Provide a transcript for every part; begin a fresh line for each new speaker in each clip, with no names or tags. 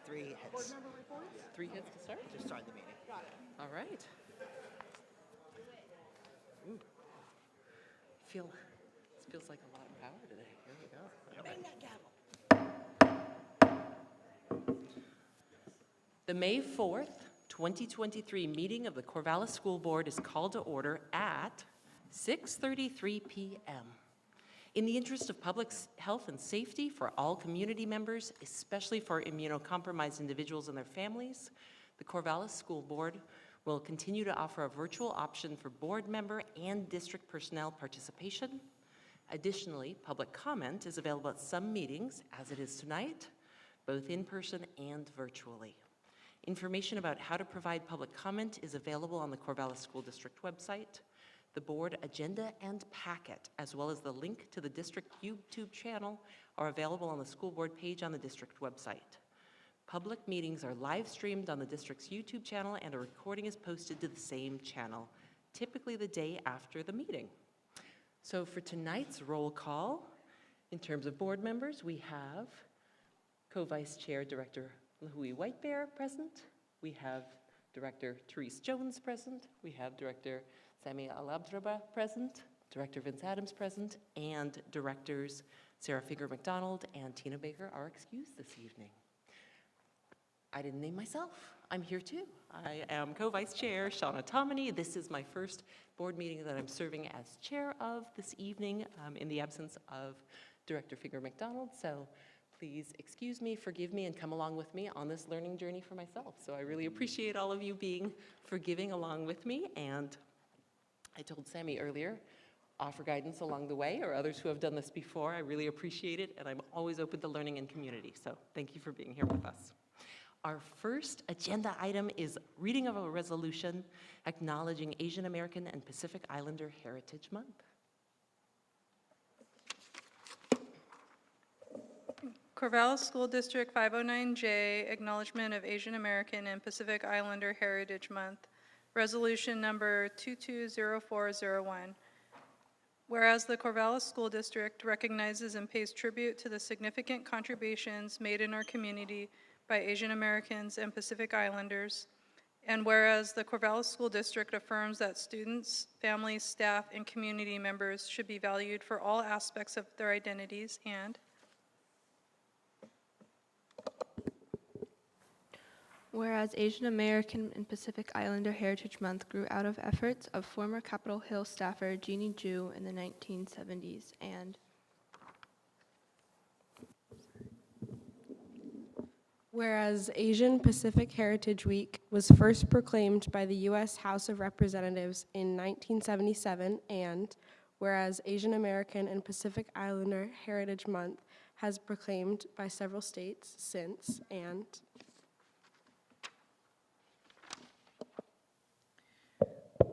3 hits.
3 hits to start?
To start the meeting.
All right. Ooh. This feels like a lot of power today. Here we go. Bang that gavel. The May 4th, 2023 meeting of the Corvallis School Board is called to order at 6:33 p.m. In the interest of public health and safety for all community members, especially for immunocompromised individuals and their families, the Corvallis School Board will continue to offer a virtual option for board member and district personnel participation. Additionally, public comment is available at some meetings, as it is tonight, both in person and virtually. Information about how to provide public comment is available on the Corvallis School District website. The board agenda and packet, as well as the link to the district YouTube channel, are available on the school board page on the district website. Public meetings are live streamed on the district's YouTube channel, and a recording is posted to the same channel, typically the day after the meeting. So for tonight's roll call, in terms of board members, we have Co-Vice Chair Director Lahui Whitebear present. We have Director Therese Jones present. We have Director Sami Alabdraba present, Director Vince Adams present, and Directors Sarah Finger-McDonald and Tina Baker are excused this evening. I didn't name myself. I'm here too. I am Co-Vice Chair Shauna Tomini. This is my first board meeting that I'm serving as chair of this evening in the absence of Director Finger-McDonald. So please excuse me, forgive me, and come along with me on this learning journey for myself. So I really appreciate all of you being forgiving along with me. And I told Sammy earlier, offer guidance along the way, or others who have done this before. I really appreciate it, and I'm always open to learning in community. So thank you for being here with us. Our first agenda item is reading of a resolution acknowledging Asian American and Pacific Islander Heritage Month.
Corvallis School District 509J, Acknowledgement of Asian American and Pacific Islander Heritage Month, Resolution number 220401. Whereas the Corvallis School District recognizes and pays tribute to the significant contributions made in our community by Asian Americans and Pacific Islanders, and whereas the Corvallis School District affirms that students, families, staff, and community members should be valued for all aspects of their identities, and
whereas Asian American and Pacific Islander Heritage Month grew out of efforts of former Capitol Hill staffer Jeannie Jew in the 1970s, and
whereas Asian Pacific Heritage Week was first proclaimed by the U.S. House of Representatives in 1977, and whereas Asian American and Pacific Islander Heritage Month has proclaimed by several states since, and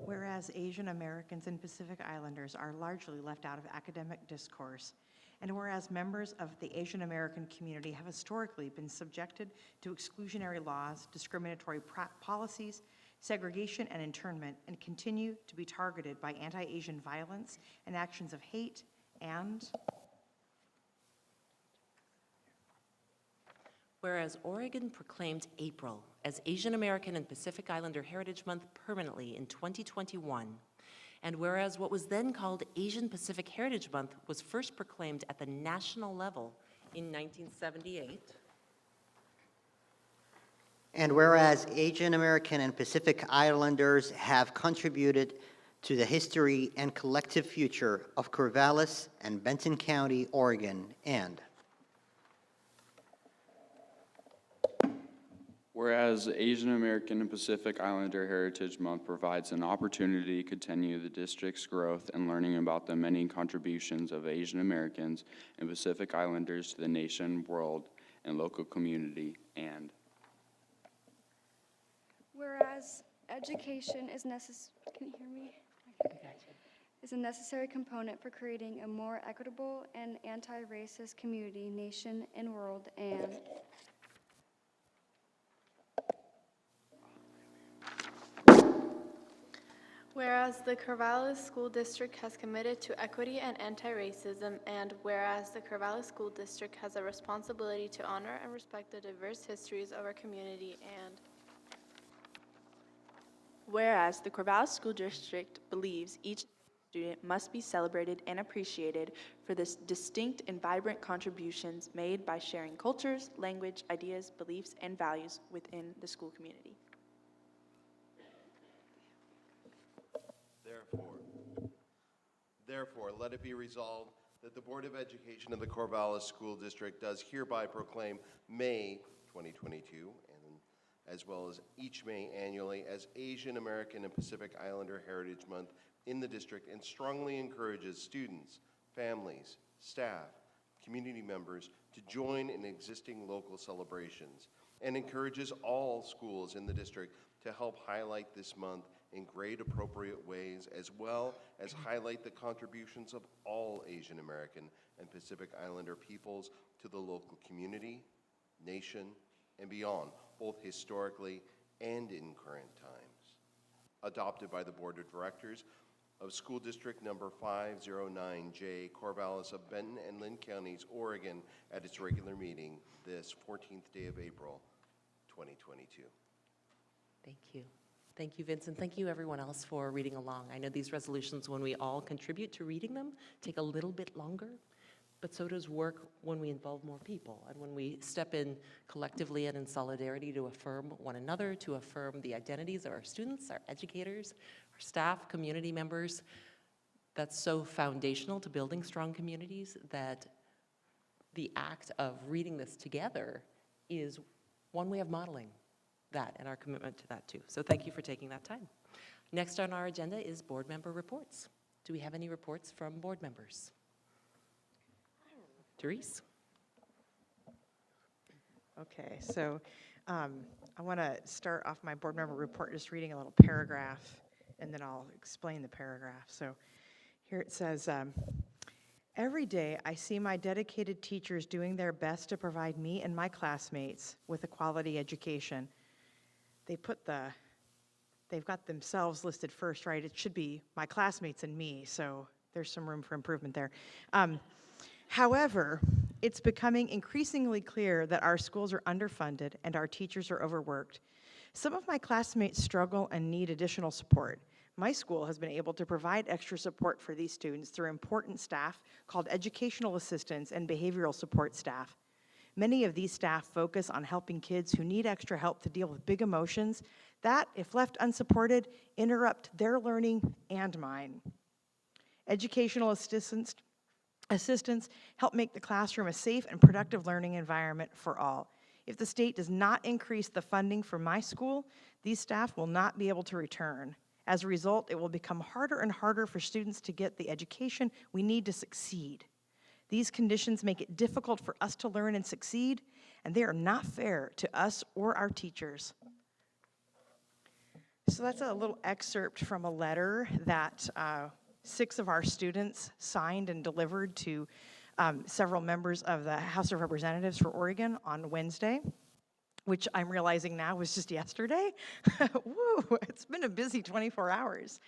whereas Asian Americans and Pacific Islanders are largely left out of academic discourse, and whereas members of the Asian American community have historically been subjected to exclusionary laws, discriminatory policies, segregation, and internment, and continue to be targeted by anti-Asian violence and actions of hate, and
whereas Oregon proclaimed April as Asian American and Pacific Islander Heritage Month permanently in 2021, and whereas what was then called Asian Pacific Heritage Month was first proclaimed at the national level in 1978,
And whereas Asian American and Pacific Islanders have contributed to the history and collective future of Corvallis and Benton County, Oregon, and
whereas Asian American and Pacific Islander Heritage Month provides an opportunity to continue the district's growth and learning about the many contributions of Asian Americans and Pacific Islanders to the nation, world, and local community, and
whereas education is can you hear me? Is a necessary component for creating a more equitable and anti-racist community, nation, and world, and
whereas whereas the Corvallis School District has committed to equity and anti-racism, and whereas the Corvallis School District has a responsibility to honor and respect the diverse histories of our community, and
whereas the Corvallis School District believes each student must be celebrated and appreciated for the distinct and vibrant contributions made by sharing cultures, language, ideas, beliefs, and values within the school community.
Therefore, let it be resolved that the Board of Education of the Corvallis School District does hereby proclaim May 2022, and as well as each May annually, as Asian American and Pacific Islander Heritage Month in the district, and strongly encourages students, families, staff, community members to join in existing local celebrations, and encourages all schools in the district to help highlight this month in grade appropriate ways, as well as highlight the contributions of all Asian American and Pacific Islander peoples to the local community, nation, and beyond, both historically and in current times. Adopted by the Board of Directors of School District Number 509J, Corvallis of Benton and Lynn Counties, Oregon, at its regular meeting this 14th day of April, 2022.
Thank you. Thank you, Vincent. Thank you, everyone else, for reading along. I know these resolutions, when we all contribute to reading them, take a little bit longer, but so does work when we involve more people and when we step in collectively and in solidarity to affirm one another, to affirm the identities of our students, our educators, our staff, community members. That's so foundational to building strong communities that the act of reading this together is one way of modeling that and our commitment to that too. So thank you for taking that time. Next on our agenda is board member reports. Do we have any reports from board members? Therese?
Okay, so I want to start off my board member report just reading a little paragraph, and then I'll explain the paragraph. So here it says, every day I see my dedicated teachers doing their best to provide me and my classmates with a quality education. They've got themselves listed first, right? It should be my classmates and me, so there's some room for improvement there. However, it's becoming increasingly clear that our schools are underfunded and our teachers are overworked. Some of my classmates struggle and need additional support. My school has been able to provide extra support for these students through important staff called educational assistants and behavioral support staff. Many of these staff focus on helping kids who need extra help to deal with big emotions that, if left unsupported, interrupt their learning and mine. Educational assistants help make the classroom a safe and productive learning environment for all. If the state does not increase the funding for my school, these staff will not be able to return. As a result, it will become harder and harder for students to get the education we need to succeed. These conditions make it difficult for us to learn and succeed, and they are not fair to us or our teachers. So that's a little excerpt from a letter that 6 of our students signed and delivered to several members of the House of Representatives for Oregon on Wednesday, which I'm realizing now was just yesterday. Woo, it's been a busy 24 hours.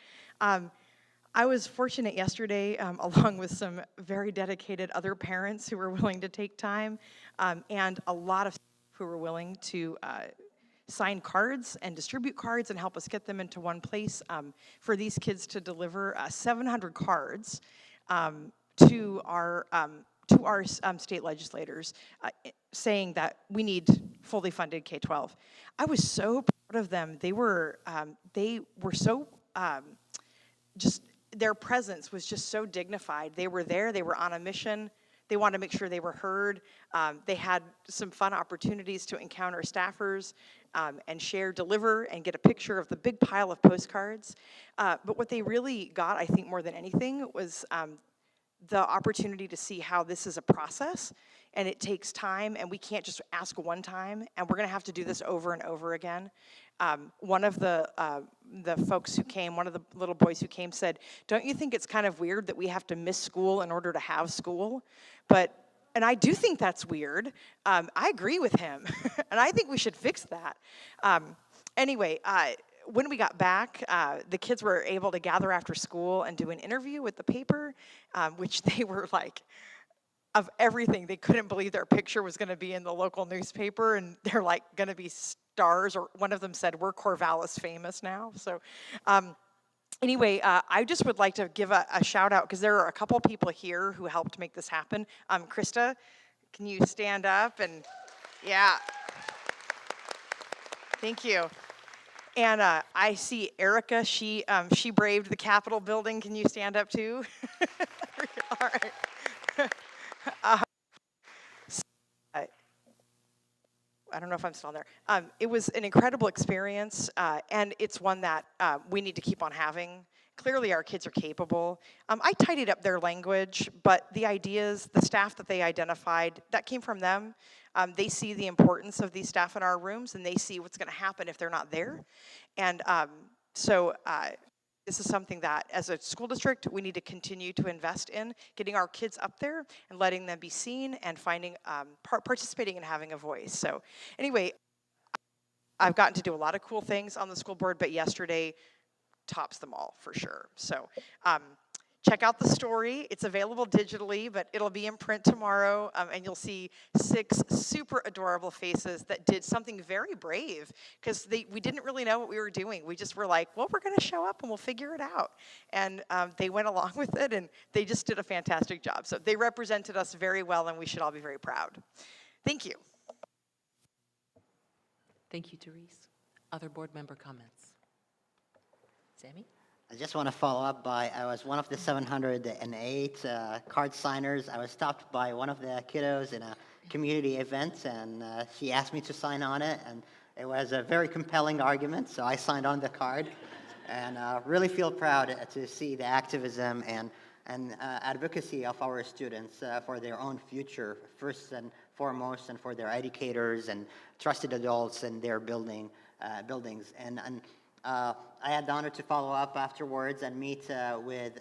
I was fortunate yesterday, along with some very dedicated other parents who were willing to take time, and a lot of who were willing to sign cards and distribute cards and help us get them into one place for these kids to deliver 700 cards to our state legislators saying that we need fully funded K-12. I was so proud of them. They were so just, their presence was just so dignified. They were there, they were on a mission. They wanted to make sure they were heard. They had some fun opportunities to encounter staffers and share, deliver, and get a picture of the big pile of postcards. But what they really got, I think more than anything, was the opportunity to see how this is a process, and it takes time, and we can't just ask one time, and we're gonna have to do this over and over again. One of the folks who came, one of the little boys who came said, don't you think it's kind of weird that we have to miss school in order to have school? And I do think that's weird. I agree with him, and I think we should fix that. Anyway, when we got back, the kids were able to gather after school and do an interview with the paper, which they were like, of everything, they couldn't believe their picture was going to be in the local newspaper, and they're like going to be stars, or one of them said, we're Corvallis famous now. So anyway, I just would like to give a shout out, because there are a couple people here who helped make this happen. Krista, can you stand up? And yeah, thank you. And I see Erica, she braved the Capitol building. Can you stand up too? All right. I don't know if I'm still on there. It was an incredible experience, and it's one that we need to keep on having. Clearly, our kids are capable. I tidied up their language, but the ideas, the staff that they identified, that came from them. They see the importance of these staff in our rooms, and they see what's going to happen if they're not there. And so this is something that, as a school district, we need to continue to invest in, getting our kids up there and letting them be seen and finding, participating and having a voice. So anyway, I've gotten to do a lot of cool things on the school board, but yesterday tops them all for sure. So check out the story. It's available digitally, but it'll be in print tomorrow, and you'll see 6 super adorable faces that did something very brave, because we didn't really know what we were doing. We just were like, well, we're going to show up and we'll figure it out. And they went along with it, and they just did a fantastic job. So they represented us very well, and we should all be very proud. Thank you.
Thank you, Therese. Other board member comments? Sammy?
I just want to follow up by, I was one of the 708 card signers. I was stopped by one of the kiddos in a community event, and she asked me to sign on it, and it was a very compelling argument, so I signed on the card, and really feel proud to see the activism and advocacy of our students for their own future, first and foremost, and for their educators and trusted adults in their buildings. And I had the honor to follow up afterwards and meet with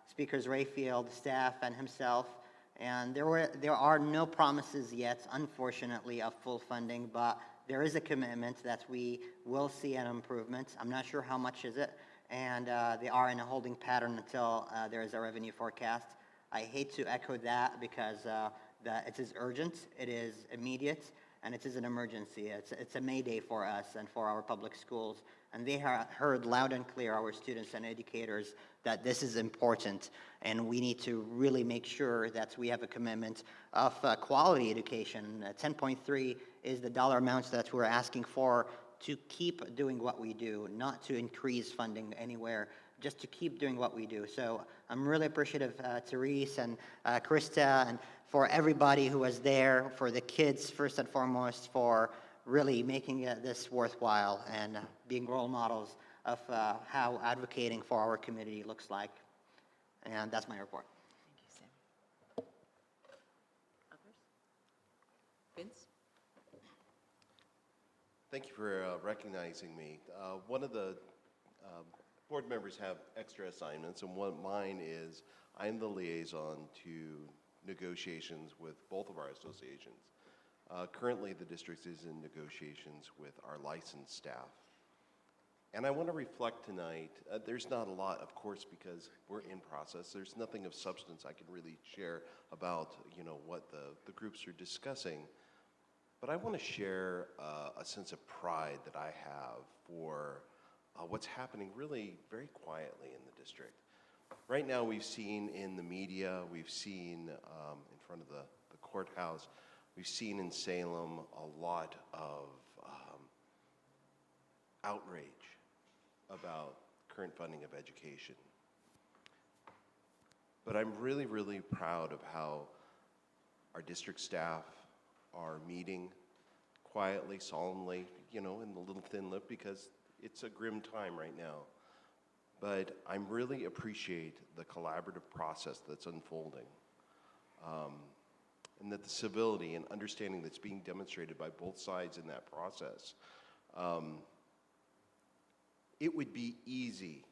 Speakers Rayfield, staff, and himself. And there are no promises yet, unfortunately, of full funding, but there is a commitment that we will see an improvement. I'm not sure how much is it, and they are in a holding pattern until there is a revenue forecast. I hate to echo that, because it is urgent, it is immediate, and it is an emergency. It's a mayday for us and for our public schools. And they heard loud and clear, our students and educators, that this is important, and we need to really make sure that we have a commitment of quality education. 10.3 is the dollar amounts that we're asking for to keep doing what we do, not to increase funding anywhere, just to keep doing what we do. So I'm really appreciative, Therese and Krista, and for everybody who was there, for the kids first and foremost, for really making this worthwhile and being role models of how advocating for our community looks like. And that's my report.
Thank you, Sam. Others? Vince?
Thank you for recognizing me. One of the board members have extra assignments, and one of mine is I'm the liaison to negotiations with both of our associations. Currently, the district is in negotiations with our licensed staff. And I want to reflect tonight, there's not a lot, of course, because we're in process. There's nothing of substance I can really share about, what the groups are discussing. But I want to share a sense of pride that I have for what's happening really very quietly in the district. Right now, we've seen in the media, we've seen in front of the courthouse, we've seen in Salem a lot of outrage about current funding of education. But I'm really, really proud of how our district staff are meeting quietly, solemnly, in the little thin lip, because it's a grim time right now. But I really appreciate the collaborative process that's unfolding. And that the civility and understanding that's being demonstrated by both sides in that process. It would be easy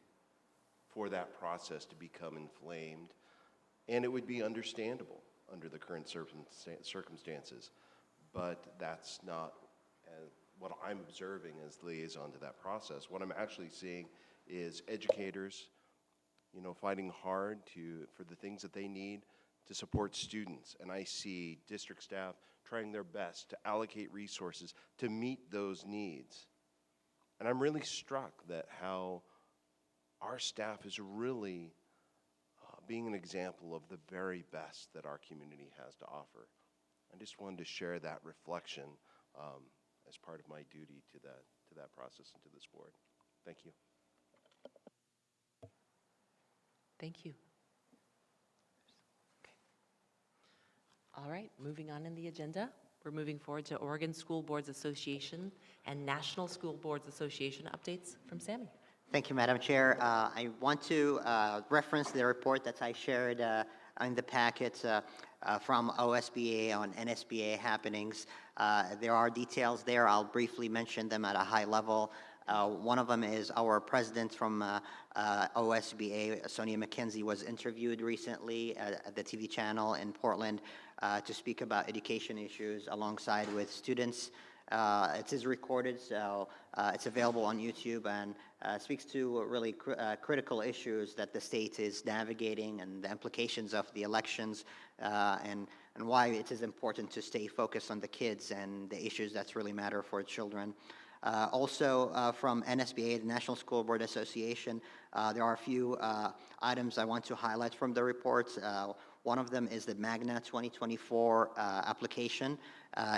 for that process to become inflamed, and it would be understandable under the current circumstances, but that's not what I'm observing as liaison to that process. What I'm actually seeing is educators, fighting hard for the things that they need to support students. And I see district staff trying their best to allocate resources to meet those needs. And I'm really struck that how our staff is really being an example of the very best that our community has to offer. I just wanted to share that reflection as part of my duty to that process and to this board. Thank you.
Thank you. Okay. All right, moving on in the agenda. We're moving forward to Oregon School Boards Association and National School Boards Association updates from Sammy.
Thank you, Madam Chair. I want to reference the report that I shared in the packet from OSBA on NSBA happenings. There are details there. I'll briefly mention them at a high level. One of them is our president from OSBA, Sonia McKenzie, was interviewed recently at the TV channel in Portland to speak about education issues alongside with students. It is recorded, so it's available on YouTube, and speaks to really critical issues that the state is navigating and the implications of the elections, and why it is important to stay focused on the kids and the issues that really matter for children. Also from NSBA, the National School Board Association, there are a few items I want to highlight from the reports. One of them is the Magna 2024 application.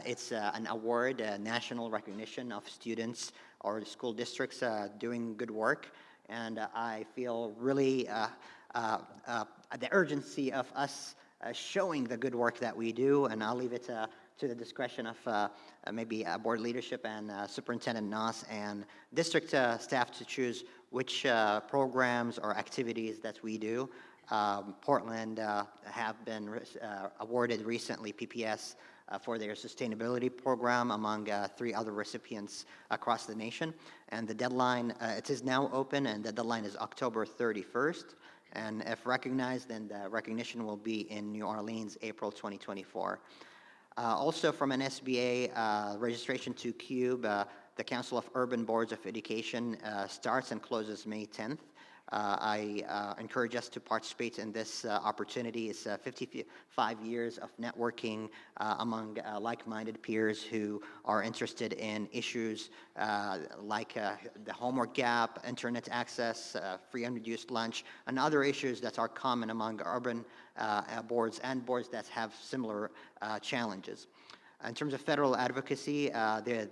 It's an award, a national recognition of students or school districts doing good work. And I feel really the urgency of us showing the good work that we do, and I'll leave it to the discretion of maybe board leadership and Superintendent Noss and district staff to choose which programs or activities that we do. Portland have been awarded recently PPS for their sustainability program among 3 other recipients across the nation. And the deadline, it is now open, and the deadline is October 31st. And if recognized, then the recognition will be in New Orleans, April 2024. Also from an SBA registration to CUBE, the Council of Urban Boards of Education starts and closes May 10th. I encourage us to participate in this opportunity. It's 55 years of networking among like-minded peers who are interested in issues like the homework gap, internet access, free and reduced lunch, and other issues that are common among urban boards and boards that have similar challenges. In terms of federal advocacy, the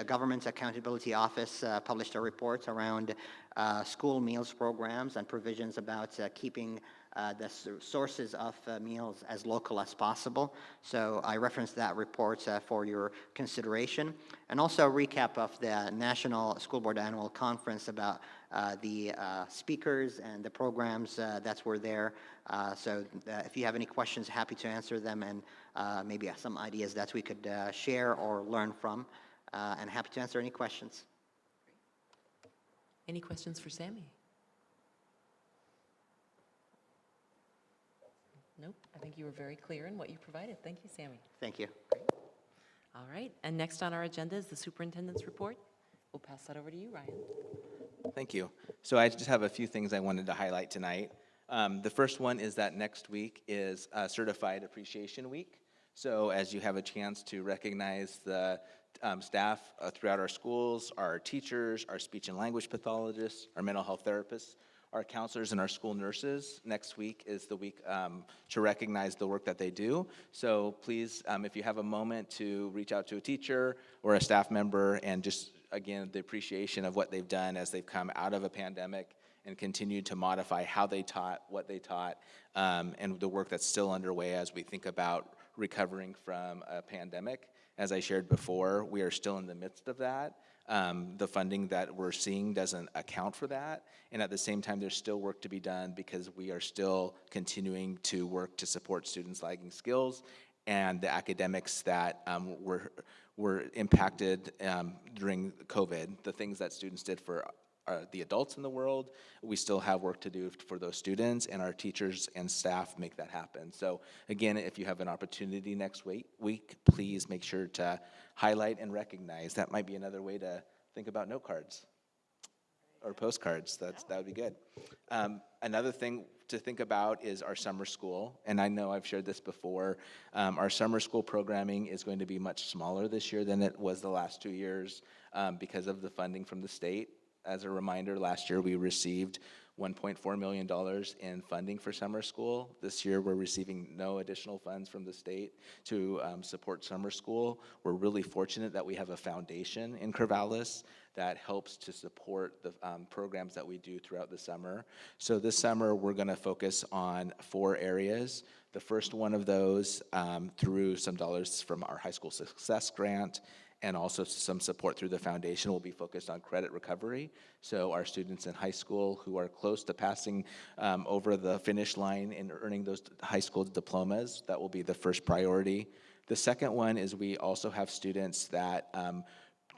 Government Accountability Office published a report around school meals programs and provisions about keeping the sources of meals as local as possible. So I referenced that report for your consideration. And also a recap of the National School Board Annual Conference about the speakers and the programs that were there. So if you have any questions, happy to answer them, and maybe some ideas that we could share or learn from, and happy to answer any questions.
Any questions for Sammy? Nope, I think you were very clear in what you provided. Thank you, Sammy.
Thank you.
All right, and next on our agenda is the superintendent's report. We'll pass that over to you, Ryan.
Thank you. So I just have a few things I wanted to highlight tonight. The first one is that next week is Certified Appreciation Week. So as you have a chance to recognize the staff throughout our schools, our teachers, our speech and language pathologists, our mental health therapists, our counselors, and our school nurses, next week is the week to recognize the work that they do. So please, if you have a moment, to reach out to a teacher or a staff member, and just, again, the appreciation of what they've done as they've come out of a pandemic and continued to modify how they taught, what they taught, and the work that's still underway as we think about recovering from a pandemic. As I shared before, we are still in the midst of that. The funding that we're seeing doesn't account for that, and at the same time, there's still work to be done because we are still continuing to work to support students' lagging skills and the academics that were impacted during COVID, the things that students did for the adults in the world. We still have work to do for those students, and our teachers and staff make that happen. So again, if you have an opportunity next week, please make sure to highlight and recognize. That might be another way to think about note cards or postcards. That would be good. Another thing to think about is our summer school, and I know I've shared this before. Our summer school programming is going to be much smaller this year than it was the last 2 years because of the funding from the state. As a reminder, last year we received $1.4 million in funding for summer school. This year we're receiving no additional funds from the state to support summer school. We're really fortunate that we have a foundation in Corvallis that helps to support the programs that we do throughout the summer. So this summer we're going to focus on 4 areas. The first one of those through some dollars from our high school success grant and also some support through the foundation will be focused on credit recovery. So our students in high school who are close to passing over the finish line and earning those high school diplomas, that will be the first priority. The second one is we also have students that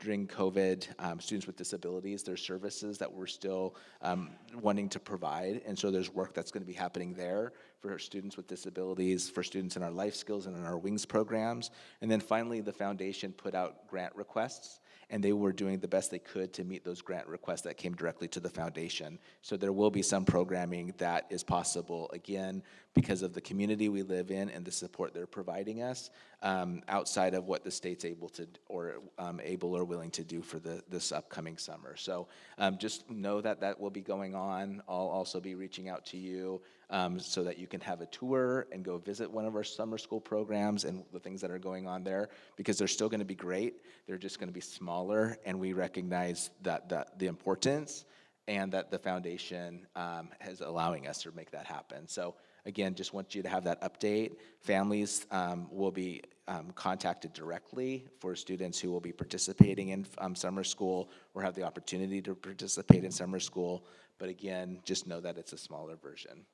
during COVID, students with disabilities, there's services that we're still wanting to provide, and so there's work that's going to be happening there for students with disabilities, for students in our life skills and in our WINGS programs. And then finally, the foundation put out grant requests, and they were doing the best they could to meet those grant requests that came directly to the foundation. So there will be some programming that is possible, again, because of the community we live in and the support they're providing us, outside of what the state's able or willing to do for this upcoming summer. So just know that that will be going on. I'll also be reaching out to you so that you can have a tour and go visit one of our summer school programs and the things that are going on there, because they're still going to be great. They're just going to be smaller, and we recognize that the importance and that the foundation is allowing us to make that happen. So again, just want you to have that update. Families will be contacted directly for students who will be participating in summer school or have the opportunity to participate in summer school. But again, just know that it's a smaller version.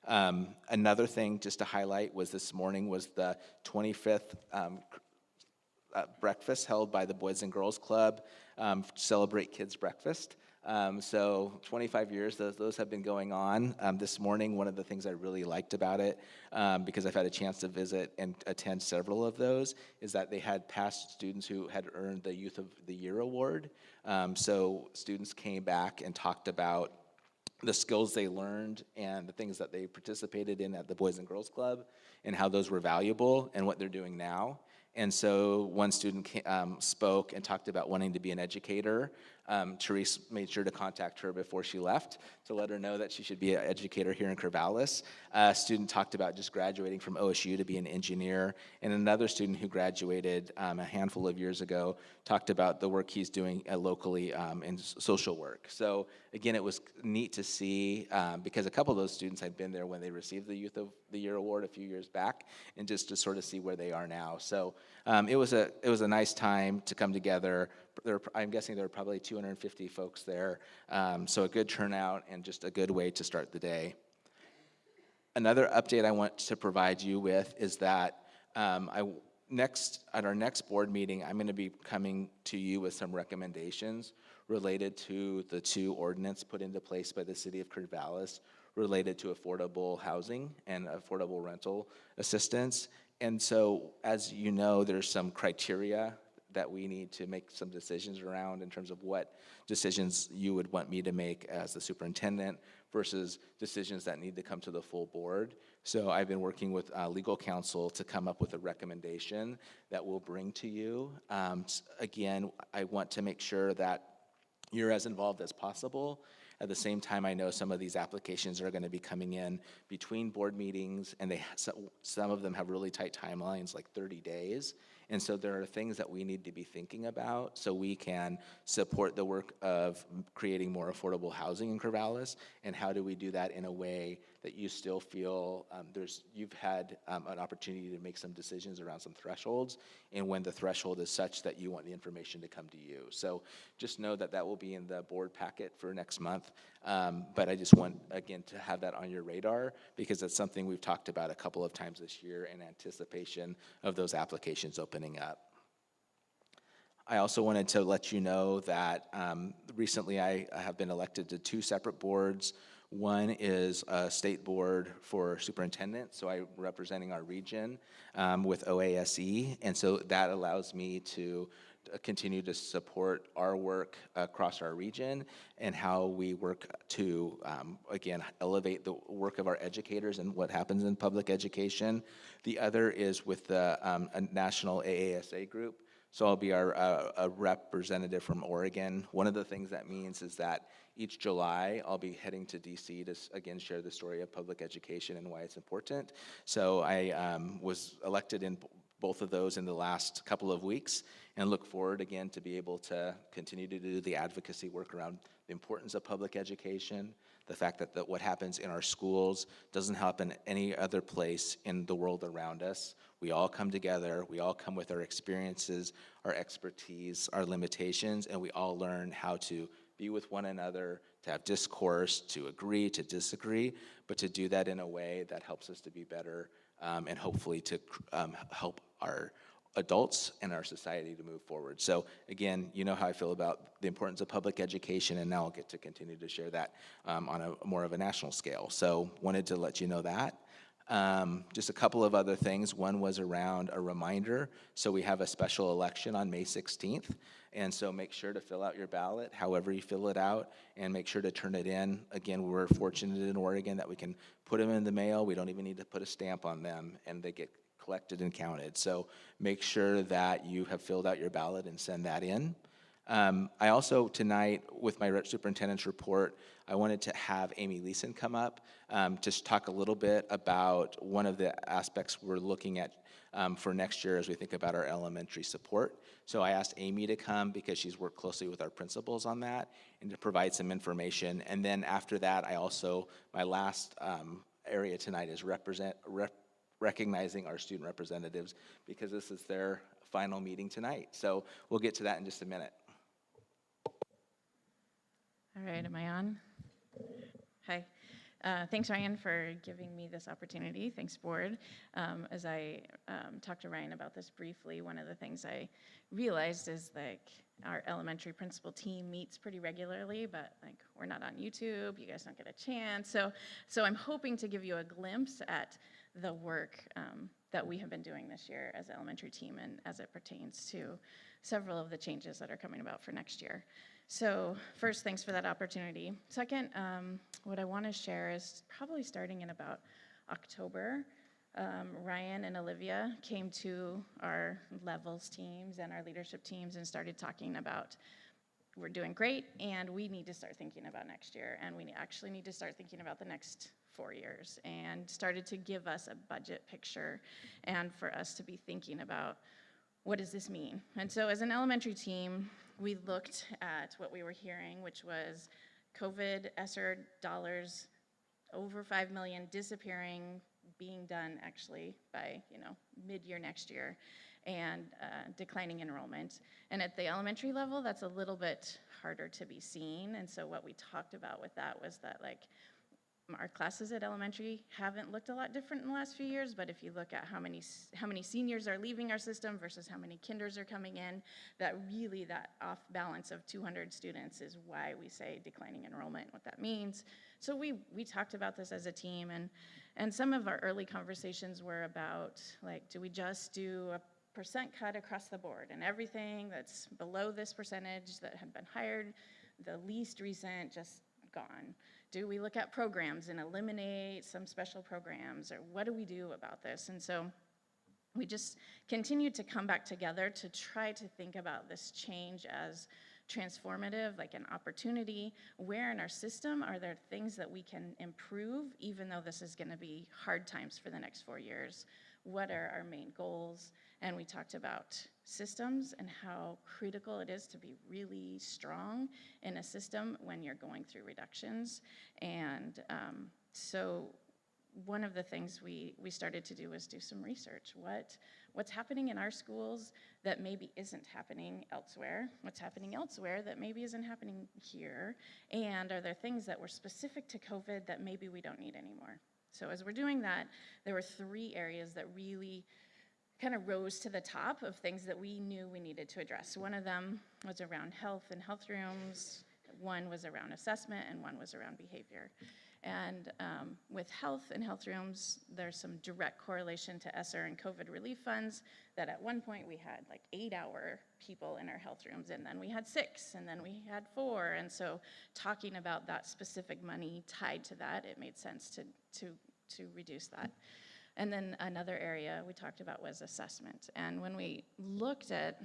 Another thing just to highlight was this morning was the 25th breakfast held by the Boys and Girls Club, Celebrate Kids Breakfast. So 25 years, those have been going on. This morning, one of the things I really liked about it, because I've had a chance to visit and attend several of those, is that they had past students who had earned the Youth of the Year award. So students came back and talked about the skills they learned and the things that they participated in at the Boys and Girls Club and how those were valuable and what they're doing now. And so one student spoke and talked about wanting to be an educator. Therese made sure to contact her before she left to let her know that she should be an educator here in Corvallis. A student talked about just graduating from OSU to be an engineer. And another student who graduated a handful of years ago talked about the work he's doing locally in social work. So again, it was neat to see because a couple of those students had been there when they received the Youth of the Year award a few years back, and just to sort of see where they are now. So it was a nice time to come together. I'm guessing there were probably 250 folks there, so a good turnout and just a good way to start the day. Another update I want to provide you with is that at our next board meeting, I'm going to be coming to you with some recommendations related to the 2 ordinances put into place by the city of Corvallis related to affordable housing and affordable rental assistance. And so, as you know, there's some criteria that we need to make some decisions around in terms of what decisions you would want me to make as the superintendent versus decisions that need to come to the full board. So I've been working with legal counsel to come up with a recommendation that we'll bring to you. Again, I want to make sure that you're as involved as possible. At the same time, I know some of these applications are going to be coming in between board meetings, and some of them have really tight timelines, like 30 days. And so there are things that we need to be thinking about so we can support the work of creating more affordable housing in Corvallis. And how do we do that in a way that you still feel you've had an opportunity to make some decisions around some thresholds, and when the threshold is such that you want the information to come to you. So just know that that will be in the board packet for next month. But I just want, again, to have that on your radar, because it's something we've talked about a couple of times this year in anticipation of those applications opening up. I also wanted to let you know that recently I have been elected to 2 separate boards. One is a state board for superintendent, so I'm representing our region with OASE, and so that allows me to continue to support our work across our region and how we work to, again, elevate the work of our educators and what happens in public education. The other is with the a national AASA group. So I'll be a representative from Oregon. One of the things that means is that each July, I'll be heading to DC to, again, share the story of public education and why it's important. So I was elected in both of those in the last couple of weeks and look forward, again, to be able to continue to do the advocacy work around the importance of public education, the fact that what happens in our schools doesn't happen any other place in the world around us. We all come together, we all come with our experiences, our expertise, our limitations, and we all learn how to be with one another, to have discourse, to agree, to disagree, but to do that in a way that helps us to be better and hopefully to help our adults and our society to move forward. So again, you know how I feel about the importance of public education, and now I'll get to continue to share that on a more of a national scale. So wanted to let you know that. Just a couple of other things. One was around a reminder. So we have a special election on May 16th. And so make sure to fill out your ballot, however you fill it out, and make sure to turn it in. Again, we're fortunate in Oregon that we can put them in the mail. We don't even need to put a stamp on them, and they get collected and counted. So make sure that you have filled out your ballot and send that in. I also, tonight, with my superintendent's report, I wanted to have Amy Leeson come up to talk a little bit about one of the aspects we're looking at for next year as we think about our elementary support. So I asked Amy to come because she's worked closely with our principals on that and to provide some information. And then after that, my last area tonight is recognizing our student representatives because this is their final meeting tonight. So we'll get to that in just a minute.
All right, am I on? Hi. Thanks, Ryan, for giving me this opportunity. Thanks, board. As I talked to Ryan about this briefly, one of the things I realized is our elementary principal team meets pretty regularly, but we're not on YouTube. You guys don't get a chance. So I'm hoping to give you a glimpse at the work that we have been doing this year as an elementary team and as it pertains to several of the changes that are coming about for next year. So first, thanks for that opportunity. Second, what I want to share is probably starting in about October, Ryan and Olivia came to our levels teams and our leadership teams and started talking about we're doing great and we need to start thinking about next year, and we actually need to start thinking about the next 4 years, and started to give us a budget picture and for us to be thinking about what does this mean? And so as an elementary team, we looked at what we were hearing, which was COVID ESSER dollars, over $5 million disappearing, being done actually by mid-year next year, and declining enrollment. And at the elementary level, that's a little bit harder to be seen. And so what we talked about with that was that our classes at elementary haven't looked a lot different in the last few years, but if you look at how many seniors are leaving our system versus how many kinders are coming in, that off balance of 200 students is why we say declining enrollment, what that means. So we talked about this as a team, and some of our early conversations were about do we just do a percent cut across the board, and everything that's below this percentage that had been hired, the least recent, just gone? Do we look at programs and eliminate some special programs, or what do we do about this? And so we just continued to come back together to try to think about this change as transformative, like an opportunity. Where in our system are there things that we can improve, even though this is going to be hard times for the next 4 years? What are our main goals? And we talked about systems and how critical it is to be really strong in a system when you're going through reductions. And so one of the things we started to do was do some research. What's happening in our schools that maybe isn't happening elsewhere? What's happening elsewhere that maybe isn't happening here? And are there things that were specific to COVID that maybe we don't need anymore? So as we're doing that, there were 3 areas that really kind of rose to the top of things that we knew we needed to address. One of them was around health and health rooms, one was around assessment, and one was around behavior. And with health and health rooms, there's some direct correlation to ESSER and COVID relief funds, that at one point we had like 8-hour people in our health rooms, and then we had 6, and then we had 4. And so talking about that specific money tied to that, it made sense to reduce that. And then another area we talked about was assessment. And when we looked at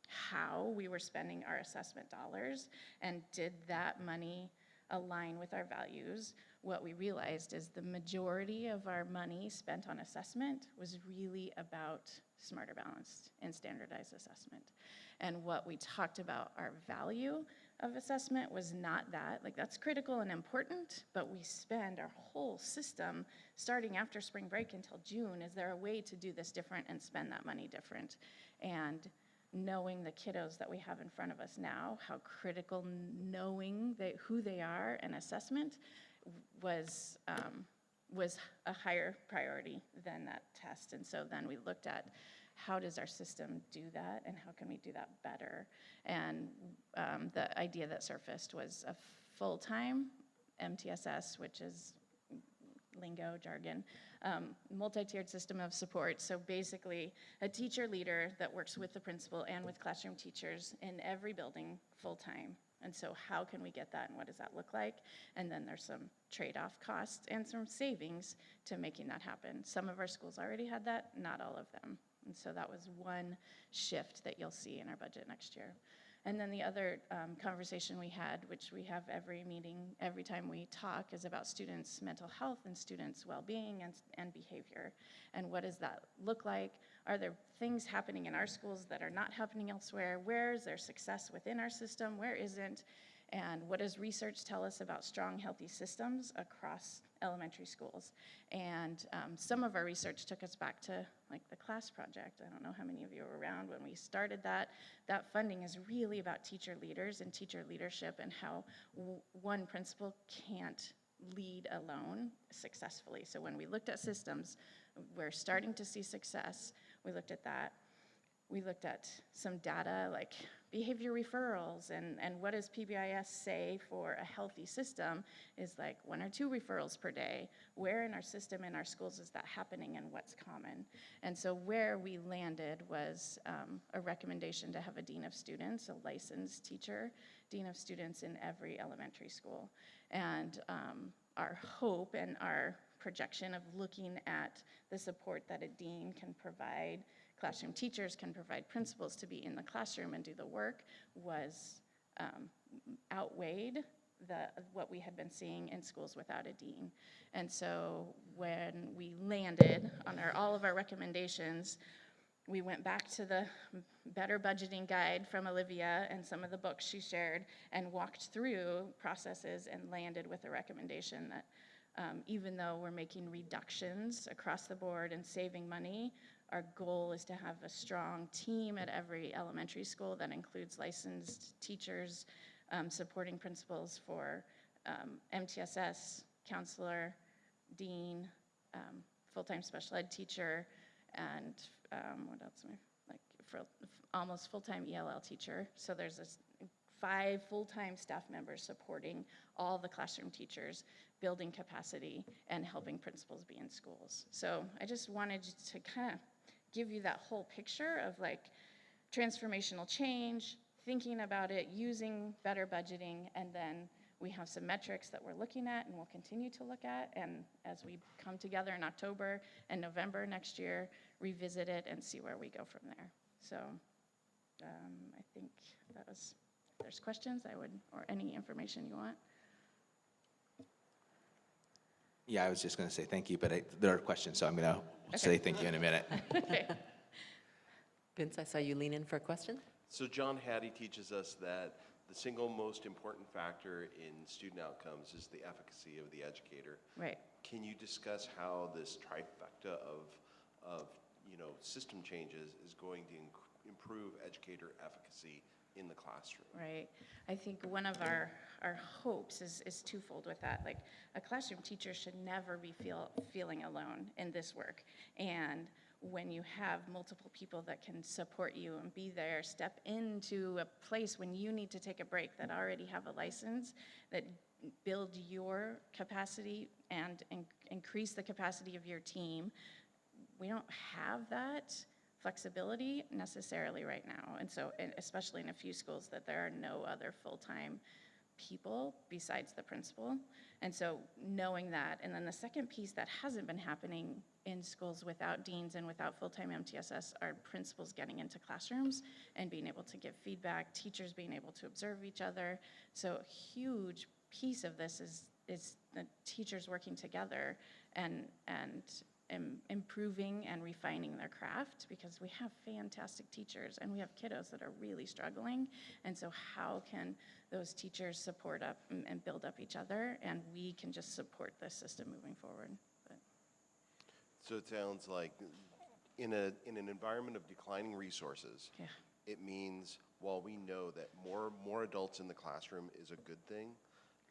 how we were spending our assessment dollars and did that money align with our values, what we realized is the majority of our money spent on assessment was really about smarter balanced and standardized assessment. And what we talked about our value of assessment was not that. Like, that's critical and important, but we spend our whole system starting after spring break until June. Is there a way to do this different and spend that money different? And knowing the kiddos that we have in front of us now, how critical knowing who they are and assessment was a higher priority than that test. And so then we looked at, how does our system do that, and how can we do that better? And the idea that surfaced was a full-time MTSS, which is lingo, jargon, multi-tiered system of support. So basically, a teacher leader that works with the principal and with classroom teachers in every building full-time. And so how can we get that, and what does that look like? And then there's some trade-off costs and some savings to making that happen. Some of our schools already had that, not all of them. And so that was one shift that you'll see in our budget next year. And then the other conversation we had, which we have every meeting, every time we talk, is about students' mental health and students' well-being and behavior. And what does that look like? Are there things happening in our schools that are not happening elsewhere? Where is there success within our system? Where isn't? And what does research tell us about strong, healthy systems across elementary schools? And some of our research took us back to like the class project. I don't know how many of you were around when we started that. That funding is really about teacher leaders and teacher leadership, and how one principal can't lead alone successfully. So when we looked at systems, we're starting to see success. We looked at that. We looked at some data like behavior referrals, and what does PBIS say for a healthy system is like 1 or 2 referrals per day. Where in our system, in our schools, is that happening, and what's common? And so where we landed was a recommendation to have a dean of students, a licensed teacher, dean of students in every elementary school. And our hope and our projection of looking at the support that a dean can provide, classroom teachers can provide, principals to be in the classroom and do the work, was outweighed what we had been seeing in schools without a dean. And so when we landed on all of our recommendations, we went back to the Better Budgeting Guide from Olivia and some of the books she shared, and walked through processes and landed with a recommendation that even though we're making reductions across the board and saving money, our goal is to have a strong team at every elementary school that includes licensed teachers, supporting principals for MTSS, counselor, dean, full-time special ed teacher, and what else am I, like for almost full-time ELL teacher. So there's 5 full-time staff members supporting all the classroom teachers, building capacity, and helping principals be in schools. So I just wanted to kind of give you that whole picture of like transformational change, thinking about it, using better budgeting, and then we have some metrics that we're looking at and we'll continue to look at, and as we come together in October and November next year, revisit it and see where we go from there. So I think that was, if there's questions, or any information you want.
Yeah, I was just going to say thank you, but there are questions, so I'm going to say thank you in a minute.
Okay. Vince, I saw you lean in for a question.
So John Hattie teaches us that the single most important factor in student outcomes is the efficacy of the educator.
Right.
Can you discuss how this trifecta of system changes is going to improve educator efficacy in the classroom?
Right. I think one of our hopes is twofold with that. Like, a classroom teacher should never be feeling alone in this work. And when you have multiple people that can support you and be there, step into a place when you need to take a break, that already have a license, that build your capacity and increase the capacity of your team. We don't have that flexibility necessarily right now. And so, and especially in a few schools, that there are no other full-time people besides the principal. And so knowing that, and then the second piece that hasn't been happening in schools without deans and without full-time MTSS are principals getting into classrooms and being able to give feedback, teachers being able to observe each other. So a huge piece of this is the teachers working together and improving and refining their craft, because we have fantastic teachers and we have kiddos that are really struggling. And so how can those teachers support up and build up each other, and we can just support this system moving forward. But.
So it sounds like in an environment of declining resources,
Yeah.
it means while we know that more adults in the classroom is a good thing,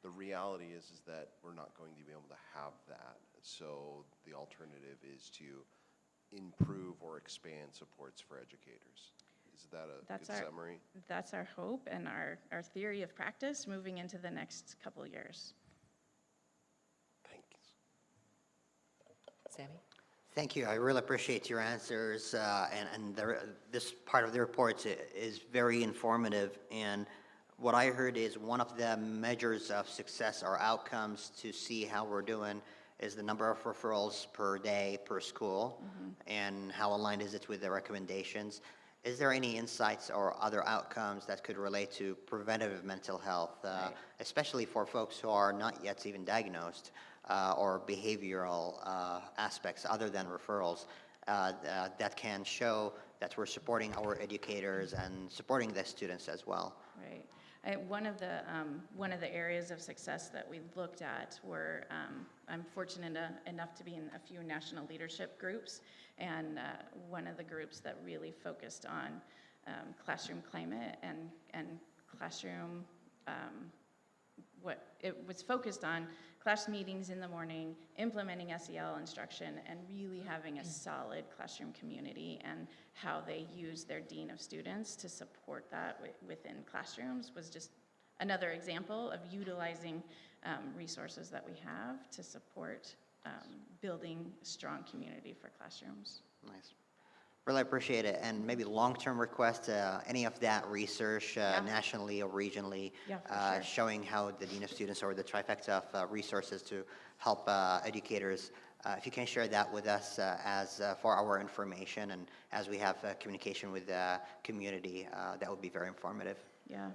the reality is that we're not going to be able to have that. So the alternative is to improve or expand supports for educators. Is that a good summary?
That's our hope and our theory of practice moving into the next couple of years.
Thanks.
Sammy?
Thank you. I really appreciate your answers, and this part of the report is very informative. And what I heard is one of the measures of success or outcomes to see how we're doing is the number of referrals per day per school, and how aligned is it with the recommendations. Is there any insights or other outcomes that could relate to preventative mental health, especially for folks who are not yet even diagnosed, or behavioral aspects other than referrals, that can show that we're supporting our educators and supporting the students as well?
Right. One of the areas of success that we looked at were, I'm fortunate enough to be in a few national leadership groups, and one of the groups that really focused on classroom climate and classroom, it was focused on class meetings in the morning, implementing SEL instruction, and really having a solid classroom community, and how they use their dean of students to support that within classrooms was just another example of utilizing resources that we have to support building a strong community for classrooms.
Nice. Really appreciate it. And maybe long-term request, any of that research nationally or regionally,
Sure.
showing how the Dean of Students or the trifecta of resources to help educators. If you can share that with us as for our information, and as we have communication with the community, that would be very informative.
Yeah,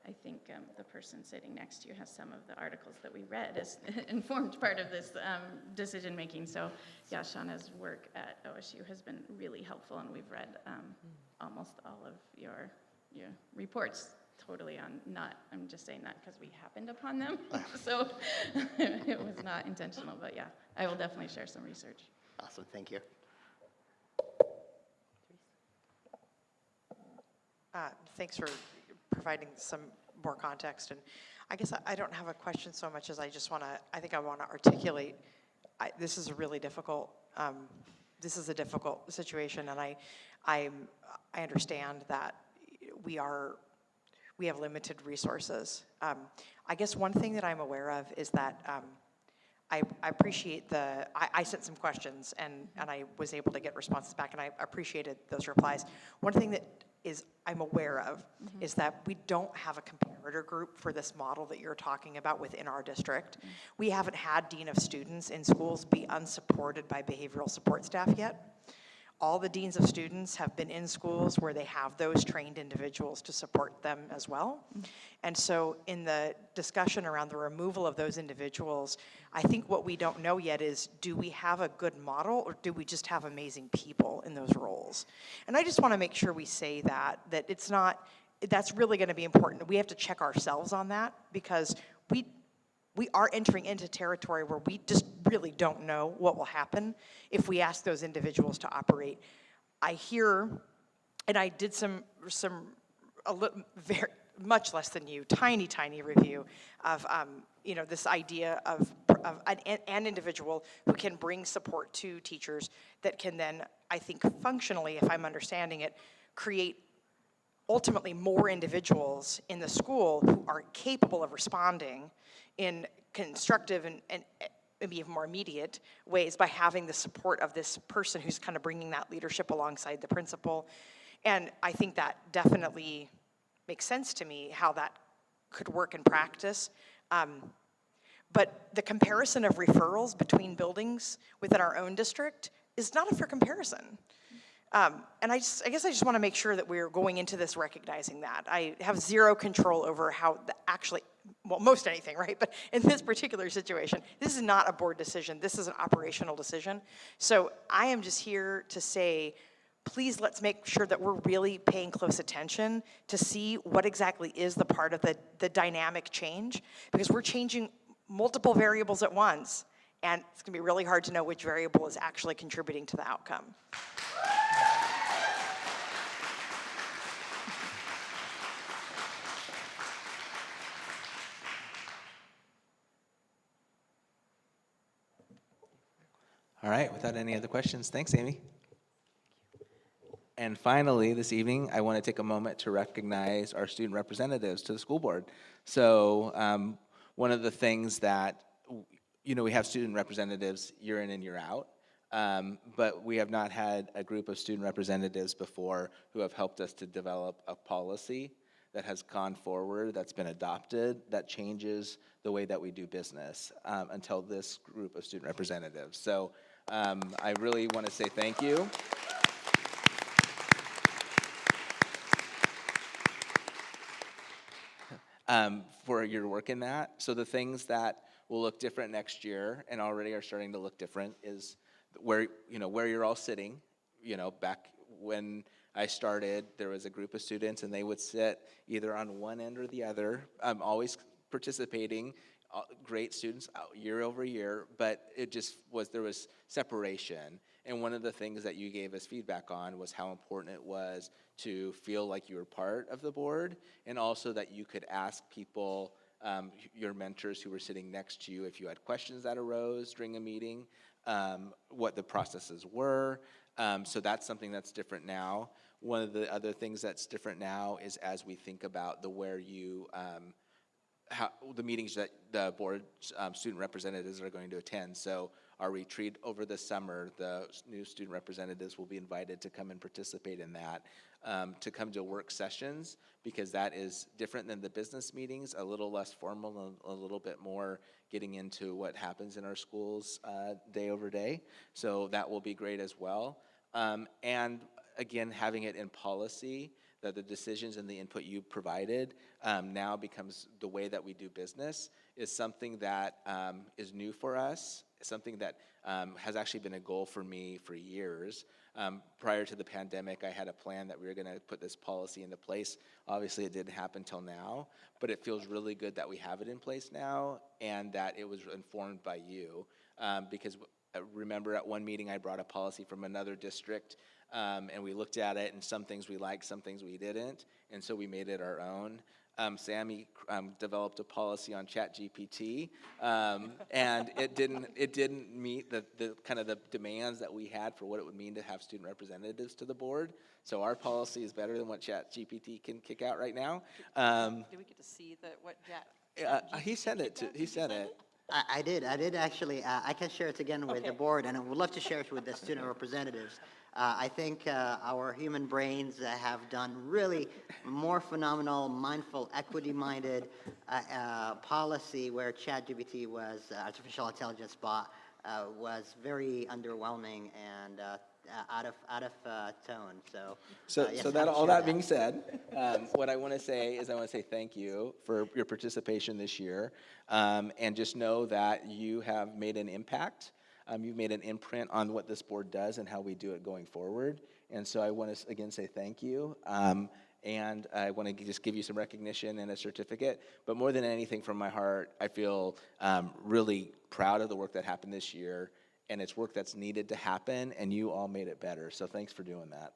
I think the person sitting next to you has some of the articles that we read as informed part of this decision making. So yeah, Shauna's work at OSU has been really helpful, and we've read almost all of your reports. Totally I'm just saying that because we happened upon them. So it was not intentional, but yeah, I will definitely share some research.
Awesome, thank you.
Thanks for providing some more context. And I guess I don't have a question so much as I just want to, I think I want to articulate, this is a really difficult, this is a difficult situation, and I understand that we have limited resources. I guess one thing that I'm aware of is that I appreciate I sent some questions, and I was able to get responses back, and I appreciated those replies. One thing that I'm aware of is that we don't have a comparator group for this model that you're talking about within our district. We haven't had dean of students in schools be unsupported by behavioral support staff yet. All the deans of students have been in schools where they have those trained individuals to support them as well. And so in the discussion around the removal of those individuals, I think what we don't know yet is, do we have a good model, or do we just have amazing people in those roles? And I just want to make sure we say that it's not, that's really going to be important. We have to check ourselves on that, because we are entering into territory where we just really don't know what will happen if we ask those individuals to operate. I hear, and I did very much less than you, tiny review of this idea of an individual who can bring support to teachers that can then, I think functionally, if I'm understanding it, create ultimately more individuals in the school who are capable of responding in constructive and maybe even more immediate ways by having the support of this person who's kind of bringing that leadership alongside the principal. And I think that definitely makes sense to me how that could work in practice. But the comparison of referrals between buildings within our own district is not a fair comparison. And I guess I just want to make sure that we're going into this recognizing that. I have zero control over how well, most anything, right? But in this particular situation, this is not a board decision. This is an operational decision. So I am just here to say, please let's make sure that we're really paying close attention to see what exactly is the part of the dynamic change, because we're changing multiple variables at once, and it's going to be really hard to know which variable is actually contributing to the outcome.
All right, without any other questions, thanks, Amy. And finally, this evening, I want to take a moment to recognize our student representatives to the school board. So one of the things that, we have student representatives year in and year out, but we have not had a group of student representatives before who have helped us to develop a policy that has gone forward, that's been adopted, that changes the way that we do business until this group of student representatives. So I really want to say thank you. For your work in that. So the things that will look different next year and already are starting to look different is where you're all sitting. Back when I started, there was a group of students and they would sit either on one end or the other. I'm always participating, great students year over year, but there was separation. And one of the things that you gave us feedback on was how important it was to feel like you were part of the board, and also that you could ask people, your mentors who were sitting next to you, if you had questions that arose during a meeting, what the processes were. So that's something that's different now. One of the other things that's different now is as we think about the meetings that the board student representatives are going to attend. So our retreat over the summer, the new student representatives will be invited to come and participate in that, to come to work sessions, because that is different than the business meetings, a little less formal and a little bit more getting into what happens in our schools day over day. So that will be great as well. And again, having it in policy, that the decisions and the input you provided now becomes the way that we do business, is something that is new for us, something that has actually been a goal for me for years. Prior to the pandemic, I had a plan that we were going to put this policy into place. Obviously, it didn't happen till now, but it feels really good that we have it in place now and that it was informed by you. Because I remember at one meeting, I brought a policy from another district, and we looked at it, and some things we liked, some things we didn't, and so we made it our own. Sammy developed a policy on ChatGPT, and it didn't meet the kind of the demands that we had for what it would mean to have student representatives to the board. So our policy is better than what ChatGPT can kick out right now.
Do we get to see what
He sent it. He sent it.
I did actually. I can share it again with the board, and I would love to share it with the student representatives. I think our human brains have done really more phenomenal, mindful, equity-minded policy where ChatGPT was, artificial intelligence bot, was very underwhelming and out of tone. So, yes,
So that all that being said, what I want to say is I want to say thank you for your participation this year, and just know that you have made an impact. You've made an imprint on what this board does and how we do it going forward. And so I want to again say thank you. And I want to just give you some recognition and a certificate. But more than anything, from my heart, I feel really proud of the work that happened this year. And it's work that's needed to happen, and you all made it better. So thanks for doing that.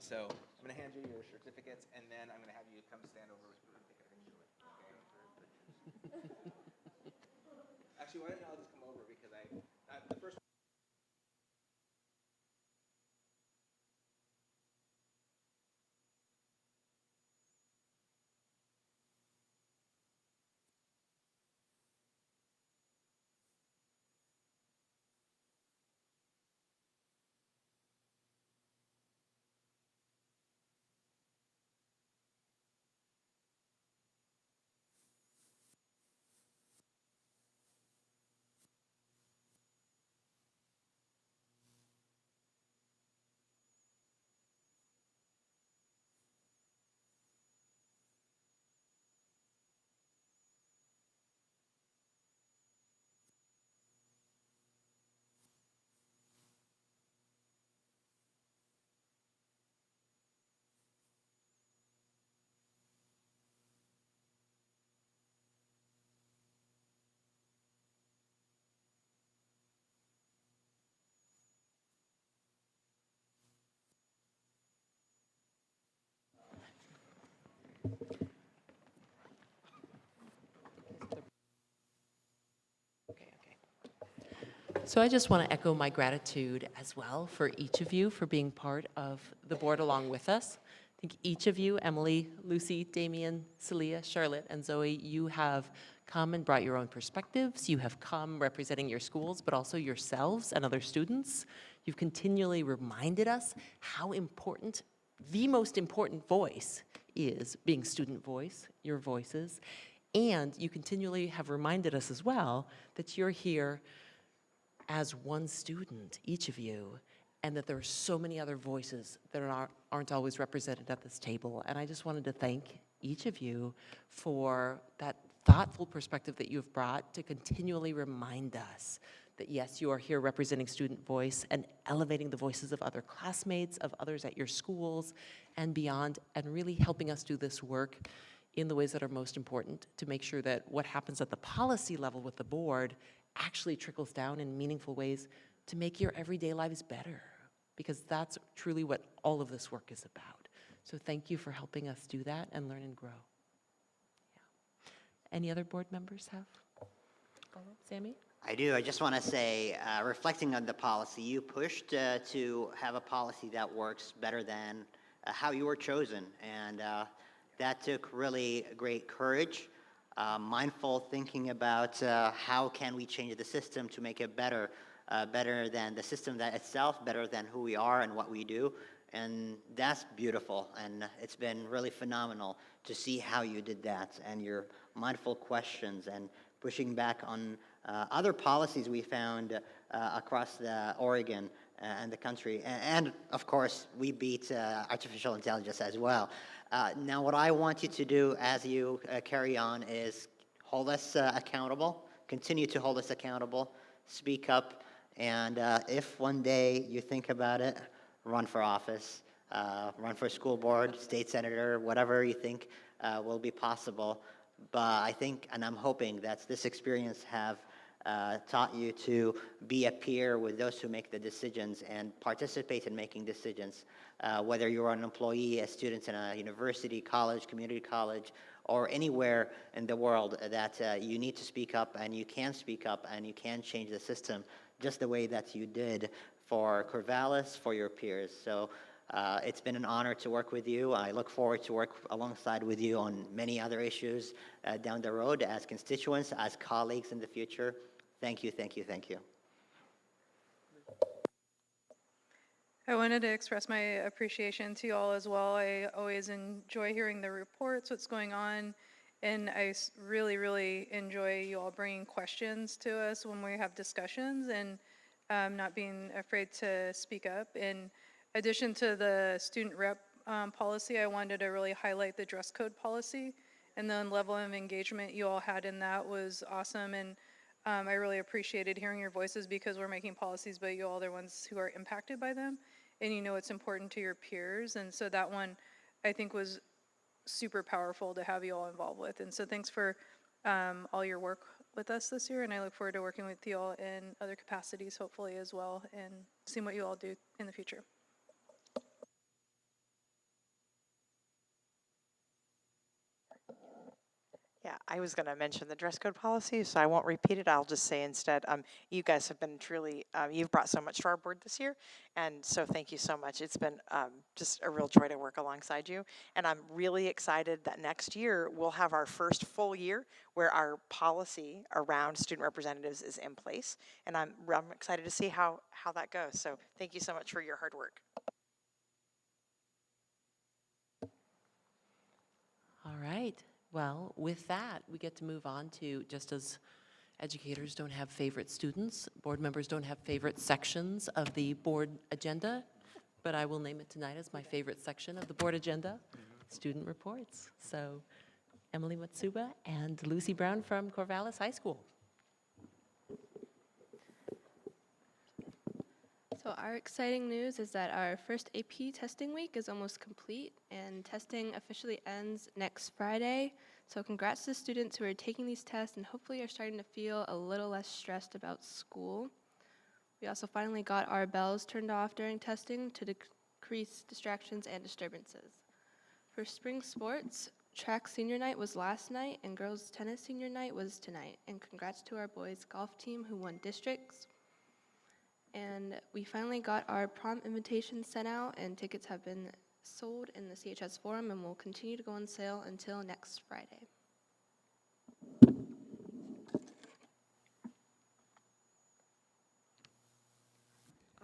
so I'm going to hand you your certificates, and then I'm going to have you come stand over with me and take a picture. Okay? Actually, why don't y'all just come over, because the first
So I just want to echo my gratitude as well for each of you for being part of the board along with us. I think each of you, Emily, Lucy, Damien, Celia, Charlotte, and Zoe, you have come and brought your own perspectives. You have come representing your schools, but also yourselves and other students. You've continually reminded us how important, the most important voice is being student voice, your voices. And you continually have reminded us as well that you're here as one student, each of you, and that there are so many other voices that aren't always represented at this table. And I just wanted to thank each of you for that thoughtful perspective that you've brought to continually remind us that yes, you are here representing student voice and elevating the voices of other classmates, of others at your schools and beyond, and really helping us do this work in the ways that are most important to make sure that what happens at the policy level with the board actually trickles down in meaningful ways to make your everyday lives better, because that's truly what all of this work is about. So thank you for helping us do that and learn and grow. Yeah. Any other board members have follow-up? Sammy?
I do. I just want to say, reflecting on the policy, you pushed to have a policy that works better than how you were chosen, and that took really great courage. Mindful thinking about how can we change the system to make it better, better than the system that itself, better than who we are and what we do. And that's beautiful. And it's been really phenomenal to see how you did that and your mindful questions and pushing back on other policies we found across the Oregon and the country. And of course, we beat artificial intelligence as well. Now, what I want you to do as you carry on is hold us accountable, continue to hold us accountable, speak up, and if one day you think about it, run for office, run for school board, state senator, whatever you think will be possible. But I think, and I'm hoping that this experience have taught you to be a peer with those who make the decisions and participate in making decisions, whether you're an employee, a student in a university, college, community college, or anywhere in the world, that you need to speak up and you can speak up and you can change the system just the way that you did for Corvallis, for your peers. So it's been an honor to work with you. I look forward to work alongside with you on many other issues down the road as constituents, as colleagues in the future. Thank you, thank you, thank you.
I wanted to express my appreciation to you all as well. I always enjoy hearing the reports, what's going on, and I really, really enjoy you all bringing questions to us when we have discussions and not being afraid to speak up. In addition to the student rep policy, I wanted to really highlight the dress code policy, and the level of engagement you all had in that was awesome. And I really appreciated hearing your voices, because we're making policies, but you all are the ones who are impacted by them, and you know it's important to your peers. And so that one, I think, was super powerful to have you all involved with. And so thanks for all your work with us this year, and I look forward to working with you all in other capacities, hopefully, as well, and seeing what you all do in the future.
Yeah, I was going to mention the dress code policy, so I won't repeat it. I'll just say instead, you guys have been truly, you've brought so much to our board this year, and so thank you so much. It's been just a real joy to work alongside you, and I'm really excited that next year we'll have our first full year where our policy around student representatives is in place, and I'm excited to see how that goes. So thank you so much for your hard work.
All right. Well, with that, we get to move on to, just as educators don't have favorite students, board members don't have favorite sections of the board agenda, but I will name it tonight as my favorite section of the board agenda, student reports. So Emily Matsuba and Lucy Brown from Corvallis High School.
So our exciting news is that our first AP testing week is almost complete, and testing officially ends next Friday. So congrats to students who are taking these tests and hopefully are starting to feel a little less stressed about school. We also finally got our bells turned off during testing to decrease distractions and disturbances. For spring sports, track senior night was last night and girls tennis senior night was tonight. And congrats to our boys golf team who won districts. And we finally got our prom invitations sent out, and tickets have been sold in the CHS forum and will continue to go on sale until next Friday.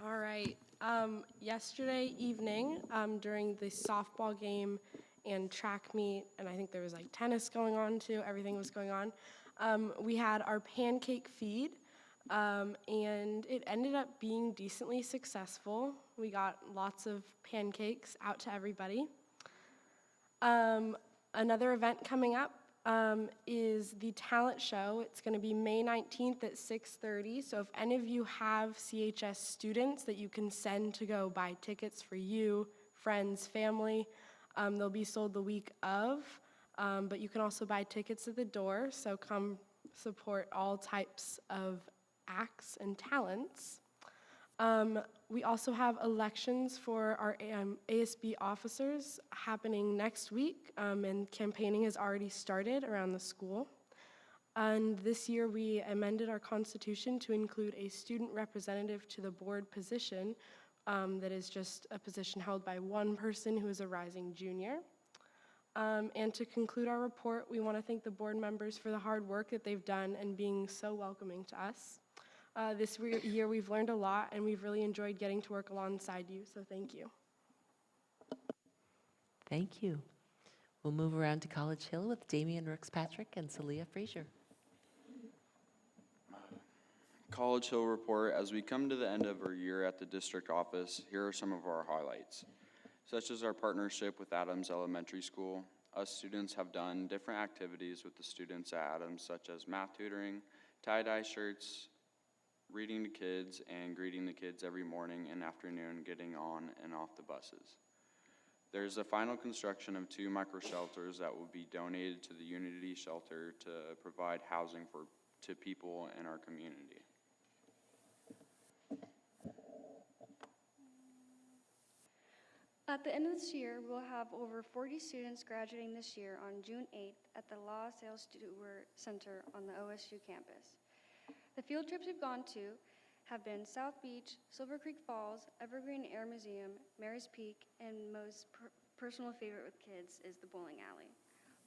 All right. Yesterday evening, during the softball game and track meet, and I think there was like tennis going on too, everything was going on, we had our pancake feed, and it ended up being decently successful. We got lots of pancakes out to everybody. Another event coming up is the talent show. It's going to be May 19th at 6:30. So if any of you have CHS students that you can send to go buy tickets for you, friends, family, they'll be sold the week of. But you can also buy tickets at the door. So come support all types of acts and talents. We also have elections for our ASB officers happening next week, and campaigning has already started around the school. And this year we amended our constitution to include a student representative to the board position that is just a position held by one person who is a rising junior. And to conclude our report, we want to thank the board members for the hard work that they've done and being so welcoming to us. This year we've learned a lot, and we've really enjoyed getting to work alongside you, so thank you.
Thank you. We'll move around to College Hill with Damian Rooks-Patrick and Celia Frazier.
College Hill report. As we come to the end of our year at the district office, here are some of our highlights, such as our partnership with Adams Elementary School. Us students have done different activities with the students at Adams, such as math tutoring, tie-dye shirts, reading to kids, and greeting the kids every morning and afternoon getting on and off the buses. There's a final construction of 2 micro-shelters that will be donated to the Unity Shelter to provide housing to people in our community.
At the end of this year, we'll have over 40 students graduating this year on June 8th at the La Salle Stewart Center on the OSU campus. The field trips we've gone to have been South Beach, Silver Creek Falls, Evergreen Air Museum, Mary's Peak, and most personal favorite with kids is the bowling alley.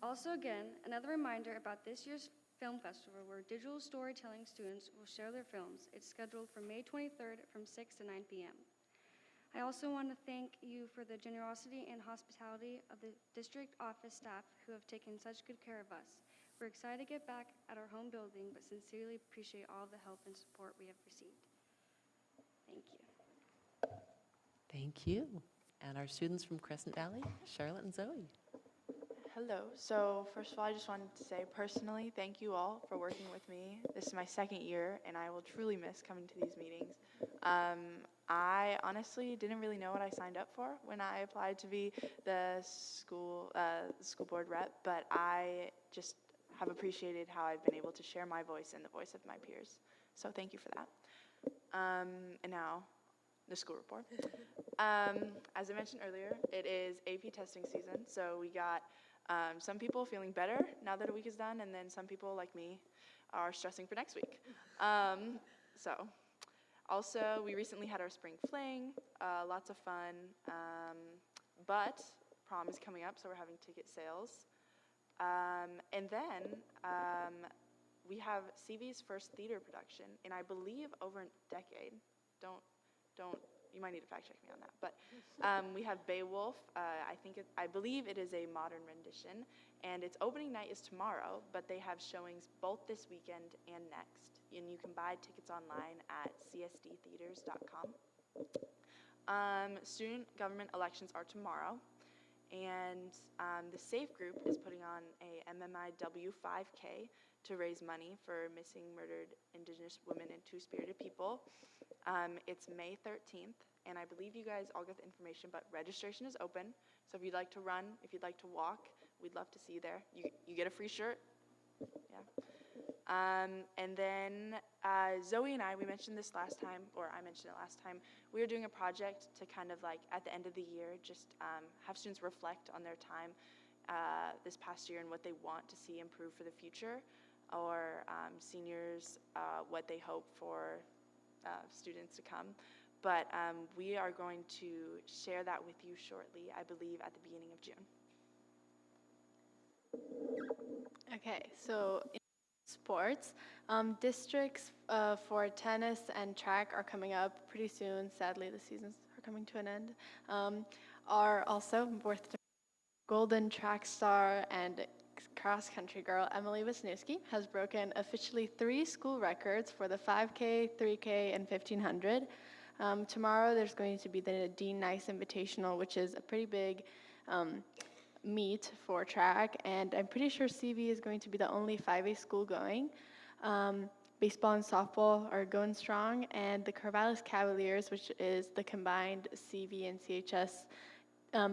Also, again, another reminder about this year's film festival where digital storytelling students will share their films. It's scheduled for May 23rd from 6 to 9 p.m. I also want to thank you for the generosity and hospitality of the district office staff who have taken such good care of us. We're excited to get back at our home building, but sincerely appreciate all the help and support we have received. Thank you.
Thank you. And our students from Crescent Valley, Charlotte and Zoe.
Hello. So first of all, I just wanted to say personally, thank you all for working with me. This is my 2nd year, and I will truly miss coming to these meetings. I honestly didn't really know what I signed up for when I applied to be the school board rep, but I just have appreciated how I've been able to share my voice and the voice of my peers. So thank you for that. And now, the school report. As I mentioned earlier, it is AP testing season, so we got Some people feeling better now that a week is done, and then some people, like me, are stressing for next week. Also, we recently had our spring fling, lots of fun, but prom is coming up, so we're having ticket sales. And then we have CV's first theater production in, I believe, over a decade. You might need to fact check me on that. But we have Beowulf. I believe it is a modern rendition, and its opening night is tomorrow, but they have showings both this weekend and next. And you can buy tickets online at csdtheaters.com. Student government elections are tomorrow, and the SAFE group is putting on a MMIW 5K to raise money for missing, murdered Indigenous women and Two-Spirited people. It's May 13th, and I believe you guys all get the information, but registration is open. So if you'd like to run, if you'd like to walk, we'd love to see you there. You get a free shirt. Yeah. And then Zoe and I, we mentioned this last time, or I mentioned it last time, we were doing a project to kind of like at the end of the year, just have students reflect on their time this past year and what they want to see improve for the future, or seniors, what they hope for students to come. But we are going to share that with you shortly, I believe at the beginning of June.
Okay, so in sports, districts for tennis and track are coming up pretty soon. Sadly, the seasons are coming to an end. Are also worth Golden track star and cross-country girl Emily Wisniewski has broken officially 3 school records for the 5K, 3K, and 1500. Tomorrow there's going to be the Dean Nice Invitational, which is a pretty big meet for track, and I'm pretty sure CV is going to be the only 5A school going. Baseball and softball are going strong, and the Corvallis Cavaliers, which is the combined CV and CHS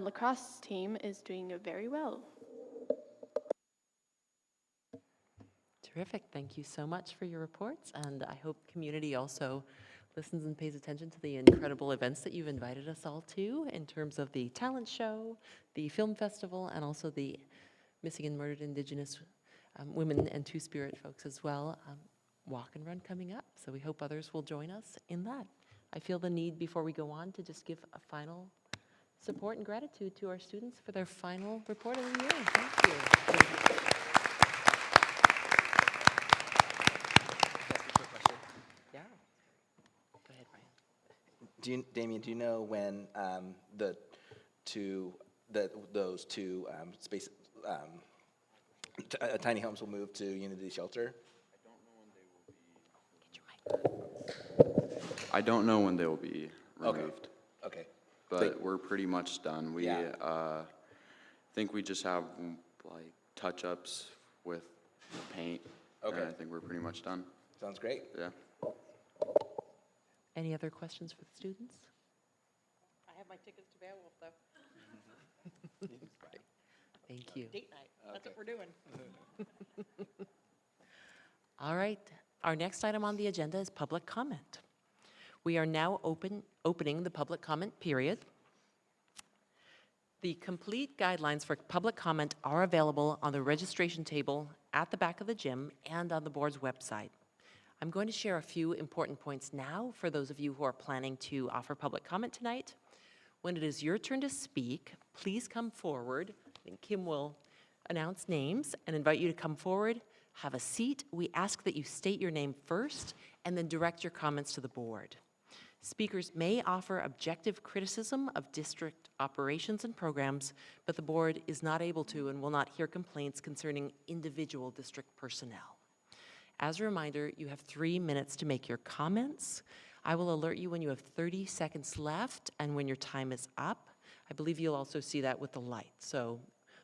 lacrosse team, is doing very well.
Terrific. Thank you so much for your reports, and I hope community also listens and pays attention to the incredible events that you've invited us all to in terms of the talent show, the film festival, and also the missing and murdered Indigenous women and Two-Spirit folks as well. Walk and run coming up, so we hope others will join us in that. I feel the need before we go on to just give a final support and gratitude to our students for their final report of the year. Thank you. Yeah. Go ahead, Brian.
Damien, do you know when those two space tiny homes will move to Unity Shelter?
I don't know when they will be removed.
Okay.
But we're pretty much done. We think we just have like touch-ups with the paint.
Okay.
And I think we're pretty much done.
Sounds great.
Yeah.
Any other questions for the students?
I have my tickets to Beowulf, though.
Thank you.
Date night. That's what we're doing.
All right. Our next item on the agenda is public comment. We are now opening the public comment period. The complete guidelines for public comment are available on the registration table at the back of the gym and on the board's website. I'm going to share a few important points now for those of you who are planning to offer public comment tonight. When it is your turn to speak, please come forward. I think Kim will announce names and invite you to come forward, have a seat. We ask that you state your name first and then direct your comments to the board. Speakers may offer objective criticism of district operations and programs, but the board is not able to and will not hear complaints concerning individual district personnel. As a reminder, you have 3 minutes to make your comments. I will alert you when you have 30 seconds left and when your time is up. I believe you'll also see that with the light. So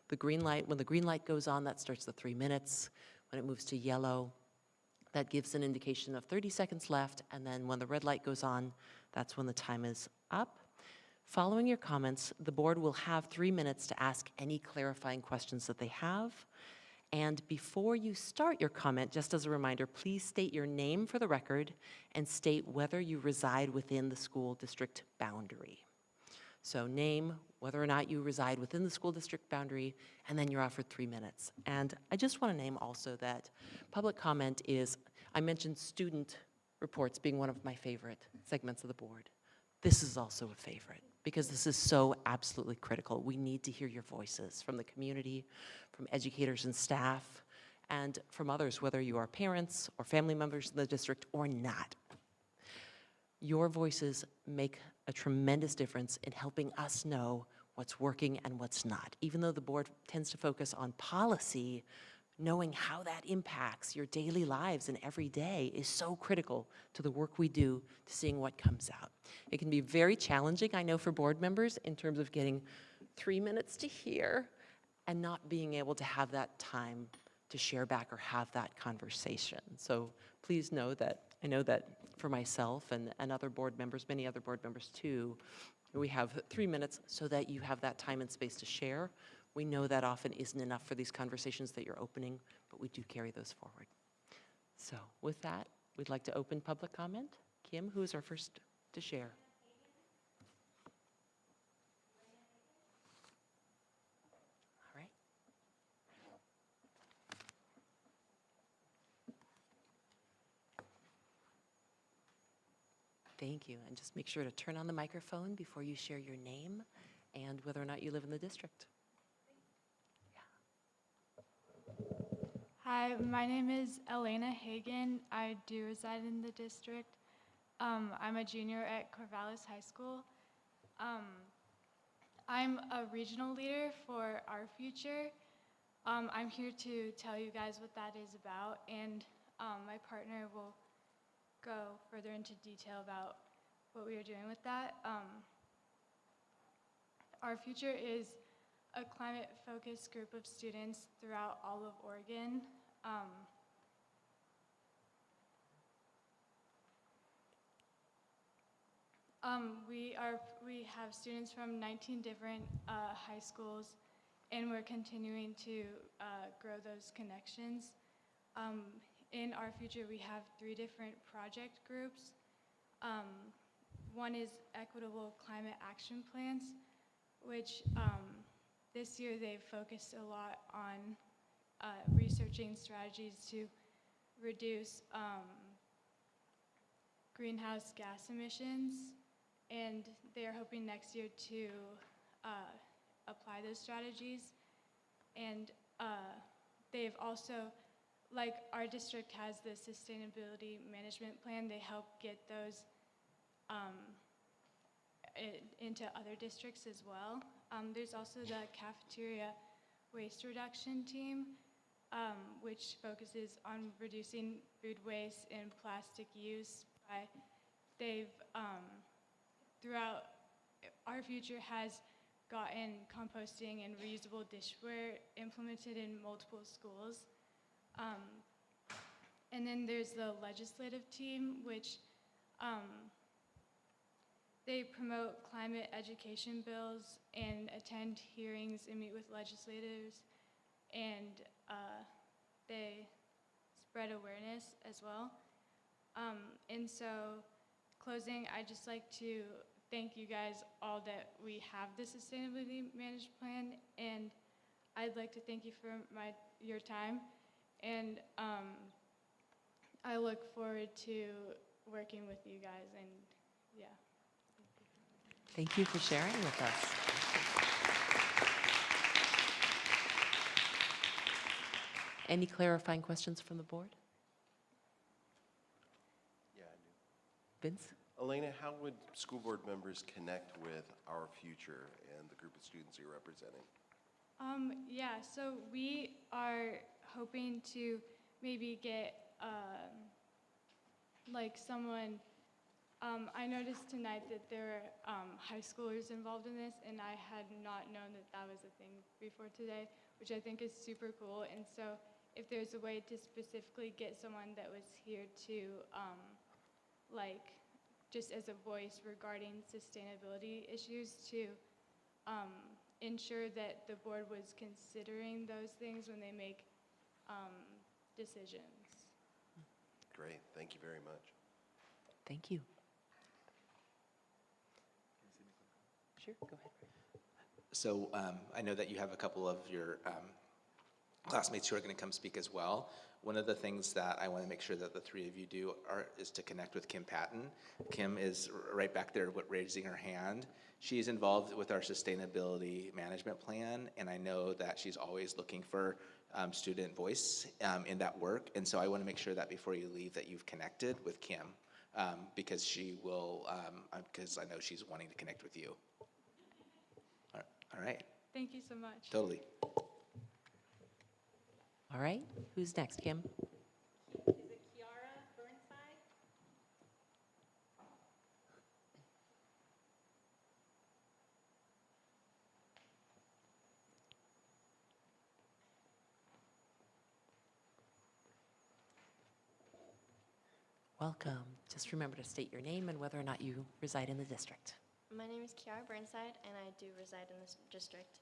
the green light, when the green light goes on, that starts the 3 minutes. When it moves to yellow, that gives an indication of 30 seconds left, and then when the red light goes on, that's when the time is up. Following your comments, the board will have 3 minutes to ask any clarifying questions that they have. And before you start your comment, just as a reminder, please state your name for the record and state whether you reside within the school district boundary. So name, whether or not you reside within the school district boundary, and then you're offered 3 minutes. And I just want to name also that public comment is, I mentioned student reports being one of my favorite segments of the board. This is also a favorite, because this is so absolutely critical. We need to hear your voices from the community, from educators and staff, and from others, whether you are parents or family members in the district or not. Your voices make a tremendous difference in helping us know what's working and what's not. Even though the board tends to focus on policy, knowing how that impacts your daily lives and every day is so critical to the work we do, to seeing what comes out. It can be very challenging, I know, for board members in terms of getting 3 minutes to hear and not being able to have that time to share back or have that conversation. So please know that, I know that for myself and other board members, many other board members too, we have 3 minutes so that you have that time and space to share. We know that often isn't enough for these conversations that you're opening, but we do carry those forward. So with that, we'd like to open public comment. Kim, who is our first to share? All right. Thank you, and just make sure to turn on the microphone before you share your name and whether or not you live in the district.
Hi, my name is Elena Hagan. I do reside in the district. I'm a junior at Corvallis High School. I'm a regional leader for Our Future. I'm here to tell you guys what that is about, and my partner will go further into detail about what we are doing with that. Our Future is a climate-focused group of students throughout all of Oregon. We have students from 19 different high schools, and we're continuing to grow those connections. In Our Future, we have 3 different project groups. One is Equitable Climate Action Plans, which this year they've focused a lot on researching strategies to reduce greenhouse gas emissions, and they are hoping next year to apply those strategies. And they've also, like our district has the sustainability management plan, they help get those into other districts as well. There's also the cafeteria waste reduction team, which focuses on reducing food waste and plastic use. They've, throughout, Our Future has gotten composting and reusable dishware implemented in multiple schools. And then there's the legislative team, which they promote climate education bills and attend hearings and meet with legislators, and they spread awareness as well. And so, closing, I'd just like to thank you guys all that we have the sustainability management plan, and I'd like to thank you for your time, and I look forward to working with you guys, and yeah.
Thank you for sharing with us. Any clarifying questions from the board?
Yeah, I do.
Vince?
Elena, how would school board members connect with Our Future and the group of students you're representing?
Yeah, so we are hoping to maybe get like someone, I noticed tonight that there were high schoolers involved in this, and I had not known that that was a thing before today, which I think is super cool. And so if there's a way to specifically get someone that was here to like just as a voice regarding sustainability issues to ensure that the board was considering those things when they make decisions.
Great, thank you very much.
Thank you. Sure, go ahead.
So I know that you have a couple of your classmates who are going to come speak as well. One of the things that I want to make sure that the three of you do is to connect with Kim Patton. Kim is right back there raising her hand. She's involved with our sustainability management plan, and I know that she's always looking for student voice in that work. And so I want to make sure that before you leave that you've connected with Kim, because she will, because I know she's wanting to connect with you. All right.
Thank you so much.
Totally.
All right, who's next, Kim?
Is it Kiara Burnside?
Welcome. Just remember to state your name and whether or not you reside in the district.
My name is Kiara Burnside, and I do reside in this district.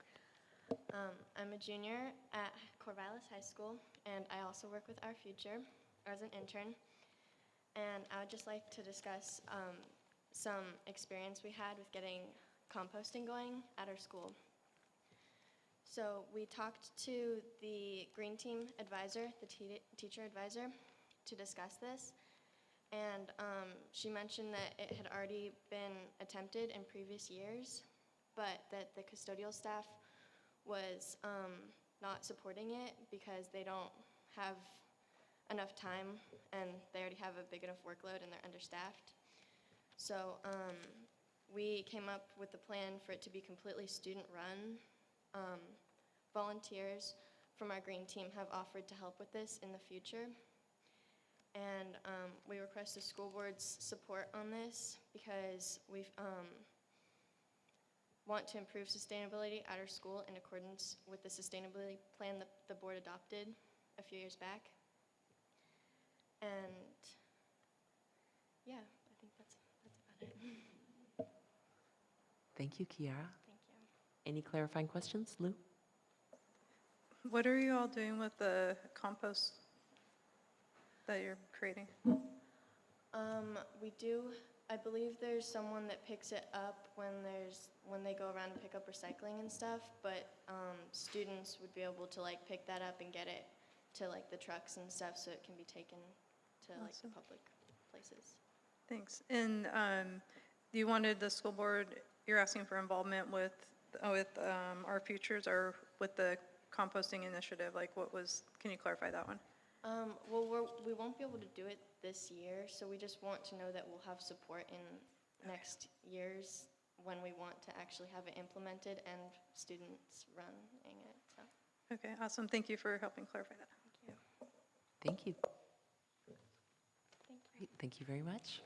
I'm a junior at Corvallis High School, and I also work with Our Future as an intern. And I would just like to discuss some experience we had with getting composting going at our school. So we talked to the Green Team advisor, the teacher advisor, to discuss this. And she mentioned that it had already been attempted in previous years, but that the custodial staff was not supporting it because they don't have enough time and they already have a big enough workload and they're understaffed. So we came up with the plan for it to be completely student-run. Volunteers from our Green Team have offered to help with this in the future. And we request the school board's support on this because we want to improve sustainability at our school in accordance with the sustainability plan that the board adopted a few years back. And yeah, I think that's about it.
Thank you, Kiara.
Thank you.
Any clarifying questions, Lou?
What are you all doing with the compost that you're creating?
We do, I believe there's someone that picks it up when they go around and pick up recycling and stuff, but students would be able to like pick that up and get it to like the trucks and stuff so it can be taken to like the public places.
Thanks. And you wanted the school board, you're asking for involvement with Our Futures or with the composting initiative? Like what was, can you clarify that one?
Well, we won't be able to do it this year, so we just want to know that we'll have support in next years when we want to actually have it implemented and students running it. So.
Okay, awesome. Thank you for helping clarify that.
Thank you.
Thank you.
Great. Thank you very much.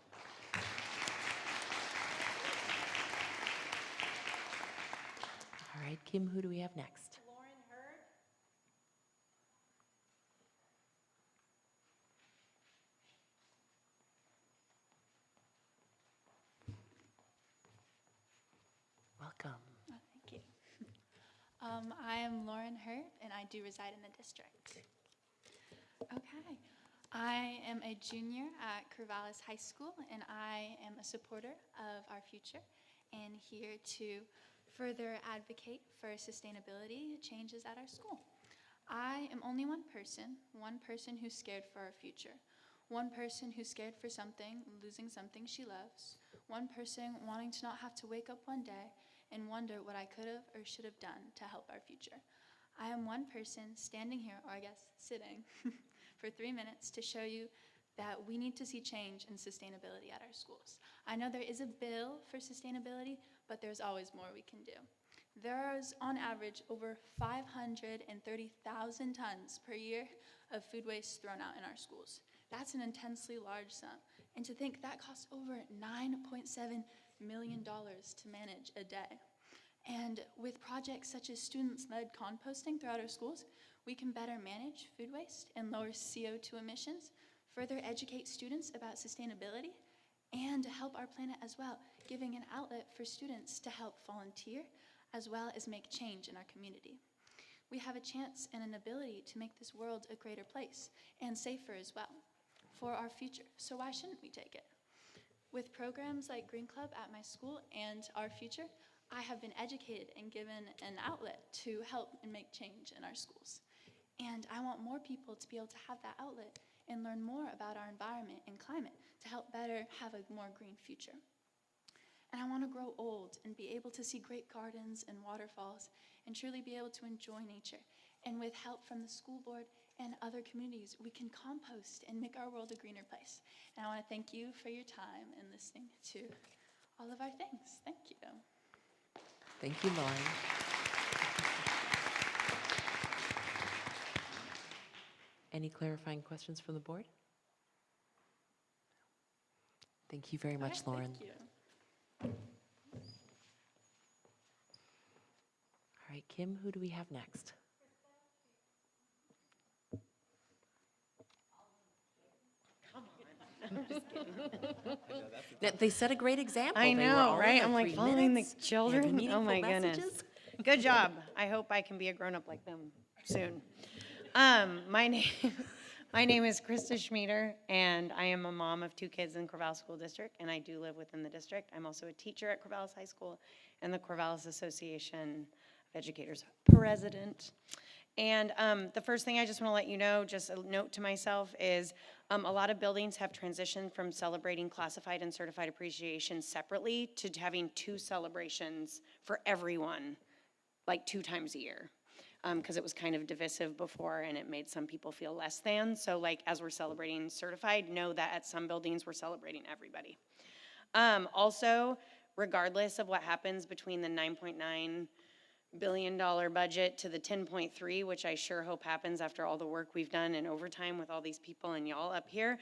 All right, Kim, who do we have next? Welcome.
Oh, thank you. I am Lauren Hurt, and I do reside in the district. Okay. I am a junior at Corvallis High School, and I am a supporter of Our Future and here to further advocate for sustainability changes at our school. I am only one person who's scared for our future, one person who's scared for something, losing something she loves, one person wanting to not have to wake up one day and wonder what I could have or should have done to help our future. I am one person standing here, or I guess sitting, for 3 minutes to show you that we need to see change in sustainability at our schools. I know there is a bill for sustainability, but there's always more we can do. There is, on average, over 530,000 tons per year of food waste thrown out in our schools. That's an intensely large sum. And to think that costs over $9.7 million to manage a day. And with projects such as student-led composting throughout our schools, we can better manage food waste and lower CO2 emissions, further educate students about sustainability, and help our planet as well, giving an outlet for students to help volunteer as well as make change in our community. We have a chance and an ability to make this world a greater place and safer as well for our future, so why shouldn't we take it? With programs like Green Club at my school and Our Future, I have been educated and given an outlet to help and make change in our schools. And I want more people to be able to have that outlet and learn more about our environment and climate to help better have a more green future. And I want to grow old and be able to see great gardens and waterfalls and truly be able to enjoy nature. And with help from the school board and other communities, we can compost and make our world a greener place. And I want to thank you for your time and listening to all of our things. Thank you.
Thank you, Lauren. Any clarifying questions from the board? Thank you very much, Lauren.
Thank you.
All right, Kim, who do we have next?
I'm just kidding.
They set a great example.
I
They were
know,
all in
right?
the
I'm like
3
following
minutes,
the
had
children. Oh
meaningful
my goodness.
messages.
Good job. I hope I can be a grown-up like them soon. My name is Krista Schmieder, and I am a mom of 2 kids in Corvallis School District, and I do live within the district. I'm also a teacher at Corvallis High School and the Corvallis Association of Educators president. And the first thing I just want to let you know, just a note to myself, is a lot of buildings have transitioned from celebrating classified and certified appreciation separately to having 2 celebrations for everyone, like 2 times a year. Because it was kind of divisive before and it made some people feel less than. So like as we're celebrating certified, know that at some buildings we're celebrating everybody. Also, regardless of what happens between the $9.9 billion budget to the 10.3, which I sure hope happens after all the work we've done in overtime with all these people and y'all up here,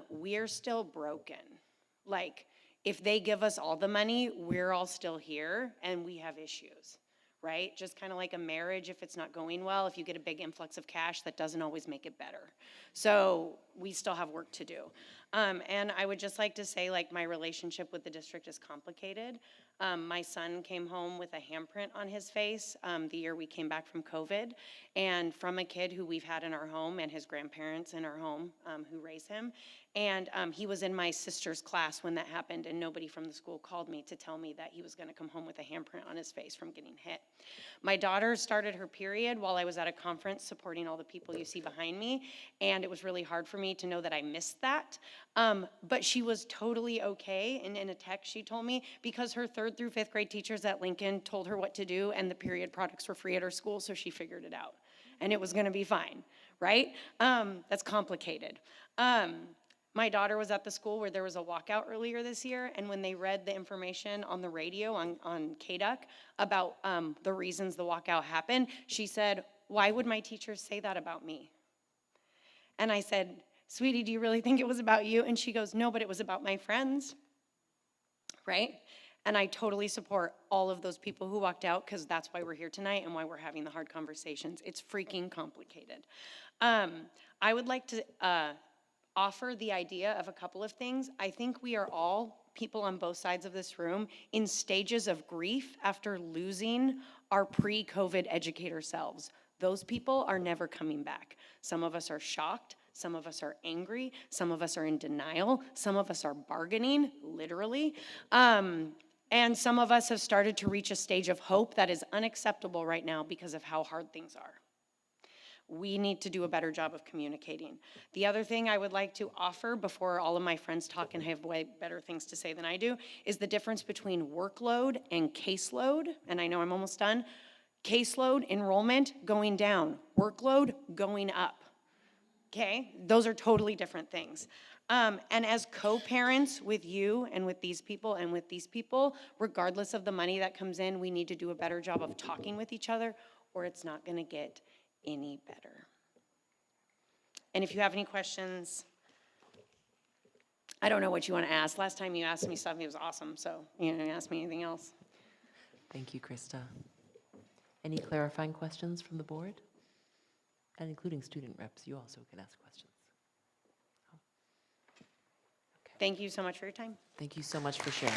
we're still broken. Like, if they give us all the money, we're all still here and we have issues, right? Just kind of like a marriage, if it's not going well, if you get a big influx of cash, that doesn't always make it better. So we still have work to do. And I would just like to say, like, my relationship with the district is complicated. My son came home with a handprint on his face the year we came back from COVID, and from a kid who we've had in our home and his grandparents in our home who raised him. And he was in my sister's class when that happened, and nobody from the school called me to tell me that he was gonna come home with a handprint on his face from getting hit. My daughter started her period while I was at a conference supporting all the people you see behind me, and it was really hard for me to know that I missed that. But she was totally okay, and in a text she told me, because her 3rd through 5th grade teachers at Lincoln told her what to do, and the period products were free at her school, so she figured it out. And it was gonna be fine, right? That's complicated. My daughter was at the school where there was a walkout earlier this year, and when they read the information on the radio on KDUC about the reasons the walkout happened, she said, "Why would my teachers say that about me?" And I said, "Sweetie, do you really think it was about you?" And she goes, "No, but it was about my friends," right? And I totally support all of those people who walked out, because that's why we're here tonight and why we're having the hard conversations. It's freaking complicated. I would like to offer the idea of a couple of things. I think we are all, people on both sides of this room, in stages of grief after losing our pre-COVID educator selves. Those people are never coming back. Some of us are shocked, some of us are angry, some of us are in denial, some of us are bargaining, literally. And some of us have started to reach a stage of hope that is unacceptable right now because of how hard things are. We need to do a better job of communicating. The other thing I would like to offer before all of my friends talk and have way better things to say than I do is the difference between workload and caseload. And I know I'm almost done. Caseload, enrollment, going down. Workload, going up. Okay? Those are totally different things. And as co-parents with you and with these people and with these people, regardless of the money that comes in, we need to do a better job of talking with each other, or it's not gonna get any better. And if you have any questions, I don't know what you want to ask. Last time you asked me something, it was awesome, so you didn't ask me anything else.
Thank you, Krista. Any clarifying questions from the board? And including student reps, you also can ask questions. Okay.
Thank you so much for your time.
Thank you so much for sharing.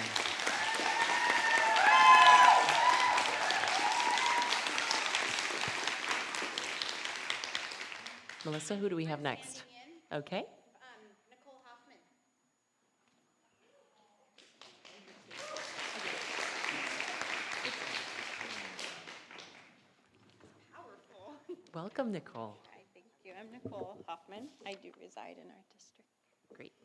Melissa, who do we have next? Okay. Welcome, Nicole.
Hi, thank you. I'm Nicole Hoffman. I do reside in our district.
Great.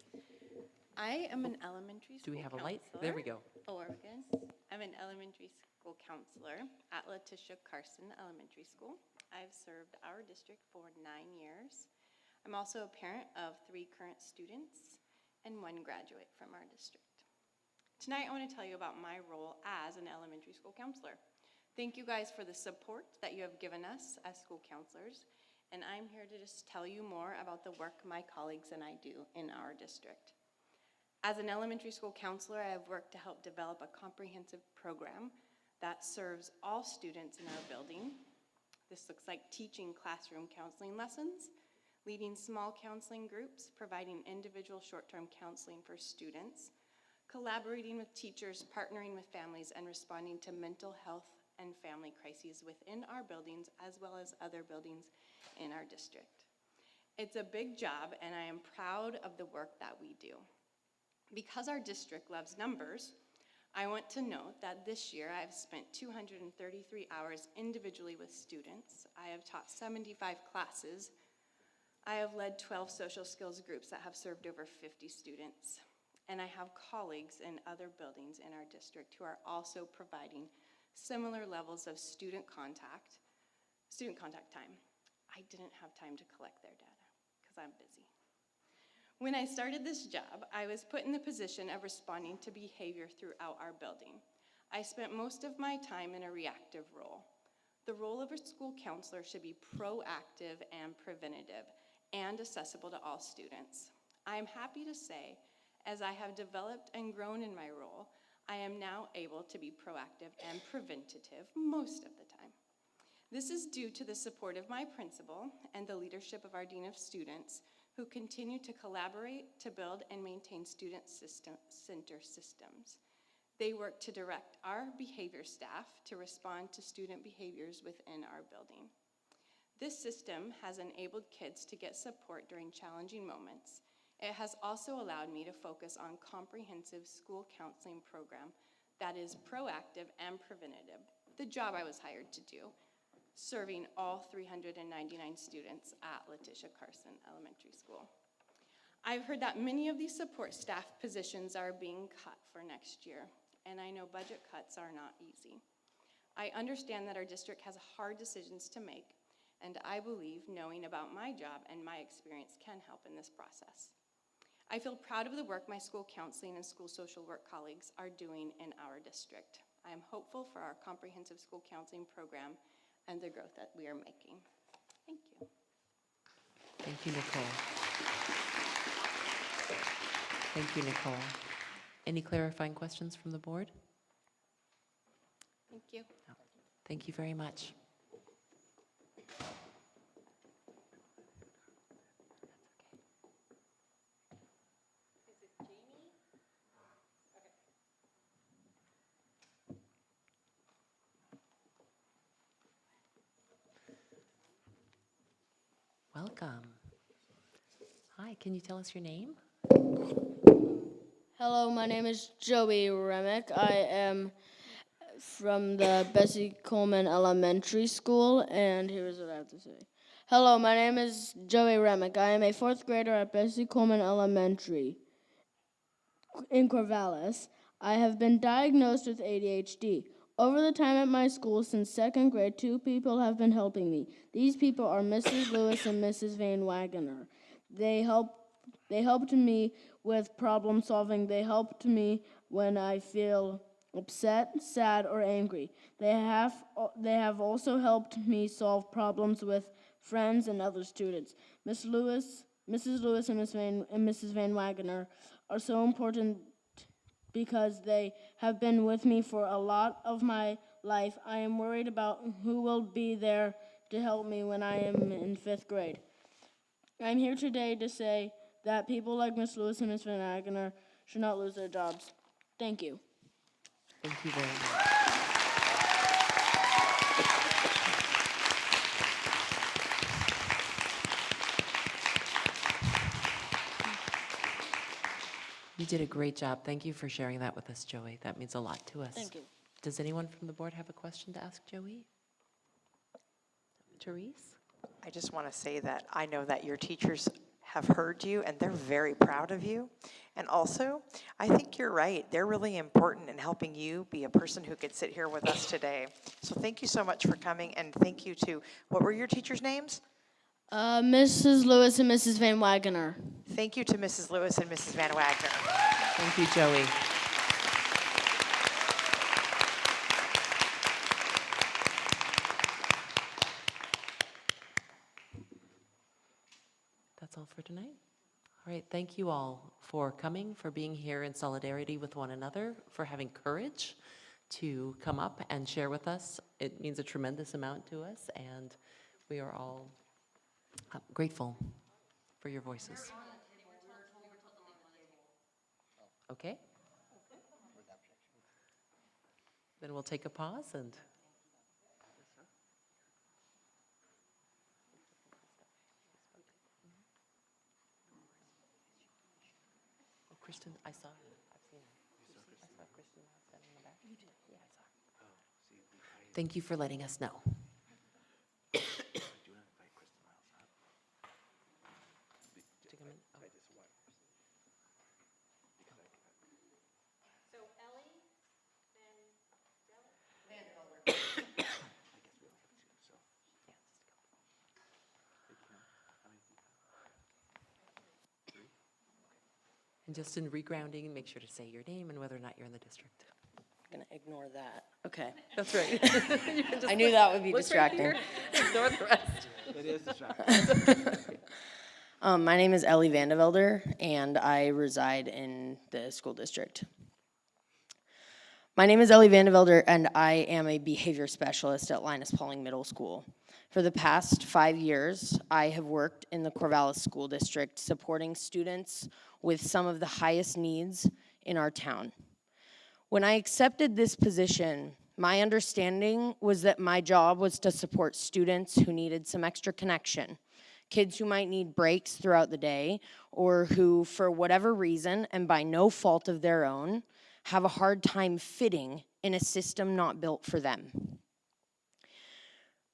I am an elementary
Do
school
we have a light?
counselor.
There we go.
Oh, are we good? I'm an elementary school counselor at Letitia Carson Elementary School. I've served our district for 9 years. I'm also a parent of 3 current students and 1 graduate from our district. Tonight, I want to tell you about my role as an elementary school counselor. Thank you guys for the support that you have given us as school counselors, and I'm here to just tell you more about the work my colleagues and I do in our district. As an elementary school counselor, I have worked to help develop a comprehensive program that serves all students in our building. This looks like teaching classroom counseling lessons, leading small counseling groups, providing individual short-term counseling for students, collaborating with teachers, partnering with families, and responding to mental health and family crises within our buildings as well as other buildings in our district. It's a big job, and I am proud of the work that we do. Because our district loves numbers, I want to note that this year I've spent 233 hours individually with students. I have taught 75 classes. I have led 12 social skills groups that have served over 50 students. And I have colleagues in other buildings in our district who are also providing similar levels of student contact time. I didn't have time to collect their data because I'm busy. When I started this job, I was put in the position of responding to behavior throughout our building. I spent most of my time in a reactive role. The role of a school counselor should be proactive and preventative and accessible to all students. I am happy to say, as I have developed and grown in my role, I am now able to be proactive and preventative most of the time. This is due to the support of my principal and the leadership of our Dean of Students, who continue to collaborate to build and maintain student-center systems. They work to direct our behavior staff to respond to student behaviors within our building. This system has enabled kids to get support during challenging moments. It has also allowed me to focus on comprehensive school counseling program that is proactive and preventative, the job I was hired to do, serving all 399 students at Letitia Carson Elementary School. I've heard that many of these support staff positions are being cut for next year, and I know budget cuts are not easy. I understand that our district has hard decisions to make, and I believe knowing about my job and my experience can help in this process. I feel proud of the work my school counseling and school social work colleagues are doing in our district. I am hopeful for our comprehensive school counseling program and the growth that we are making. Thank you.
Thank you, Nicole. Thank you, Nicole. Any clarifying questions from the board?
Thank you.
No. Thank you very much. Welcome. Hi, can you tell us your name?
Hello, my name is Joey Remick. I am from the Bessie Coleman Elementary School, and here's what I have to say. Hello, my name is Joey Remick. I am a 4th grader at Bessie Coleman Elementary in Corvallis. I have been diagnosed with ADHD. Over the time at my school, since 2nd grade, 2 people have been helping me. These people are Mrs. Lewis and Mrs. Van Wagoner. They helped me with problem solving. They helped me when I feel upset, sad, or angry. They have also helped me solve problems with friends and other students. Mrs. Lewis and Mrs. Van Wagoner are so important because they have been with me for a lot of my life. I am worried about who will be there to help me when I am in 5th grade. I'm here today to say that people like Miss Lewis and Miss Van Wagoner should not lose their jobs. Thank you.
Thank you very much. You did a great job. Thank you for sharing that with us, Joey. That means a lot to us.
Thank you.
Does anyone from the board have a question to ask Joey? Therese?
I just want to say that I know that your teachers have heard you and they're very proud of you. And also, I think you're right. They're really important in helping you be a person who could sit here with us today. So thank you so much for coming, and thank you to, what were your teachers' names?
Mrs. Lewis and Mrs. Van Wagener.
Thank you to Mrs. Lewis and Mrs. Van Wagner.
Thank you, Joey. That's all for tonight. All right, thank you all for coming, for being here in solidarity with one another, for having courage to come up and share with us. It means a tremendous amount to us, and we are all grateful for your voices. Okay? Then we'll take a pause and Kristen, I saw her. I've seen her. I saw Kristen standing in the back. You did? Yeah, I saw her. Thank you for letting us know. To come in? Oh.
So Ellie,
And just in regrounding, make sure to say your name and whether or not you're in the district.
I'm going to ignore that. Okay.
That's right.
I knew that would be
Look right
distracting.
here, ignore the rest.
It is distracting. My name is Ellie Vandevelder, and I reside in the school district. My name is Ellie Vandevelder, and I am a behavior specialist at Linus Pauling Middle School. For the past 5 years, I have worked in the Corvallis School District supporting students with some of the highest needs in our town. When I accepted this position, my understanding was that my job was to support students who needed some extra connection, kids who might need breaks throughout the day, or who, for whatever reason, and by no fault of their own, have a hard time fitting in a system not built for them.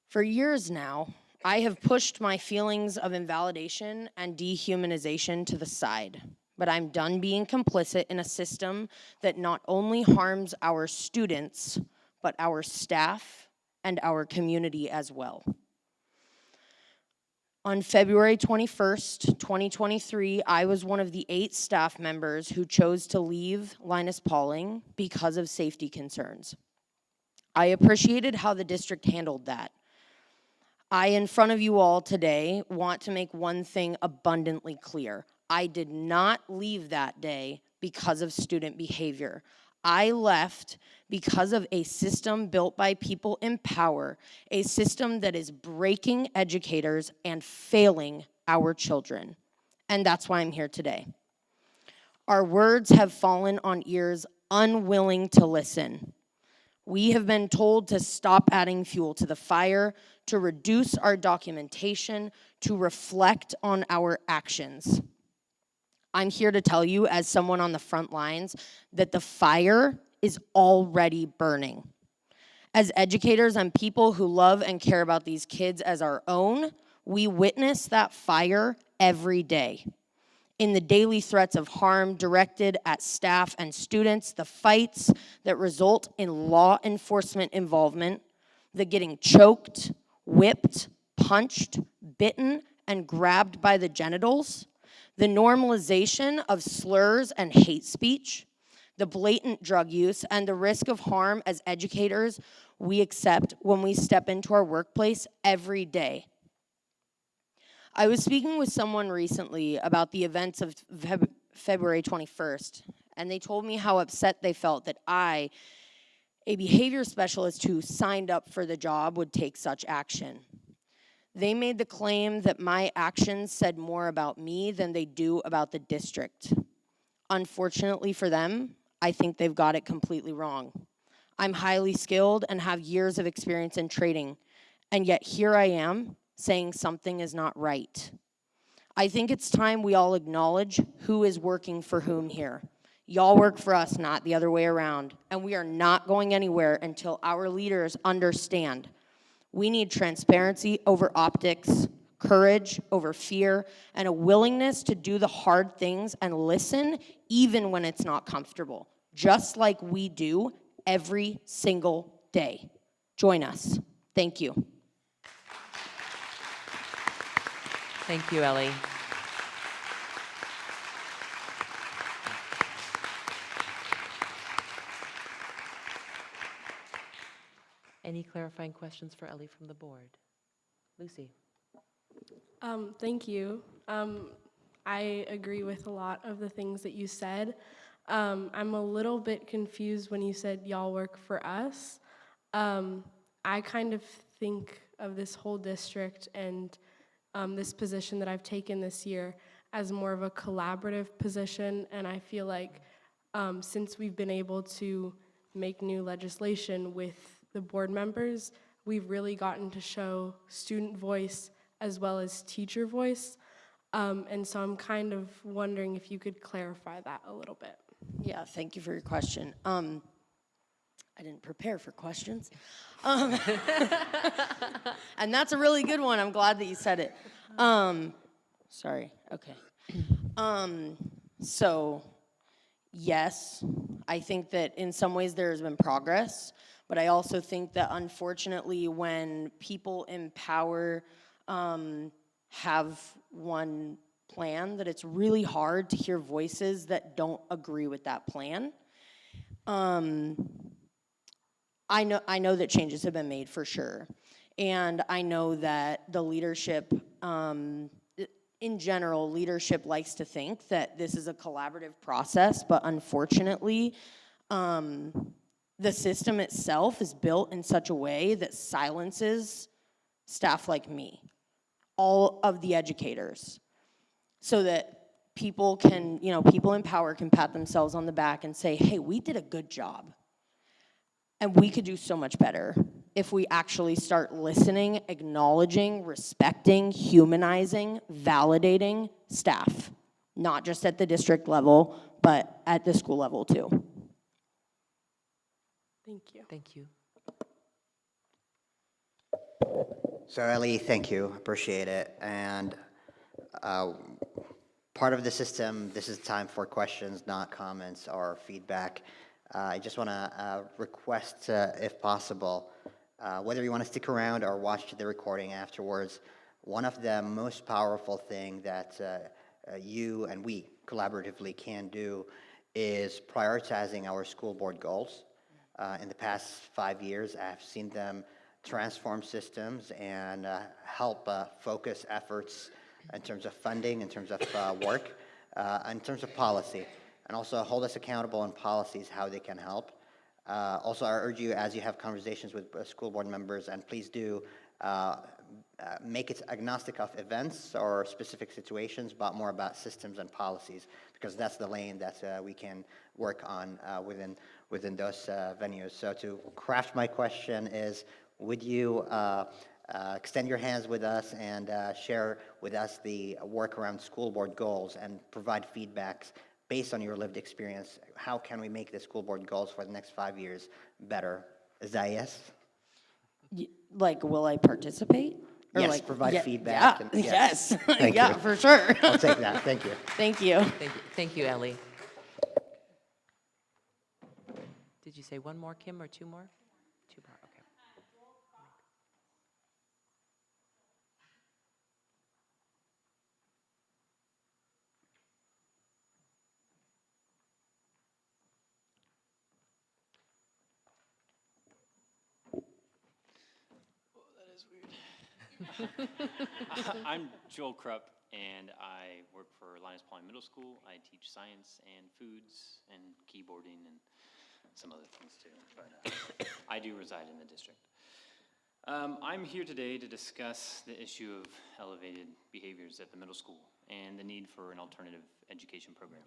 For years now, I have pushed my feelings of invalidation and dehumanization to the side, but I'm done being complicit in a system that not only harms our students, but our staff and our community as well. On February 21st, 2023, I was one of the 8 staff members who chose to leave Linus Pauling because of safety concerns. I appreciated how the district handled that. I, in front of you all today, want to make one thing abundantly clear. I did not leave that day because of student behavior. I left because of a system built by people in power, a system that is breaking educators and failing our children. And that's why I'm here today. Our words have fallen on ears unwilling to listen. We have been told to stop adding fuel to the fire, to reduce our documentation, to reflect on our actions. I'm here to tell you, as someone on the front lines, that the fire is already burning. As educators and people who love and care about these kids as our own, we witness that fire every day. In the daily threats of harm directed at staff and students, the fights that result in law enforcement involvement, the getting choked, whipped, punched, bitten, and grabbed by the genitals, the normalization of slurs and hate speech, the blatant drug use, and the risk of harm as educators we accept when we step into our workplace every day. I was speaking with someone recently about the events of February 21st, and they told me how upset they felt that I, a behavior specialist who signed up for the job, would take such action. They made the claim that my actions said more about me than they do about the district. Unfortunately for them, I think they've got it completely wrong. I'm highly skilled and have years of experience in trading, and yet here I am saying something is not right. I think it's time we all acknowledge who is working for whom here. Y'all work for us, not the other way around, and we are not going anywhere until our leaders understand We need transparency over optics, courage over fear, and a willingness to do the hard things and listen even when it's not comfortable, just like we do every single day. Join us. Thank you.
Thank you, Ellie. Any clarifying questions for Ellie from the board? Lucy?
Thank you. I agree with a lot of the things that you said. I'm a little bit confused when you said y'all work for us. I kind of think of this whole district and this position that I've taken this year as more of a collaborative position, and I feel like since we've been able to make new legislation with the board members, we've really gotten to show student voice as well as teacher voice. And so I'm kind of wondering if you could clarify that a little bit.
Yeah, thank you for your question. I didn't prepare for questions. And that's a really good one. I'm glad that you said it. Sorry, okay. So, yes, I think that in some ways there has been progress, but I also think that unfortunately when people in power have one plan, that it's really hard to hear voices that don't agree with that plan. I know that changes have been made for sure, and I know that the leadership, in general, leadership likes to think that this is a collaborative process, but unfortunately, the system itself is built in such a way that silences staff like me, all of the educators, so that people can, people in power can pat themselves on the back and say, hey, we did a good job. And we could do so much better if we actually start listening, acknowledging, respecting, humanizing, validating staff, not just at the district level, but at the school level too.
Thank you.
Thank you.
So Ellie, thank you, appreciate it. And part of the system, this is time for questions, not comments or feedback. I just want to request, if possible, whether you want to stick around or watch the recording afterwards, one of the most powerful things that you and we collaboratively can do is prioritizing our school board goals. In the past 5 years, I've seen them transform systems and help focus efforts in terms of funding, in terms of work, in terms of policy, and also hold us accountable on policies, how they can help. Also, I urge you, as you have conversations with school board members, and please do make it agnostic of events or specific situations, but more about systems and policies, because that's the lane that we can work on within those venues. So to craft my question is, would you extend your hands with us and share with us the work around school board goals and provide feedbacks based on your lived experience? How can we make the school board goals for the next 5 years better? Is that yes?
Like, will I participate? Or
Yes,
like,
provide
yeah,
feedback.
Yeah,
And,
yes,
Thank
yeah,
you.
for sure.
I'll take that, thank you.
Thank you.
Thank you, Ellie. Did you say one more, Kim, or two more? Two more, okay.
That is weird. I'm Joel Krupp, and I work for Linus Pauling Middle School. I teach science and foods and keyboarding and some other things too, but I do reside in the district. I'm here today to discuss the issue of elevated behaviors at the middle school and the need for an alternative education program.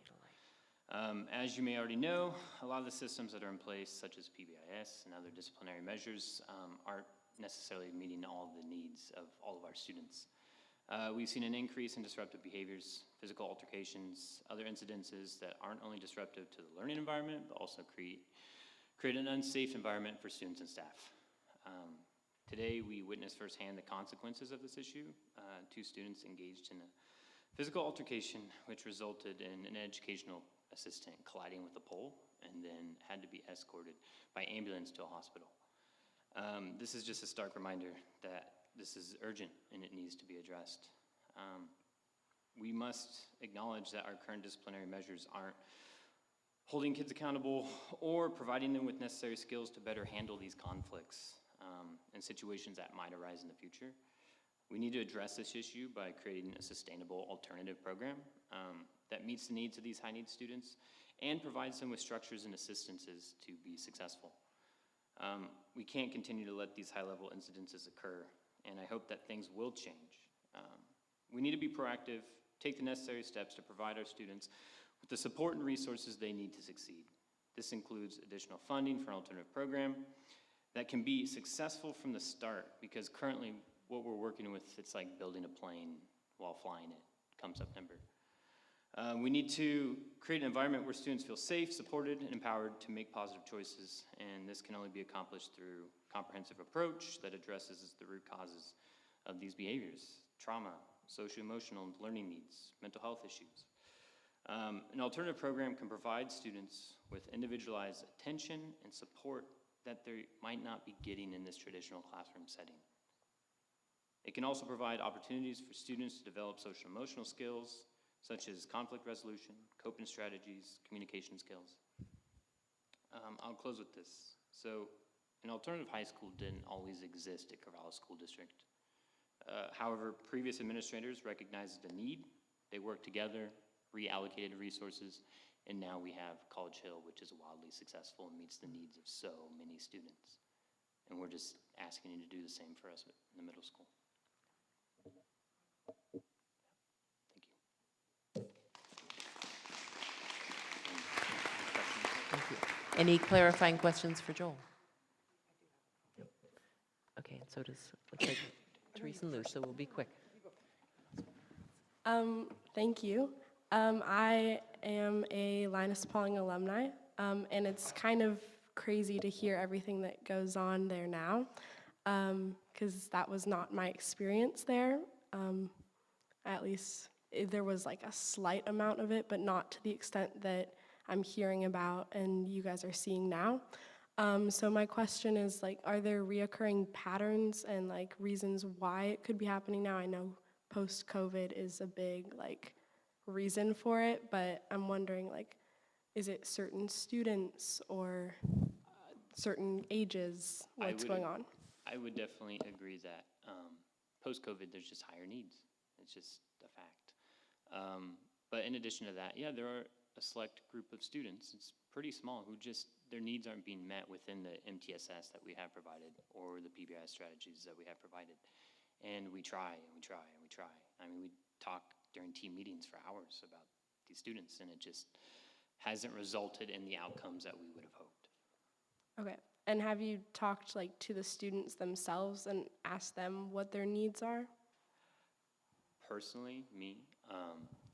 As you may already know, a lot of the systems that are in place, such as PBIS and other disciplinary measures, aren't necessarily meeting all of the needs of all of our students. We've seen an increase in disruptive behaviors, physical altercations, other incidences that aren't only disruptive to the learning environment, but also create an unsafe environment for students and staff. Today, we witnessed firsthand the consequences of this issue. Two students engaged in a physical altercation, which resulted in an educational assistant colliding with a pole and then had to be escorted by ambulance to a hospital. This is just a stark reminder that this is urgent and it needs to be addressed. We must acknowledge that our current disciplinary measures aren't holding kids accountable or providing them with necessary skills to better handle these conflicts and situations that might arise in the future. We need to address this issue by creating a sustainable alternative program that meets the needs of these high-need students and provides them with structures and assistances to be successful. We can't continue to let these high-level incidences occur, and I hope that things will change. We need to be proactive, take the necessary steps to provide our students with the support and resources they need to succeed. This includes additional funding for an alternative program that can be successful from the start, because currently what we're working with, it's like building a plane while flying it come September. We need to create an environment where students feel safe, supported, and empowered to make positive choices, and this can only be accomplished through a comprehensive approach that addresses the root causes of these behaviors: trauma, socio-emotional learning needs, mental health issues. An alternative program can provide students with individualized attention and support that they might not be getting in this traditional classroom setting. It can also provide opportunities for students to develop social emotional skills, such as conflict resolution, coping strategies, communication skills. I'll close with this. So, an alternative high school didn't always exist at Corvallis School District. However, previous administrators recognized the need. They worked together, reallocated resources, and now we have College Hill, which is wildly successful and meets the needs of so many students. And we're just asking you to do the same for us in the middle school.
Thank you. Any clarifying questions for Joel? Okay, and so does, looks like Therese and Lou, so we'll be quick.
Thank you. I am a Linus Pauling alumni, and it's kind of crazy to hear everything that goes on there now, because that was not my experience there. At least there was like a slight amount of it, but not to the extent that I'm hearing about and you guys are seeing now. So my question is, like, are there reoccurring patterns and like reasons why it could be happening now? I know post-COVID is a big like reason for it, but I'm wondering, like, is it certain students or certain ages? What's going on?
I would definitely agree that post-COVID, there's just higher needs. It's just a fact. But in addition to that, yeah, there are a select group of students, it's pretty small, who just, their needs aren't being met within the MTSS that we have provided or the PBI strategies that we have provided. And we try and we try and we try. I mean, we talk during team meetings for hours about these students, and it just hasn't resulted in the outcomes that we would have hoped.
Okay. And have you talked like to the students themselves and asked them what their needs are?
Personally, me,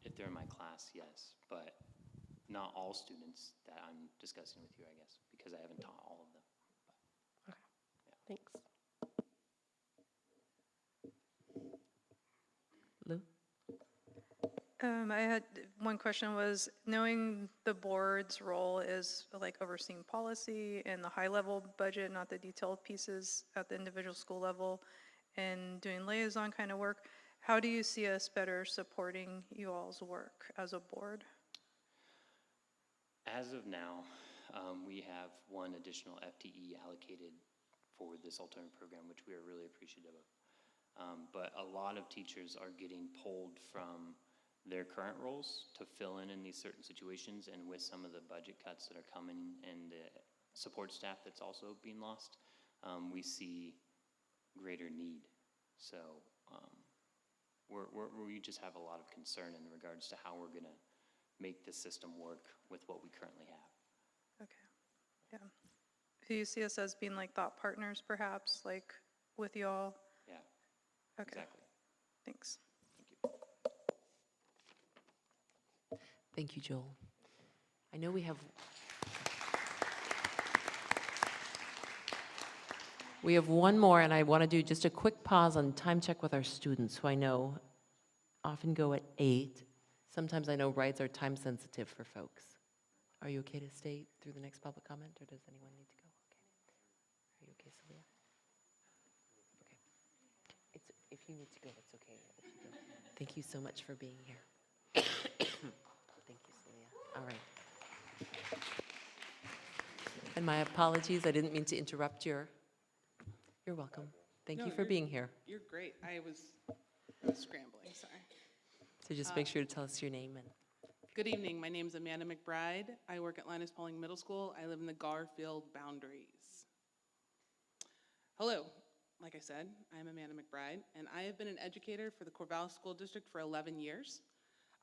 if they're in my class, yes, but not all students that I'm discussing with you, I guess, because I haven't taught all of them.
Okay, thanks.
Lou?
I had one question was, knowing the board's role is like overseeing policy and the high-level budget, not the detailed pieces at the individual school level, and doing liaison kind of work, how do you see us better supporting you all's work as a board?
As of now, we have one additional FTE allocated for this alternative program, which we are really appreciative of. But a lot of teachers are getting pulled from their current roles to fill in these certain situations, and with some of the budget cuts that are coming and the support staff that's also being lost, we see greater need. So we just have a lot of concern in regards to how we're gonna make the system work with what we currently have.
Okay, yeah. Do you see us as being like thought partners perhaps, like with you all?
Yeah,
okay.
Exactly.
Thanks.
Thank you, Joel. I know we have... We have one more, and I want to do just a quick pause on time check with our students, who I know often go at 8. Sometimes I know rides are time sensitive for folks. Are you okay to stay through the next public comment, or does anyone need to go? Okay. Are you okay, Celia? Okay. If you need to go, it's okay. If you go. Thank you so much for being here. Thank you, Celia. All right. And my apologies, I didn't mean to interrupt your. You're welcome. Thank
No,
you for
you're-
being here.
You're great. I was scrambling, sorry.
So just make sure to tell us your name and.
Good evening. My name is Amanda McBride. I work at Linus Pauling Middle School. I live in the Garfield boundaries. Hello. Like I said, I'm Amanda McBride, and I have been an educator for the Corvallis School District for 11 years.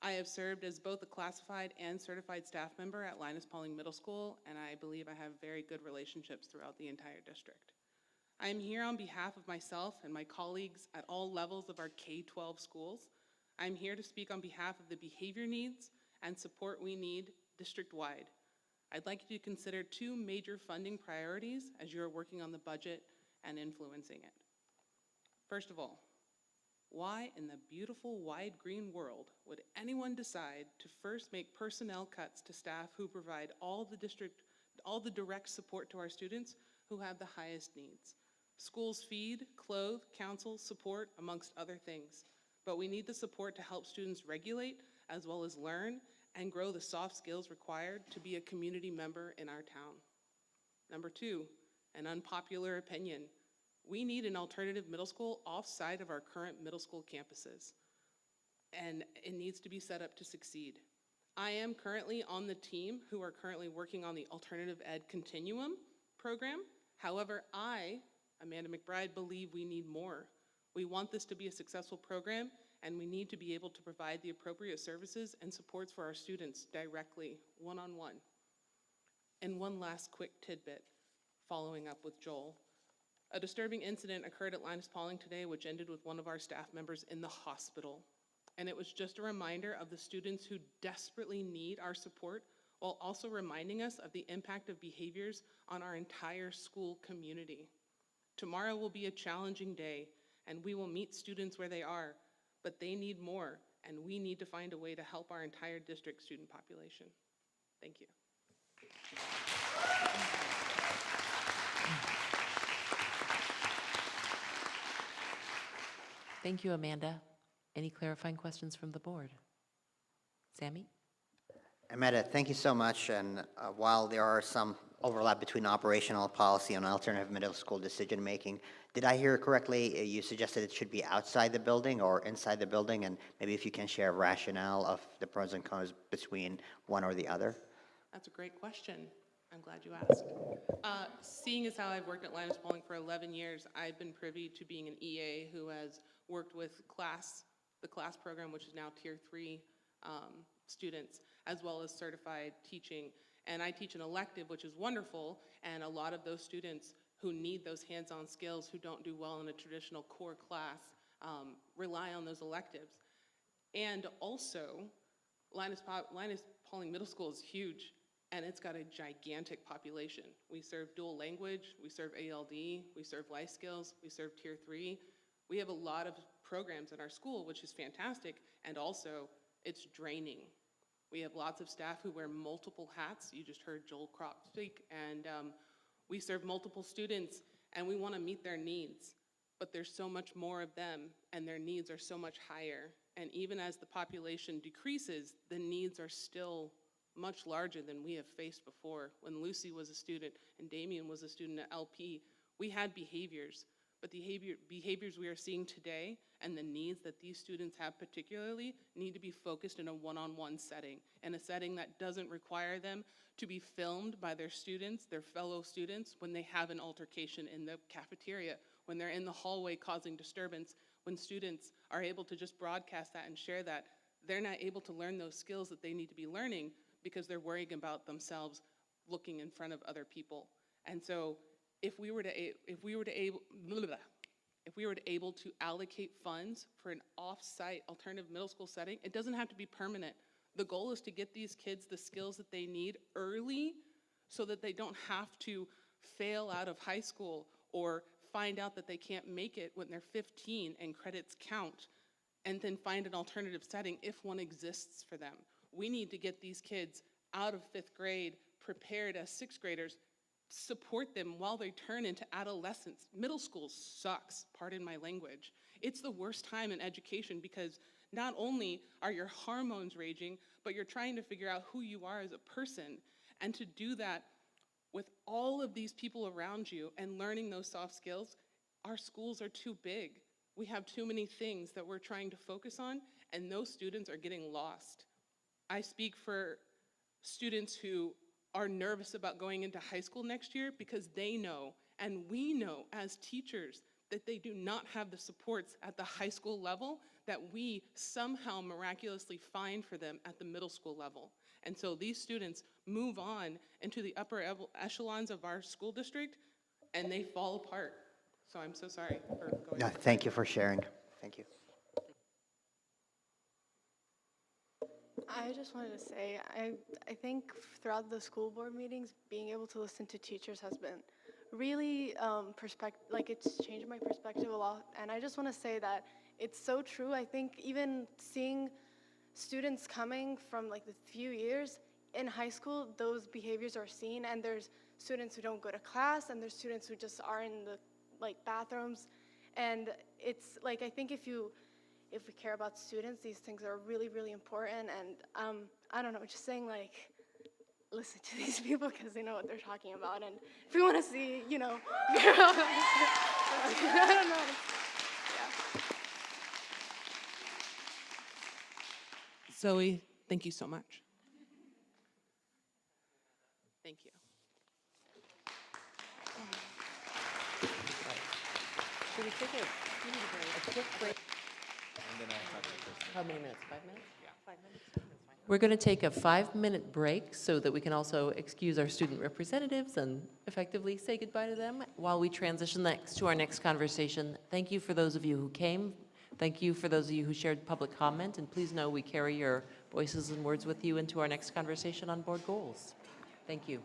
I have served as both a classified and certified staff member at Linus Pauling Middle School, and I believe I have very good relationships throughout the entire district. I am here on behalf of myself and my colleagues at all levels of our K-12 schools. I'm here to speak on behalf of the behavior needs and support we need district-wide. I'd like you to consider 2 major funding priorities as you're working on the budget and influencing it. First of all, why in the beautiful wide green world would anyone decide to first make personnel cuts to staff who provide all the direct support to our students who have the highest needs? Schools feed, clothe, counsel, support, amongst other things. But we need the support to help students regulate as well as learn and grow the soft skills required to be a community member in our town. Number 2, an unpopular opinion. We need an alternative middle school off-site of our current middle school campuses, and it needs to be set up to succeed. I am currently on the team who are currently working on the Alternative Ed Continuum program. However, I, Amanda McBride, believe we need more. We want this to be a successful program, and we need to be able to provide the appropriate services and supports for our students directly, one-on-one. And one last quick tidbit, following up with Joel. A disturbing incident occurred at Linus Pauling today, which ended with one of our staff members in the hospital. And it was just a reminder of the students who desperately need our support, while also reminding us of the impact of behaviors on our entire school community. Tomorrow will be a challenging day, and we will meet students where they are, but they need more, and we need to find a way to help our entire district student population. Thank you.
Thank you, Amanda. Any clarifying questions from the board? Sammy?
Amanda, thank you so much. And while there are some overlap between operational policy and alternative middle school decision-making, did I hear correctly, you suggested it should be outside the building or inside the building? And maybe if you can share a rationale of the pros and cons between one or the other?
That's a great question. I'm glad you asked. Seeing as how I've worked at Linus Pauling for 11 years, I've been privy to being an EA who has worked with the class program, which is now Tier 3 students, as well as certified teaching. And I teach an elective, which is wonderful, and a lot of those students who need those hands-on skills, who don't do well in a traditional core class, rely on those electives. And also, Linus Pauling Middle School is huge, and it's got a gigantic population. We serve dual language, we serve ALD, we serve life skills, we serve Tier 3. We have a lot of programs in our school, which is fantastic, and also it's draining. We have lots of staff who wear multiple hats. You just heard Joel Kropp speak, and we serve multiple students, and we want to meet their needs, but there's so much more of them, and their needs are so much higher. And even as the population decreases, the needs are still much larger than we have faced before. When Lucy was a student and Damien was a student at LP, we had behaviors, but the behaviors we are seeing today and the needs that these students have particularly need to be focused in a one-on-one setting, in a setting that doesn't require them to be filmed by their students, their fellow students, when they have an altercation in the cafeteria, when they're in the hallway causing disturbance. When students are able to just broadcast that and share that, they're not able to learn those skills that they need to be learning because they're worrying about themselves looking in front of other people. And so if we were able to allocate funds for an off-site alternative middle school setting, it doesn't have to be permanent. The goal is to get these kids the skills that they need early so that they don't have to fail out of high school or find out that they can't make it when they're 15 and credits count, and then find an alternative setting if one exists for them. We need to get these kids out of 5th grade prepared as 6th graders, support them while they turn into adolescence. Middle school sucks, pardon my language. It's the worst time in education because not only are your hormones raging, but you're trying to figure out who you are as a person. And to do that with all of these people around you and learning those soft skills, our schools are too big. We have too many things that we're trying to focus on, and those students are getting lost. I speak for students who are nervous about going into high school next year because they know, and we know as teachers, that they do not have the supports at the high school level that we somehow miraculously find for them at the middle school level. And so these students move on into the upper echelons of our school district, and they fall apart. So I'm so sorry for going.
No, thank you for sharing. Thank you.
I just wanted to say, I think throughout the school board meetings, being able to listen to teachers has been really it's changed my perspective a lot. And I just want to say that it's so true. I think even seeing students coming from like the few years in high school, those behaviors are seen, and there's students who don't go to class, and there's students who just are in the bathrooms. And it's like, I think if we care about students, these things are really, really important. And I don't know, just saying listen to these people because they know what they're talking about. And if we want to see, I don't know. Yeah.
Zoe, thank you so much. Thank you.
Should we take a quick break? How many minutes? 5 minutes? Yeah. 5 minutes. We're going to take a 5-minute break so that we can also excuse our student representatives and effectively say goodbye to them while we transition next to our next conversation. Thank you for those of you who came. Thank you for those of you who shared public comment. And please know we carry your voices and words with you into our next conversation on board goals. Thank you.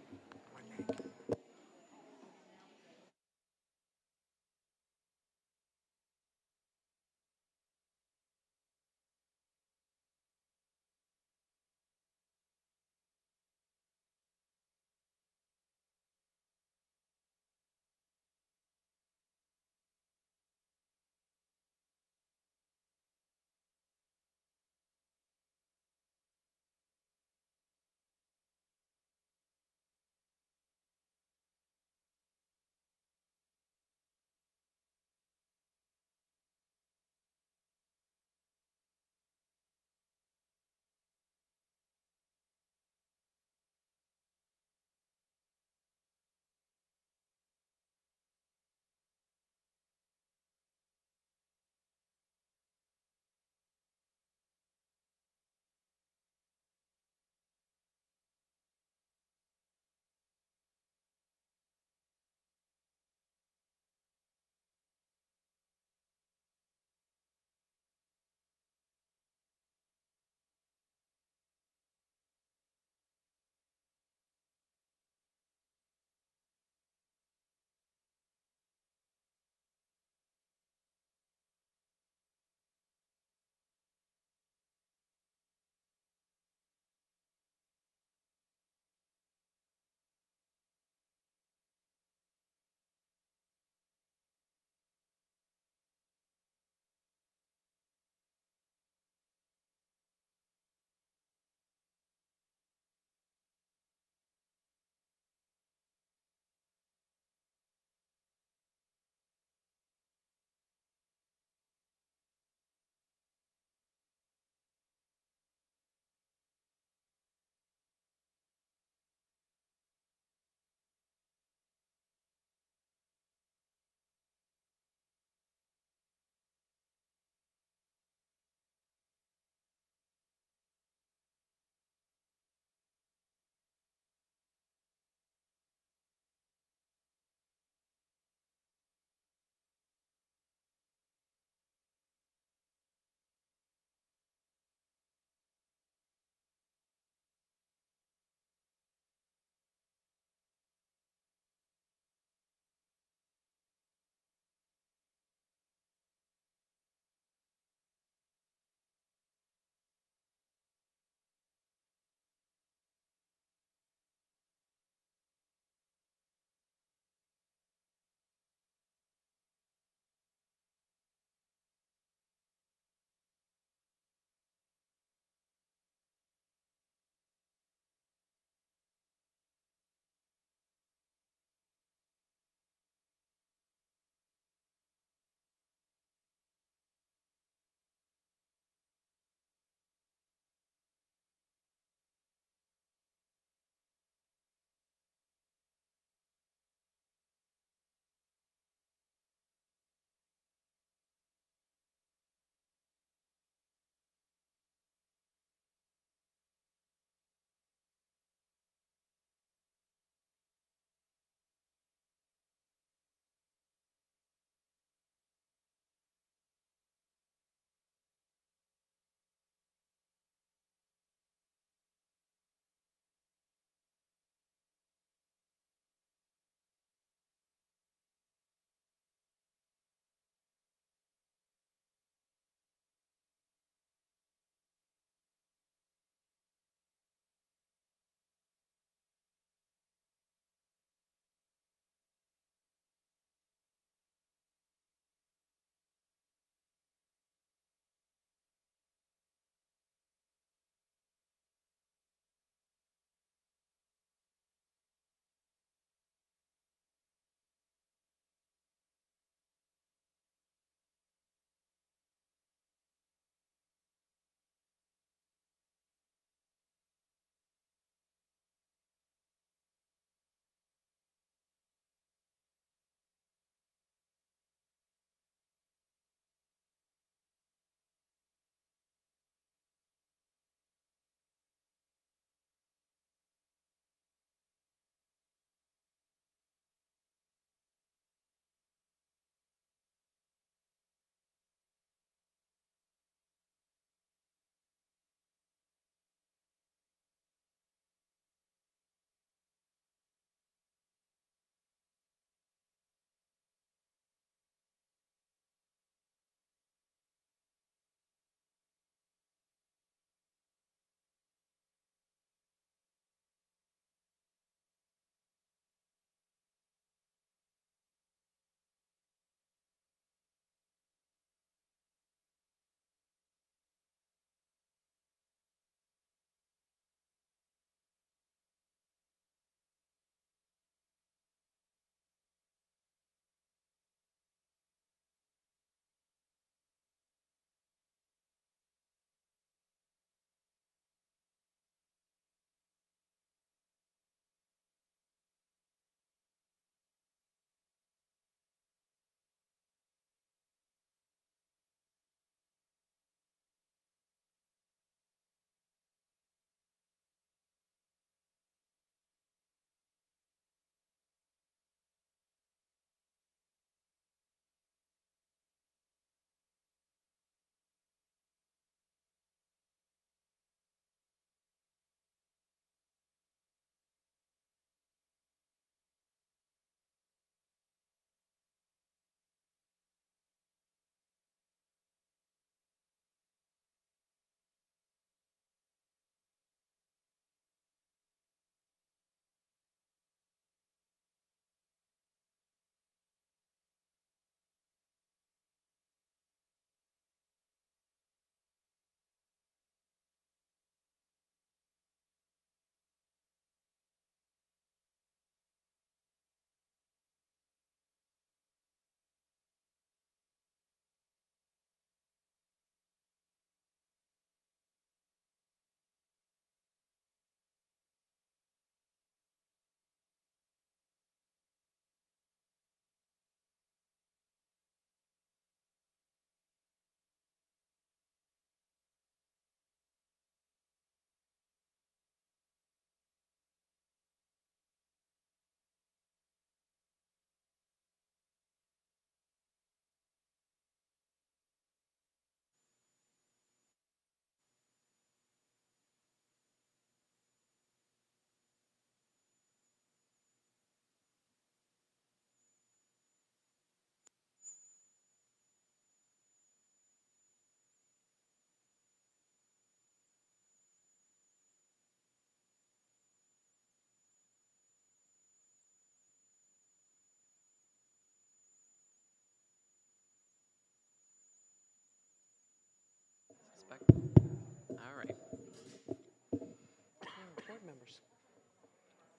members?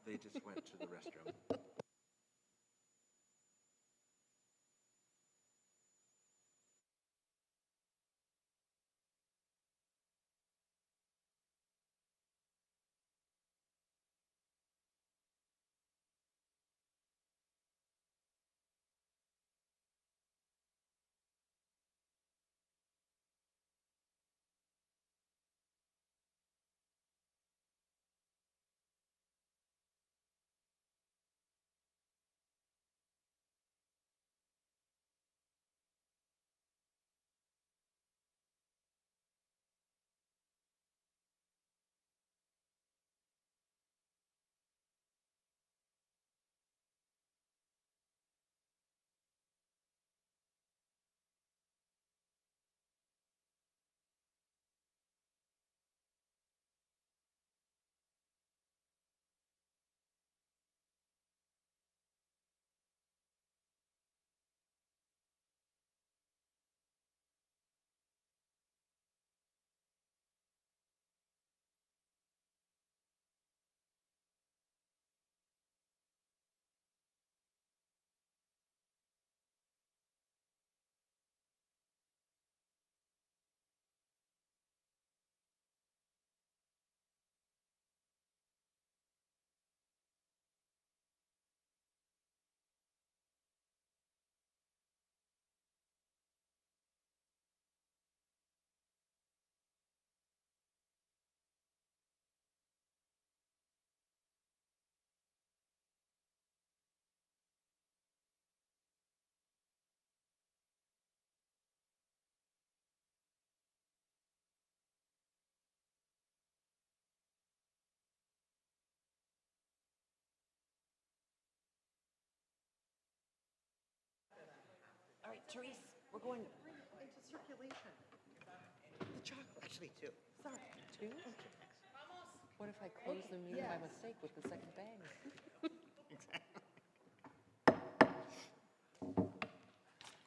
They just went to the restroom.
All right, Therese, we're going into circulation. The chocolate, actually two. Sorry.
Two? What if I close the meeting by mistake with the second bang?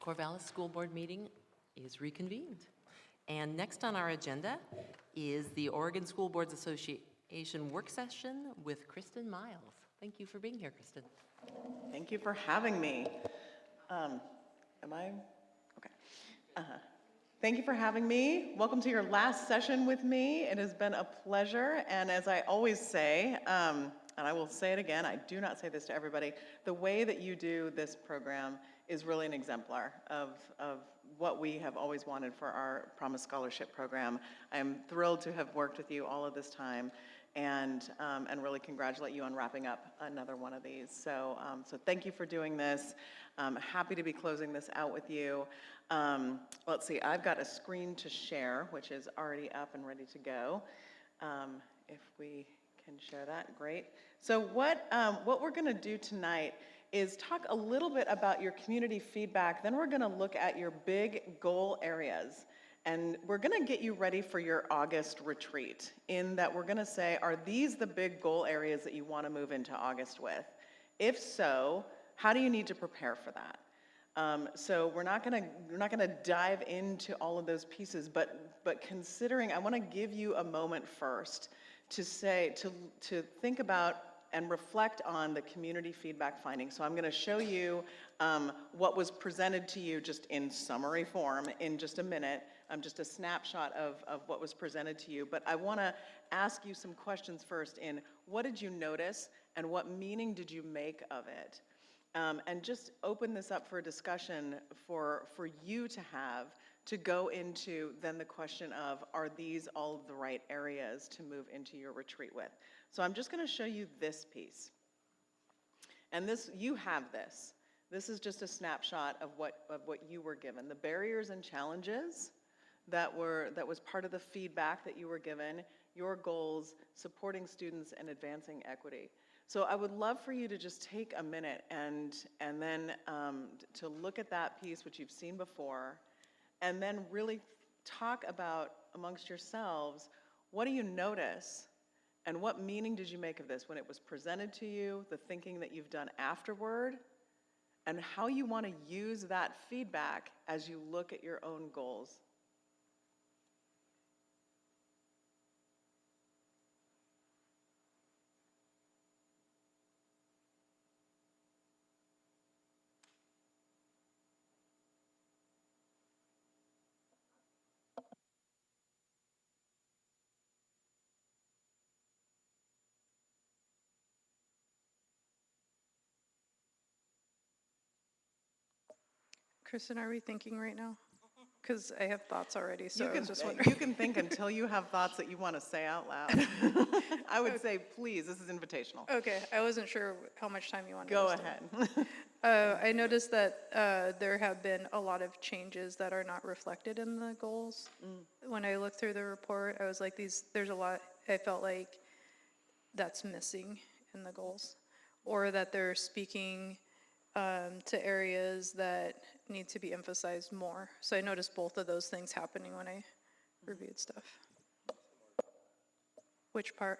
Corvallis School Board meeting is reconvened. And next on our agenda is the Oregon School Boards Association work session with Kristen Miles. Thank you for being here, Kristen.
Thank you for having me. Am I? Okay. Thank you for having me. Welcome to your last session with me. It has been a pleasure. And as I always say, and I will say it again, I do not say this to everybody, the way that you do this program is really an exemplar of what we have always wanted for our Promise Scholarship program. I am thrilled to have worked with you all of this time and really congratulate you on wrapping up another one of these. So thank you for doing this. I'm happy to be closing this out with you. Let's see, I've got a screen to share, which is already up and ready to go. If we can share that, great. So what we're gonna do tonight is talk a little bit about your community feedback, then we're gonna look at your big goal areas. And we're gonna get you ready for your August retreat in that we're gonna say, are these the big goal areas that you wanna move into August with? If so, how do you need to prepare for that? So we're not gonna dive into all of those pieces, but considering, I wanna give you a moment first to think about and reflect on the community feedback findings. So I'm gonna show you what was presented to you just in summary form in just a minute, just a snapshot of what was presented to you. But I wanna ask you some questions first in what did you notice and what meaning did you make of it? And just open this up for a discussion for you to have to go into then the question of, are these all of the right areas to move into your retreat with? So I'm just gonna show you this piece. And this, you have this. This is just a snapshot of what you were given. The barriers and challenges that was part of the feedback that you were given, your goals, supporting students and advancing equity. So I would love for you to just take a minute and then to look at that piece, which you've seen before, and then really talk about amongst yourselves, what do you notice and what meaning did you make of this when it was presented to you, the thinking that you've done afterward, and how you want to use that feedback as you look at your own goals.
Kristen, are we thinking right now? Because I have thoughts already, so
You
I
can,
was just wondering.
you can think until you have thoughts that you want to say out loud. I would say, please, this is invitational.
Okay, I wasn't sure how much time you wanted.
Go
us to-
ahead.
I noticed that there have been a lot of changes that are not reflected in the goals. When I looked through the report, I was like, there's a lot, I felt like that's missing in the goals. Or that they're speaking to areas that need to be emphasized more. So I noticed both of those things happening when I reviewed stuff. Which part?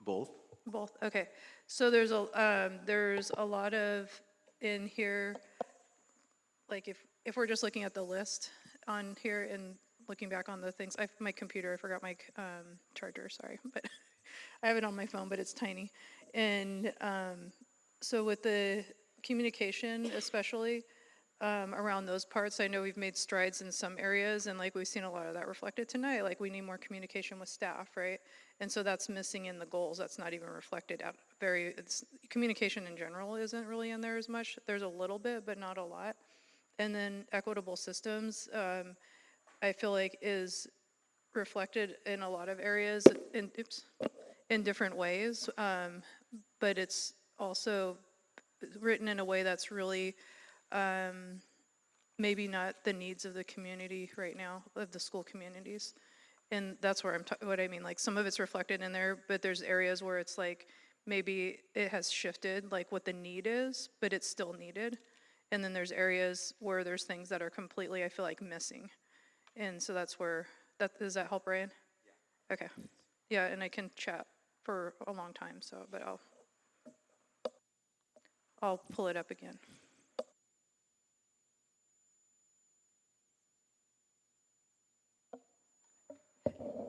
Both?
Both, okay. So there's a lot of in here, like if we're just looking at the list on here and looking back on the things, my computer, I forgot my charger, sorry, but I have it on my phone, but it's tiny. And so with the communication especially, around those parts, I know we've made strides in some areas, and like we've seen a lot of that reflected tonight, like we need more communication with staff, right? And so that's missing in the goals, that's not even reflected at communication in general isn't really in there as much. There's a little bit, but not a lot. And then equitable systems, I feel like is reflected in a lot of areas in different ways, but it's also written in a way that's really maybe not the needs of the community right now, of the school communities. And that's where what I mean, like some of it's reflected in there, but there's areas where it's like maybe it has shifted, like what the need is, but it's still needed. And then there's areas where there's things that are completely, I feel like, missing. And so that's where, does that help, Ryan? Yeah. Okay. Yeah, and I can chat for a long time, so, but I'll pull it up again.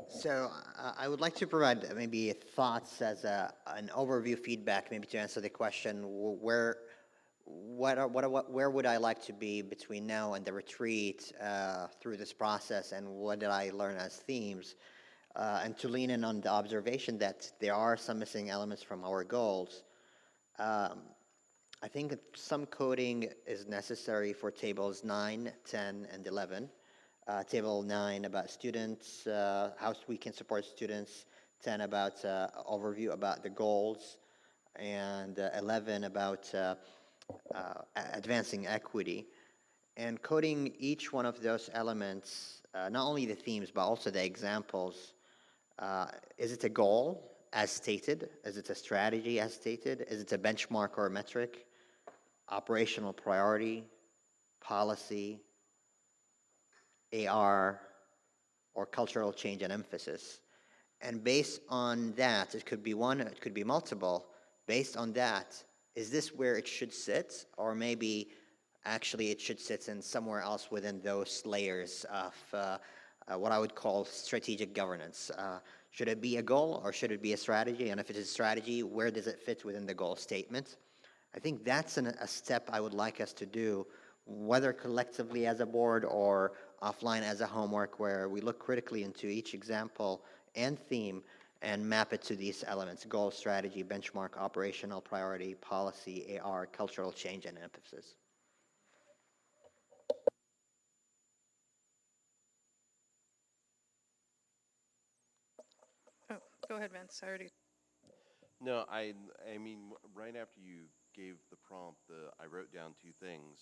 So I would like to provide maybe thoughts as an overview feedback, maybe to answer the question, where would I like to be between now and the retreat through this process, and what did I learn as themes? And to lean in on the observation that there are some missing elements from our goals. I think some coding is necessary for tables 9, 10, and 11. Table 9 about students, how we can support students, 10 about overview about the goals, and 11 about advancing equity. And coding each one of those elements, not only the themes, but also the examples. Is it a goal as stated? Is it a strategy as stated? Is it a benchmark or a metric? Operational priority, policy, AR, or cultural change and emphasis. And based on that, it could be one, it could be multiple. Based on that, is this where it should sit? Or maybe actually it should sit in somewhere else within those layers of what I would call strategic governance. Should it be a goal or should it be a strategy? And if it is a strategy, where does it fit within the goal statement? I think that's a step I would like us to do, whether collectively as a board or offline as a homework, where we look critically into each example and theme and map it to these elements: goal, strategy, benchmark, operational priority, policy, AR, cultural change, and emphasis.
Oh, go ahead, Vince, I already.
No, I mean, right after you gave the prompt, I wrote down two things.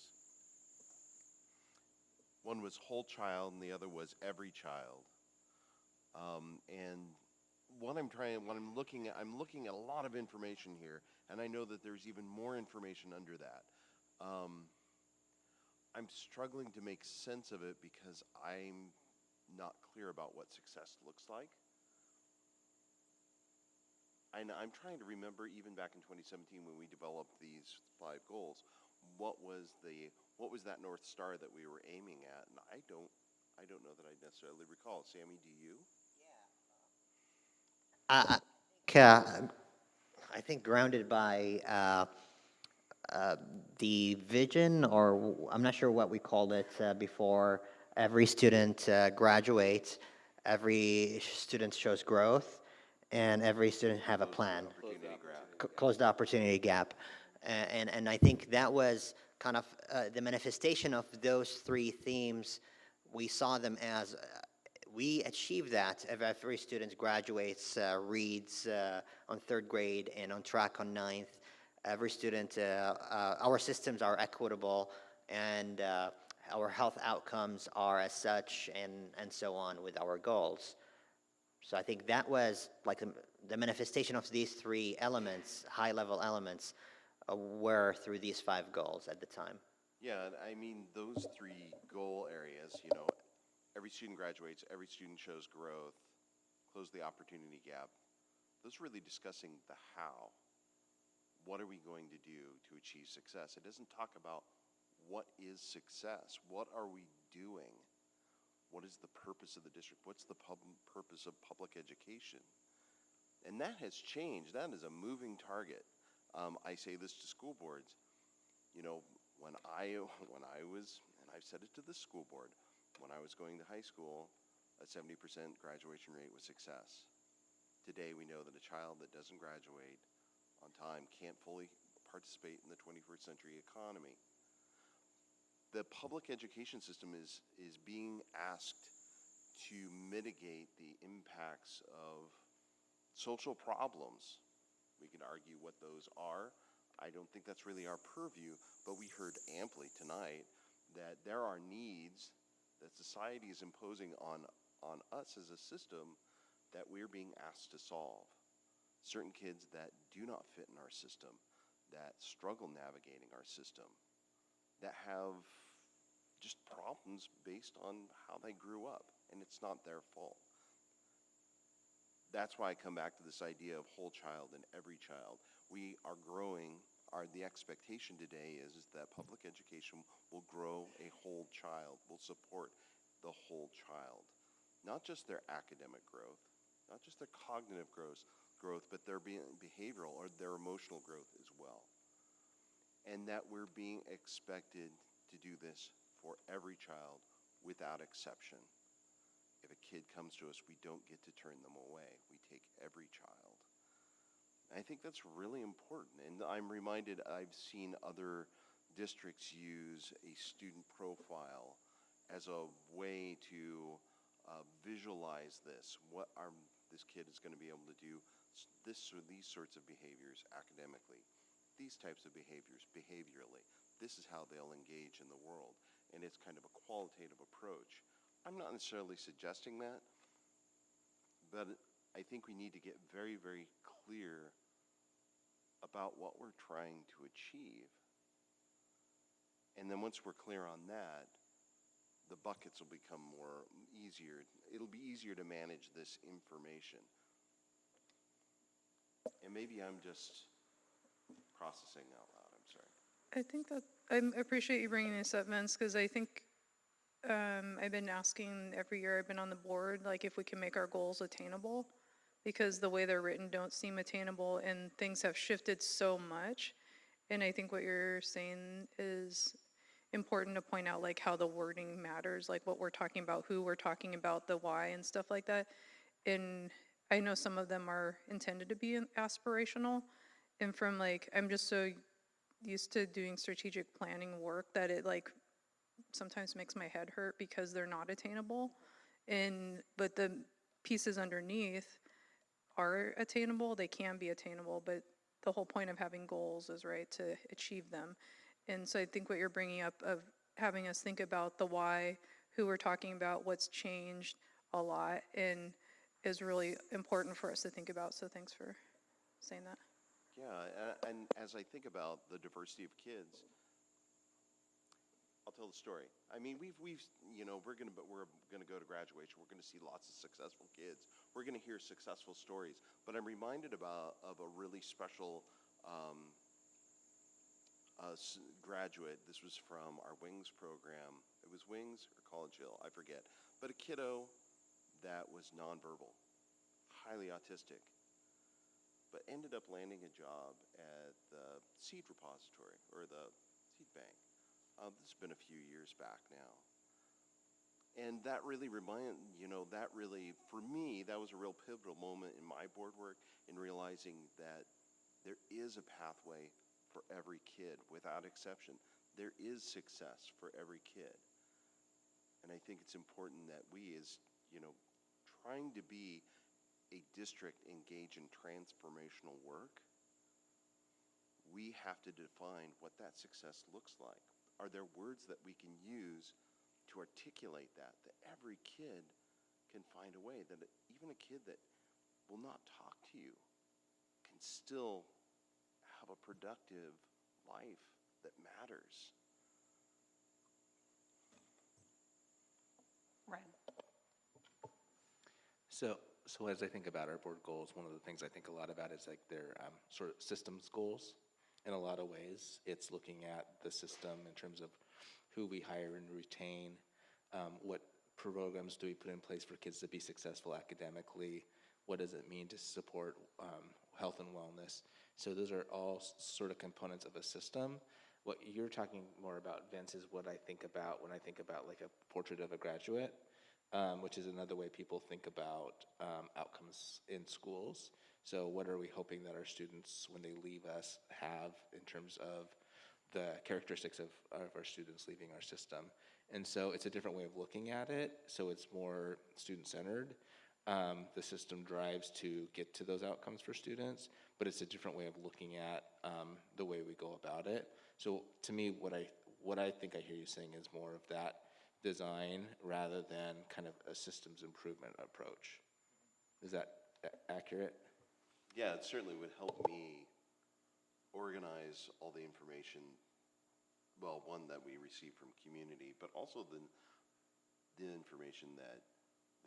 One was whole child, and the other was every child. And what I'm looking at a lot of information here, and I know that there's even more information under that. I'm struggling to make sense of it because I'm not clear about what success looks like. I'm trying to remember, even back in 2017 when we developed these 5 goals, what was that North Star that we were aiming at? And I don't know that I necessarily recall. Sammy, do you?
I think grounded by the vision, or I'm not sure what we called it before. Every student graduates, every student shows growth, and every student have a plan. Closed opportunity gap. And I think that was kind of the manifestation of those three themes, we saw them as we achieve that if every student graduates, reads on third grade and on track on ninth. Every student, our systems are equitable, and our health outcomes are as such, and so on with our goals. So I think that was like the manifestation of these three elements, high-level elements, were through these 5 goals at the time.
Yeah, and I mean, those 3 goal areas, every student graduates, every student shows growth, close the opportunity gap. Those are really discussing the how. What are we going to do to achieve success? It doesn't talk about what is success. What are we doing? What is the purpose of the district? What's the purpose of public education? And that has changed. That is a moving target. I say this to school boards. When I was, and I've said it to the school board, when I was going to high school, a 70% graduation rate was success. Today, we know that a child that doesn't graduate on time can't fully participate in the 21st century economy. The public education system is being asked to mitigate the impacts of social problems. We can argue what those are. I don't think that's really our purview, but we heard amply tonight that there are needs that society is imposing on us as a system that we're being asked to solve. Certain kids that do not fit in our system, that struggle navigating our system, that have just problems based on how they grew up, and it's not their fault. That's why I come back to this idea of whole child and every child. We are growing, the expectation today is that public education will grow a whole child, will support the whole child. Not just their academic growth, not just their cognitive growth, but their behavioral or their emotional growth as well. And that we're being expected to do this for every child without exception. If a kid comes to us, we don't get to turn them away. We take every child. I think that's really important. And I'm reminded, I've seen other districts use a student profile as a way to visualize this. This kid is going to be able to do these sorts of behaviors academically, these types of behaviors behaviorally. This is how they'll engage in the world. And it's kind of a qualitative approach. I'm not necessarily suggesting that, but I think we need to get very, very clear about what we're trying to achieve. And then once we're clear on that, the buckets will become easier. It'll be easier to manage this information. And maybe I'm just processing out loud, I'm sorry.
I think that, I appreciate you bringing this up, Vince, because I think I've been asking every year I've been on the board, like if we can make our goals attainable, because the way they're written don't seem attainable and things have shifted so much. And I think what you're saying is important to point out, like how the wording matters, like what we're talking about, who we're talking about, the why and stuff like that. And I know some of them are intended to be aspirational. And from I'm just so used to doing strategic planning work that it sometimes makes my head hurt because they're not attainable. But the pieces underneath are attainable, they can be attainable, but the whole point of having goals is, right, to achieve them. And so I think what you're bringing up of having us think about the why, who we're talking about, what's changed a lot, and is really important for us to think about. So thanks for saying that.
Yeah, and as I think about the diversity of kids, I'll tell the story. I mean, we're gonna go to graduation. We're gonna see lots of successful kids. We're gonna hear successful stories. But I'm reminded of a really special graduate. This was from our Wings program. It was Wings or College Hill, I forget. But a kiddo that was nonverbal, highly autistic, but ended up landing a job at the seed repository or the seed bank. This has been a few years back now. And that really for me, that was a real pivotal moment in my board work in realizing that there is a pathway for every kid without exception. there is success for every kid. And I think it's important that we, as, trying to be a district engaged in transformational work, we have to define what that success looks like. Are there words that we can use to articulate that every kid can find a way, that even a kid that will not talk to you can still have a productive life that matters?
Ryan.
So as I think about our board goals, one of the things I think a lot about is like their sort of systems goals. In a lot of ways, it's looking at the system in terms of who we hire and retain, what programs do we put in place for kids to be successful academically, what does it mean to support health and wellness. So those are all sort of components of a system. What you're talking more about, Vince, is what I think about when I think about like a portrait of a graduate, which is another way people think about outcomes in schools. So what are we hoping that our students, when they leave us, have in terms of the characteristics of our students leaving our system? And so it's a different way of looking at it. So it's more student-centered. The system drives to get to those outcomes for students, but it's a different way of looking at the way we go about it. So to me, what I think I hear you saying is more of that design rather than kind of a systems improvement approach. Is that accurate?
Yeah, it certainly would help me organize all the information, well, one that we receive from community, but also the information that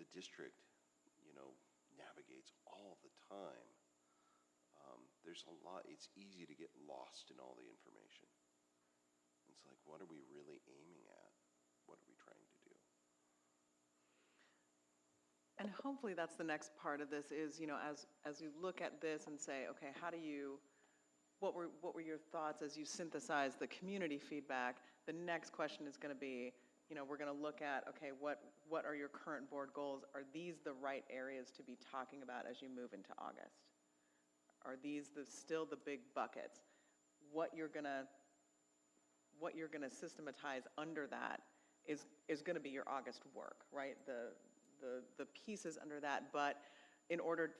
the district, navigates all the time. There's a lot, it's easy to get lost in all the information. It's like, what are we really aiming at? What are we trying to do?
And hopefully that's the next part of this is, as you look at this and say, okay, what were your thoughts as you synthesize the community feedback? The next question is going to be, we're going to look at, okay, what are your current board goals? Are these the right areas to be talking about as you move into August? Are these still the big buckets? What you're going to systematize under that is going to be your August work, right? The pieces under that, but in order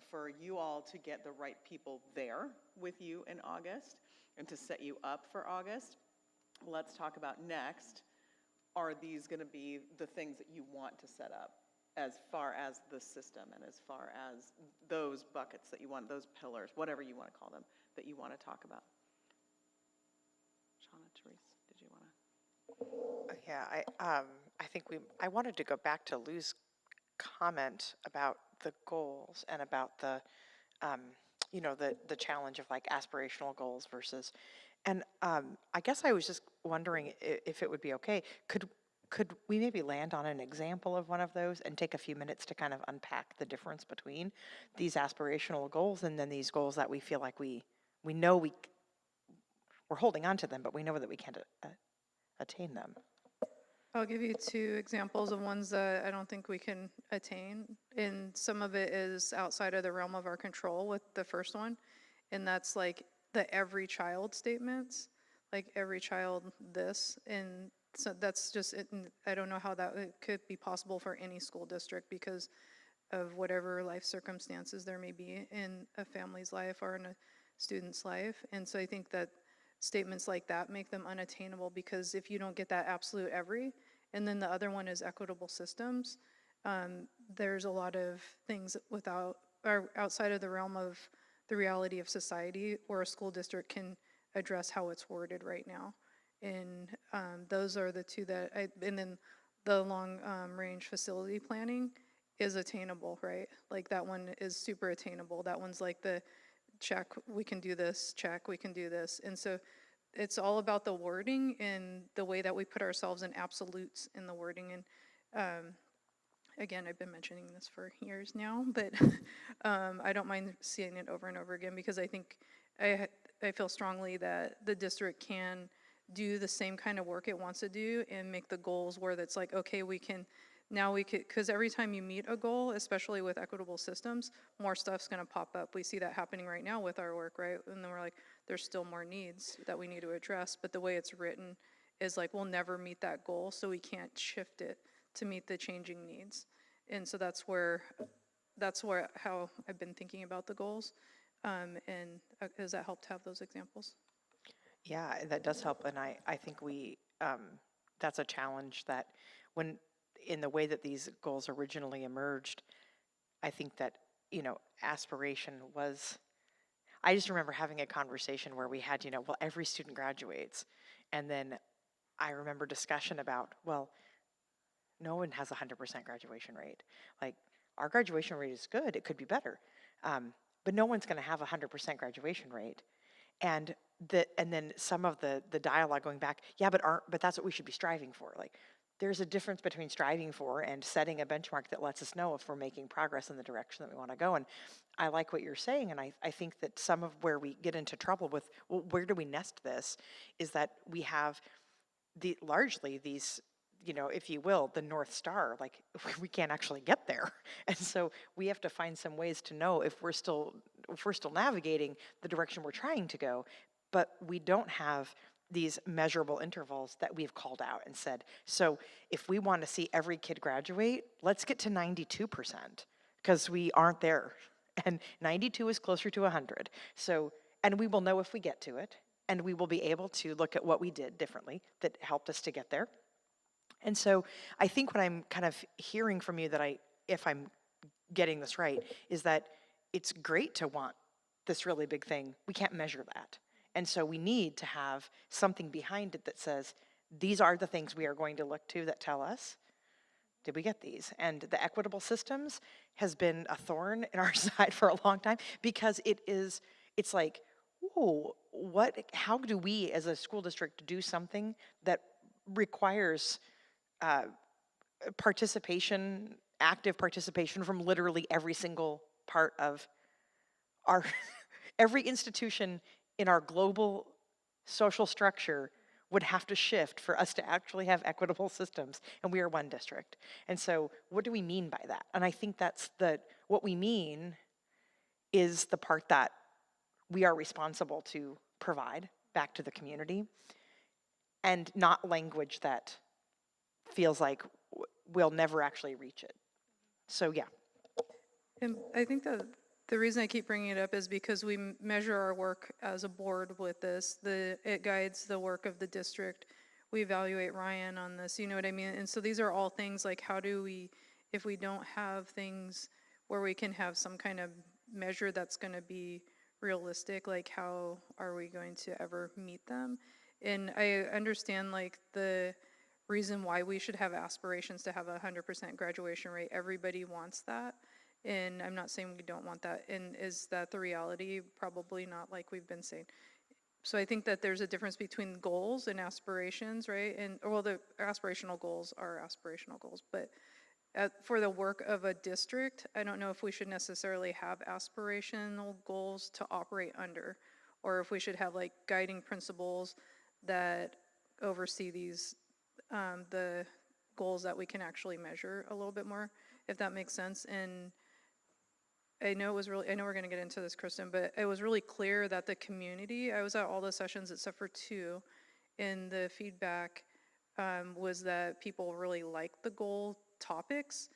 for you all to get the right people there with you in August and to set you up for August, let's talk about next. Are these going to be the things that you want to set up as far as the system and as far as those buckets that you want, those pillars, whatever you want to call them, that you want to talk about? Shauna, Therese, did you want to?
Yeah, I think I wanted to go back to Lou's comment about the goals and about the challenge of like aspirational goals versus, and I guess I was just wondering if it would be okay. Could we maybe land on an example of one of those and take a few minutes to kind of unpack the difference between these aspirational goals and then these goals that we feel like we know we're holding on to them, but we know that we can't attain them?
I'll give you two examples of ones that I don't think we can attain, and some of it is outside of the realm of our control with the first one, and that's like the every child statements, like every child this, and so that's just it. I don't know how it could be possible for any school district because of whatever life circumstances there may be in a family's life or in a student's life, and so I think that statements like that make them unattainable because if you don't get that absolute every, and then the other one is equitable systems, there's a lot of things outside of the realm of the reality of society where a school district can address how it's worded right now. And those are the two and then the long range facility planning is attainable, right? Like that one is super attainable. That one's like the check, we can do this, check, we can do this. And so it's all about the wording and the way that we put ourselves in absolutes in the wording. And again, I've been mentioning this for years now, but I don't mind seeing it over and over again because I think I feel strongly that the district can do the same kind of work it wants to do and make the goals where that's like, okay, because every time you meet a goal, especially with equitable systems, more stuff's going to pop up. We see that happening right now with our work, right? And then we're like, there's still more needs that we need to address, but the way it's written is like, we'll never meet that goal, so we can't shift it to meet the changing needs. And so that's how I've been thinking about the goals. And does that help to have those examples?
Yeah, that does help, and I think that's a challenge that when, in the way that these goals originally emerged, I think that, aspiration was, I just remember having a conversation where we had, well, every student graduates, and then I remember discussion about, well, no one has a 100% graduation rate. Like, our graduation rate is good, it could be better, but no one's gonna have a 100% graduation rate. And then some of the dialogue going back, yeah, but that's what we should be striving for. Like, there's a difference between striving for and setting a benchmark that lets us know if we're making progress in the direction that we want to go. And I like what you're saying, and I think that some of where we get into trouble with, well, where do we nest this, is that we have largely these, if you will, the North Star, like we can't actually get there. And so we have to find some ways to know if we're still navigating the direction we're trying to go, but we don't have these measurable intervals that we've called out and said, so if we want to see every kid graduate, let's get to 92%, because we aren't there. And 92 is closer to 100. So, and we will know if we get to it, and we will be able to look at what we did differently that helped us to get there. And so I think what I'm kind of hearing from you, that if I'm getting this right, is that it's great to want this really big thing. We can't measure that. And so we need to have something behind it that says, these are the things we are going to look to that tell us, did we get these? And the equitable systems has been a thorn in our side for a long time, because it's like, whoa, how do we as a school district do something that requires participation, active participation from literally every single part of our, every institution in our global social structure would have to shift for us to actually have equitable systems, and we are one district. And so what do we mean by that? And I think that's what we mean is the part that we are responsible to provide back to the community, and not language that feels like we'll never actually reach it. So yeah.
And I think that the reason I keep bringing it up is because we measure our work as a board with this. It guides the work of the district. We evaluate Ryan on this, you know what I mean? And so these are all things like, how do we, if we don't have things where we can have some kind of measure that's going to be realistic, like how are we going to ever meet them? And I understand like the reason why we should have aspirations to have a 100% graduation rate. Everybody wants that. And I'm not saying we don't want that. And is that the reality? Probably not, like we've been saying. So I think that there's a difference between goals and aspirations, right? And well, the aspirational goals are aspirational goals, but for the work of a district, I don't know if we should necessarily have aspirational goals to operate under, or if we should have like guiding principles that oversee these, the goals that we can actually measure a little bit more, if that makes sense. And I know we're going to get into this, Kristen, but it was really clear that the community, I was at all the sessions except for 2, and the feedback was that people really liked the goal topics,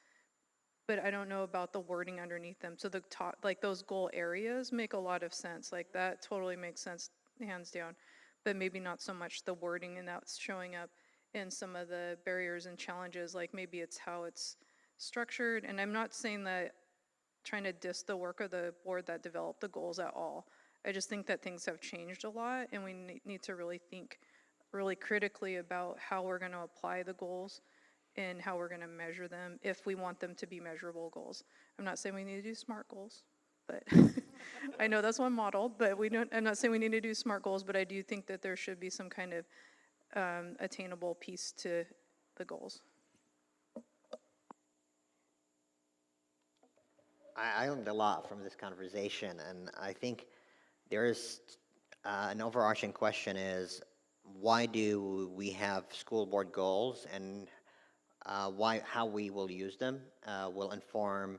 but I don't know about the wording underneath them. So like those goal areas make a lot of sense. Like that totally makes sense, hands down, but maybe not so much the wording, and that's showing up in some of the barriers and challenges, like maybe it's how it's structured. And I'm not saying that trying to diss the work of the board that developed the goals at all. I just think that things have changed a lot, and we need to really think really critically about how we're going to apply the goals and how we're going to measure them if we want them to be measurable goals. I'm not saying we need to do SMART goals, but I know that's one model, but I'm not saying we need to do SMART goals, but I do think that there should be some kind of attainable piece to the goals.
I learned a lot from this conversation, and I think there's an overarching question is, why do we have school board goals, and how we will use them will inform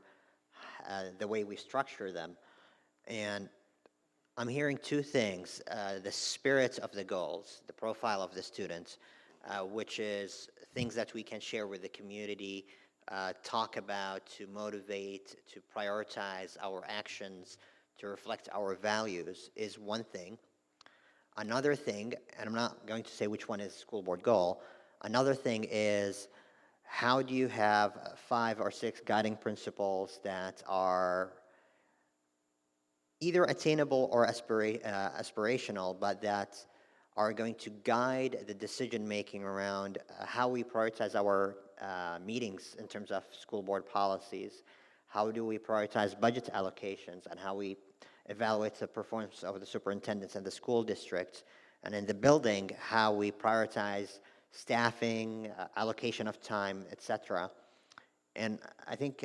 the way we structure them. And I'm hearing two things, the spirit of the goals, the profile of the students, which is things that we can share with the community, talk about, to motivate, to prioritize our actions, to reflect our values is one thing. Another thing, and I'm not going to say which one is school board goal, another thing is how do you have 5 or 6 guiding principles that are either attainable or aspirational, but that are going to guide the decision making around how we prioritize our meetings in terms of school board policies, how do we prioritize budget allocations, and how we evaluate the performance of the superintendents and the school districts, and in the building, how we prioritize staffing, allocation of time, etc. And I think,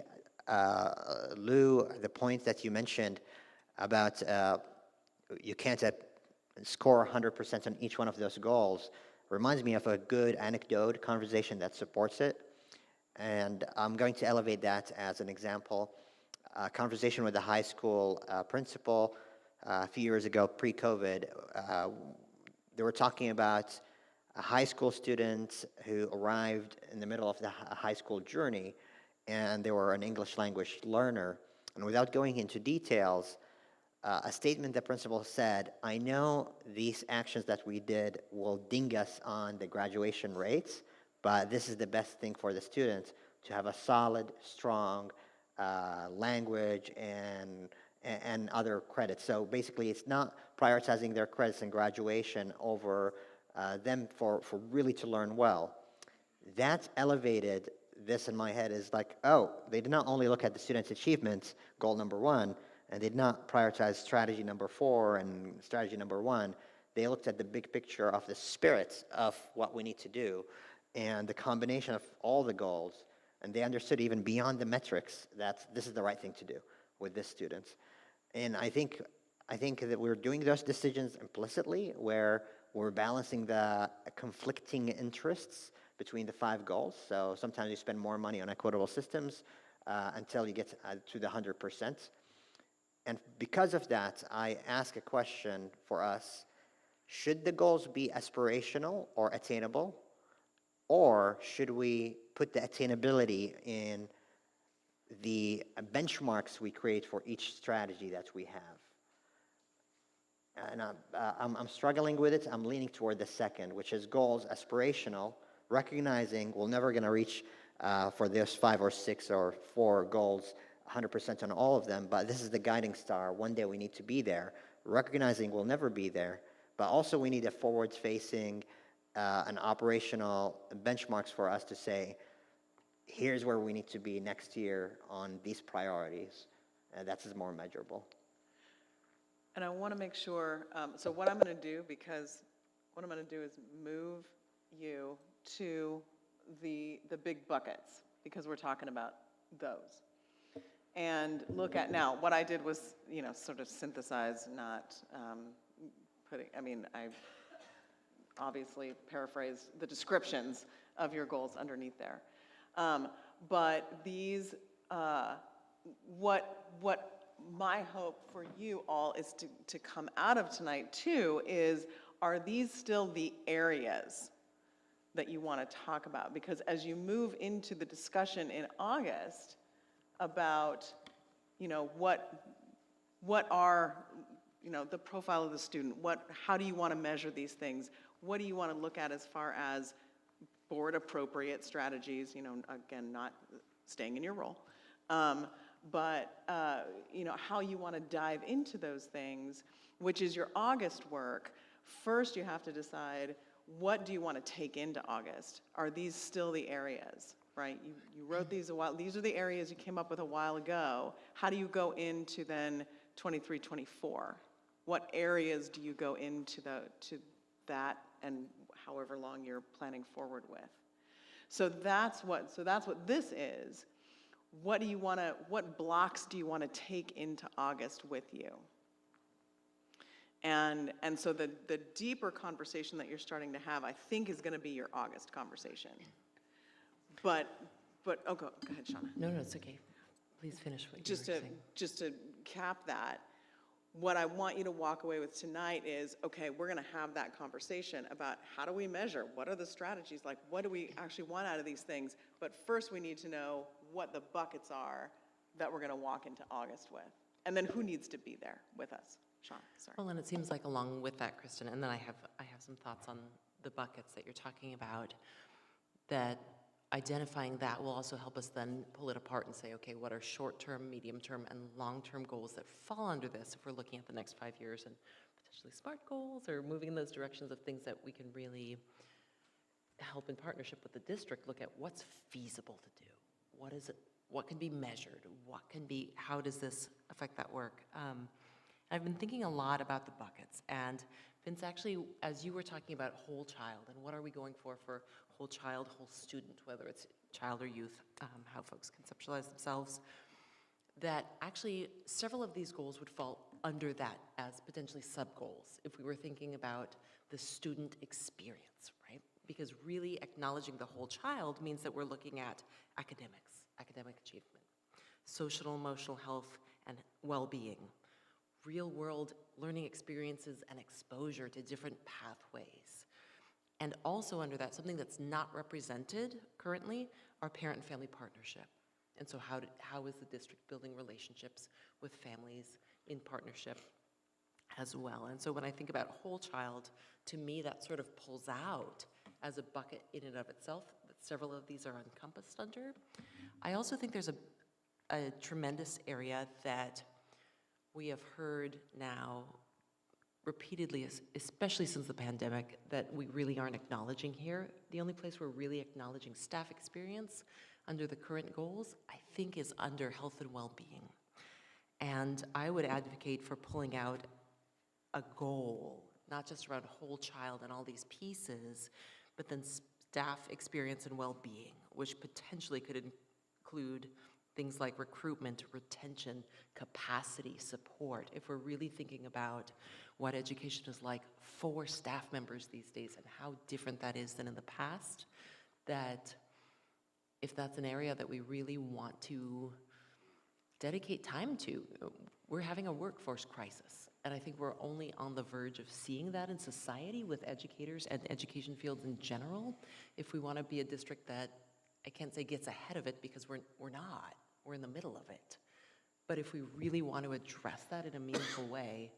Lou, the point that you mentioned about you can't score 100% on each one of those goals reminds me of a good anecdote conversation that supports it. And I'm going to elevate that as an example. A conversation with a high school principal a few years ago, pre-COVID. They were talking about a high school student who arrived in the middle of the high school journey, and they were an English language learner. And without going into details, a statement the principal said, I know these actions that we did will ding us on the graduation rates, but this is the best thing for the students to have a solid, strong language and other credits. So basically, it's not prioritizing their credits in graduation over them for really to learn well. That elevated this in my head is like, oh, they did not only look at the students' achievements, goal number 1, and they did not prioritize strategy number 4 and strategy number 1. They looked at the big picture of the spirit of what we need to do and the combination of all the goals. And they understood even beyond the metrics that this is the right thing to do with this students. And I think that we're doing those decisions implicitly, where we're balancing the conflicting interests between the 5 goals. So sometimes you spend more money on equitable systems until you get to the 100%. And because of that, I ask a question for us. Should the goals be aspirational or attainable? Or should we put the attainability in the benchmarks we create for each strategy that we have? And I'm struggling with it. I'm leaning toward the second, which is goals aspirational, recognizing we're never going to reach for those 5 or 6 or 4 goals 100% on all of them, but this is the guiding star. One day we need to be there, recognizing we'll never be there, but also we need a forward-facing and operational benchmarks for us to say, here's where we need to be next year on these priorities, and that's more measurable.
And I want to make sure, so what I'm going to do, because what I'm going to do is move you to the big buckets, because we're talking about those. And look at, now, what I did was, sort of synthesize, not I obviously paraphrased the descriptions of your goals underneath there. But these, what my hope for you all is to come out of tonight too is, are these still the areas that you want to talk about? Because as you move into the discussion in August about, what are, the profile of the student, how do you want to measure these things? What do you want to look at as far as board appropriate strategies, again, not staying in your role, but how you want to dive into those things, which is your August work. First, you have to decide, what do you want to take into August? Are these still the areas, right? You wrote these a while, these are the areas you came up with a while ago. How do you go into then 23, 24? What areas do you go into to that and however long you're planning forward with? So that's what this is. What blocks do you want to take into August with you? And so the deeper conversation that you're starting to have, I think, is going to be your August conversation. But oh, go ahead, Shauna.
No, it's okay. Please finish what you were saying.
Just to cap that, what I want you to walk away with tonight is, okay, we're going to have that conversation about how do we measure? What are the strategies? Like, what do we actually want out of these things? But first, we need to know what the buckets are that we're going to walk into August with. And then who needs to be there with us? Sean, sorry.
Well, and it seems like along with that, Kristen, and then I have some thoughts on the buckets that you're talking about, that identifying that will also help us then pull it apart and say, okay, what are short-term, medium-term, and long-term goals that fall under this if we're looking at the next 5 years, and potentially SMART goals or moving in those directions of things that we can really help in partnership with the district look at what's feasible to do. What is it? What can be measured? What can be, how does this affect that work? I've been thinking a lot about the buckets, and Vince, actually, as you were talking about whole child, and what are we going for whole child, whole student, whether it's child or youth, how folks conceptualize themselves, that actually several of these goals would fall under that as potentially sub-goals if we were thinking about the student experience, right? Because really acknowledging the whole child means that we're looking at academics, academic achievement, social emotional health and well-being, real-world learning experiences and exposure to different pathways. And also under that, something that's not represented currently, our parent and family partnership. And so how is the district building relationships with families in partnership as well? And so when I think about whole child, to me that sort of pulls out as a bucket in and of itself, that several of these are encompassed under. I also think there's a tremendous area that we have heard now repeatedly, especially since the pandemic, that we really aren't acknowledging here. The only place we're really acknowledging staff experience under the current goals, I think, is under health and well-being. And I would advocate for pulling out a goal, not just around whole child and all these pieces, but then staff experience and well-being, which potentially could include things like recruitment, retention, capacity, support. If we're really thinking about what education is like for staff members these days and how different that is than in the past, that if that's an area that we really want to dedicate time to, we're having a workforce crisis. And I think we're only on the verge of seeing that in society with educators and education fields in general. If we want to be a district that, I can't say gets ahead of it because we're not. We're in the middle of it. But if we really want to address that in a meaningful way,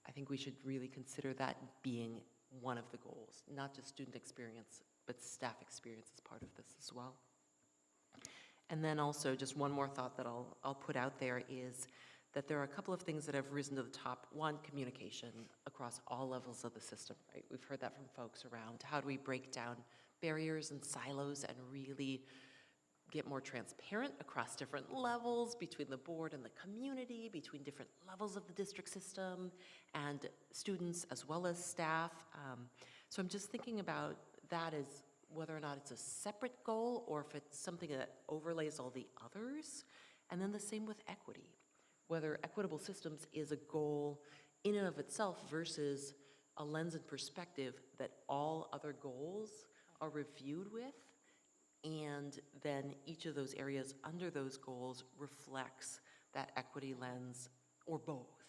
I think we should really consider that being one of the goals, not just student experience, but staff experience as part of this as well. And then also, just one more thought that I'll put out there is that there are a couple of things that have risen to the top. One, communication across all levels of the system, right? We've heard that from folks around. How do we break down barriers and silos and really get more transparent across different levels between the board and the community, between different levels of the district system and students as well as staff. So I'm just thinking about that as whether or not it's a separate goal or if it's something that overlays all the others. And then the same with equity, whether equitable systems is a goal in and of itself versus a lens and perspective that all other goals are reviewed with, and then each of those areas under those goals reflects that equity lens or both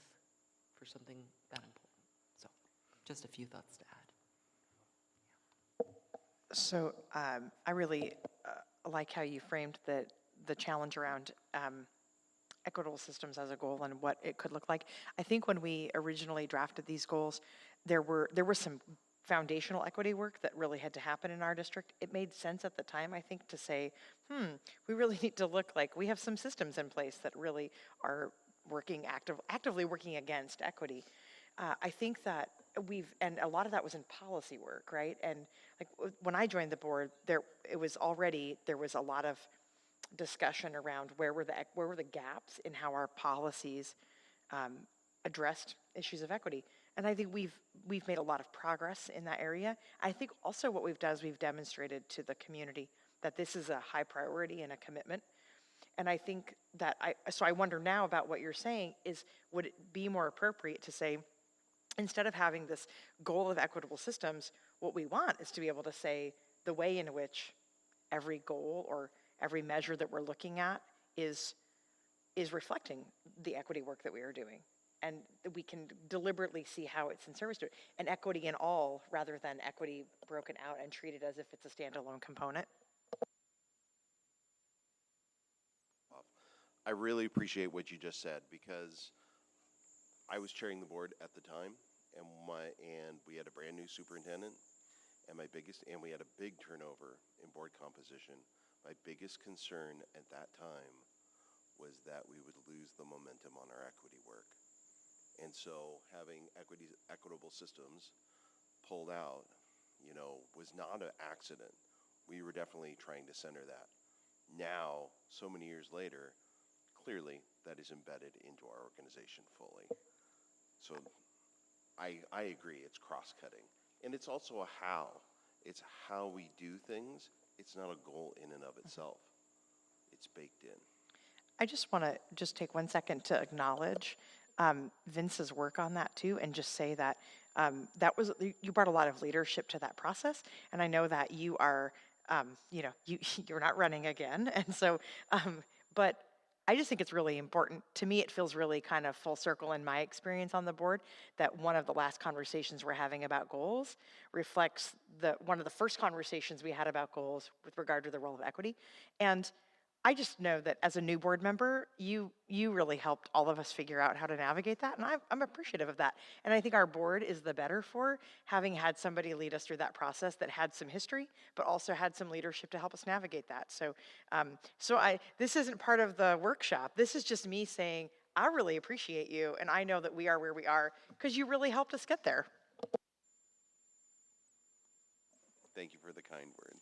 for something that important. So just a few thoughts to add.
So I really like how you framed the challenge around equitable systems as a goal and what it could look like. I think when we originally drafted these goals, there were some foundational equity work that really had to happen in our district. It made sense at the time, I think, to say, we really need to look like we have some systems in place that really are working actively working against equity. I think that and a lot of that was in policy work, right? And like when I joined the board, there was a lot of discussion around where were the gaps in how our policies addressed issues of equity. And I think we've made a lot of progress in that area. I think also what we've done is we've demonstrated to the community that this is a high priority and a commitment. And I think that so I wonder now about what you're saying is, would it be more appropriate to say, instead of having this goal of equitable systems, what we want is to be able to say the way in which every goal or every measure that we're looking at is reflecting the equity work that we are doing. and we can deliberately see how it's in service to it. And equity in all, rather than equity broken out and treated as if it's a standalone component.
I really appreciate what you just said, because I was chairing the board at the time, and we had a brand new superintendent, and we had a big turnover in board composition. My biggest concern at that time was that we would lose the momentum on our equity work. And so having equitable systems pulled out, was not an accident. We were definitely trying to center that. Now, so many years later, clearly that is embedded into our organization fully. So I agree, it's cross-cutting. And it's also a how. It's how we do things. It's not a goal in and of itself. It's baked in.
I just want to take 1 second to acknowledge Vince's work on that too, and just say that you brought a lot of leadership to that process, and I know that you are, you're not running again, and so, but I just think it's really important. To me, it feels really kind of full circle in my experience on the board that one of the last conversations we're having about goals reflects one of the first conversations we had about goals with regard to the role of equity. And I just know that as a new board member, you really helped all of us figure out how to navigate that, and I'm appreciative of that. And I think our board is the better for having had somebody lead us through that process that had some history, but also had some leadership to help us navigate that. So, this isn't part of the workshop. This is just me saying, I really appreciate you, and I know that we are where we are because you really helped us get there.
Thank you for the kind words.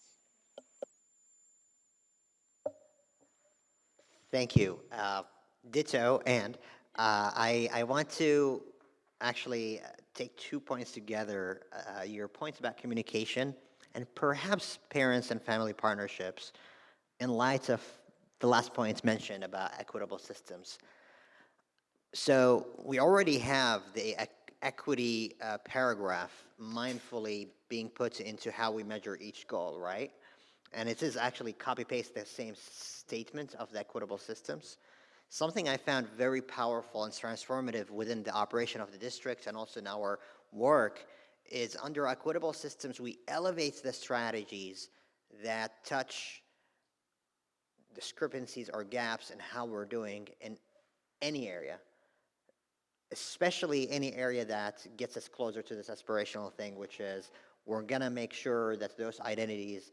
Thank you. Ditto, and I want to actually take 2 points together, your points about communication and perhaps parents and family partnerships in light of the last points mentioned about equitable systems. So we already have the equity paragraph mindfully being put into how we measure each goal, right? And it is actually copy-paste the same statement of the equitable systems. Something I found very powerful and transformative within the operation of the district and also in our work is under equitable systems, we elevate the strategies that touch discrepancies or gaps in how we're doing in any area, especially any area that gets us closer to this aspirational thing, which is we're gonna make sure that those identities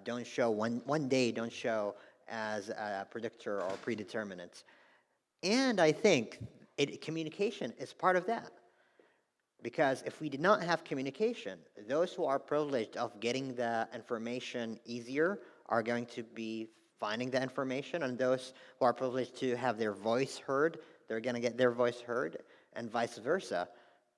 don't show, one day don't show as a predictor or predeterminant. And I think communication is part of that. Because if we did not have communication, those who are privileged of getting the information easier are going to be finding the information, and those who are privileged to have their voice heard, they're going to get their voice heard, and vice versa.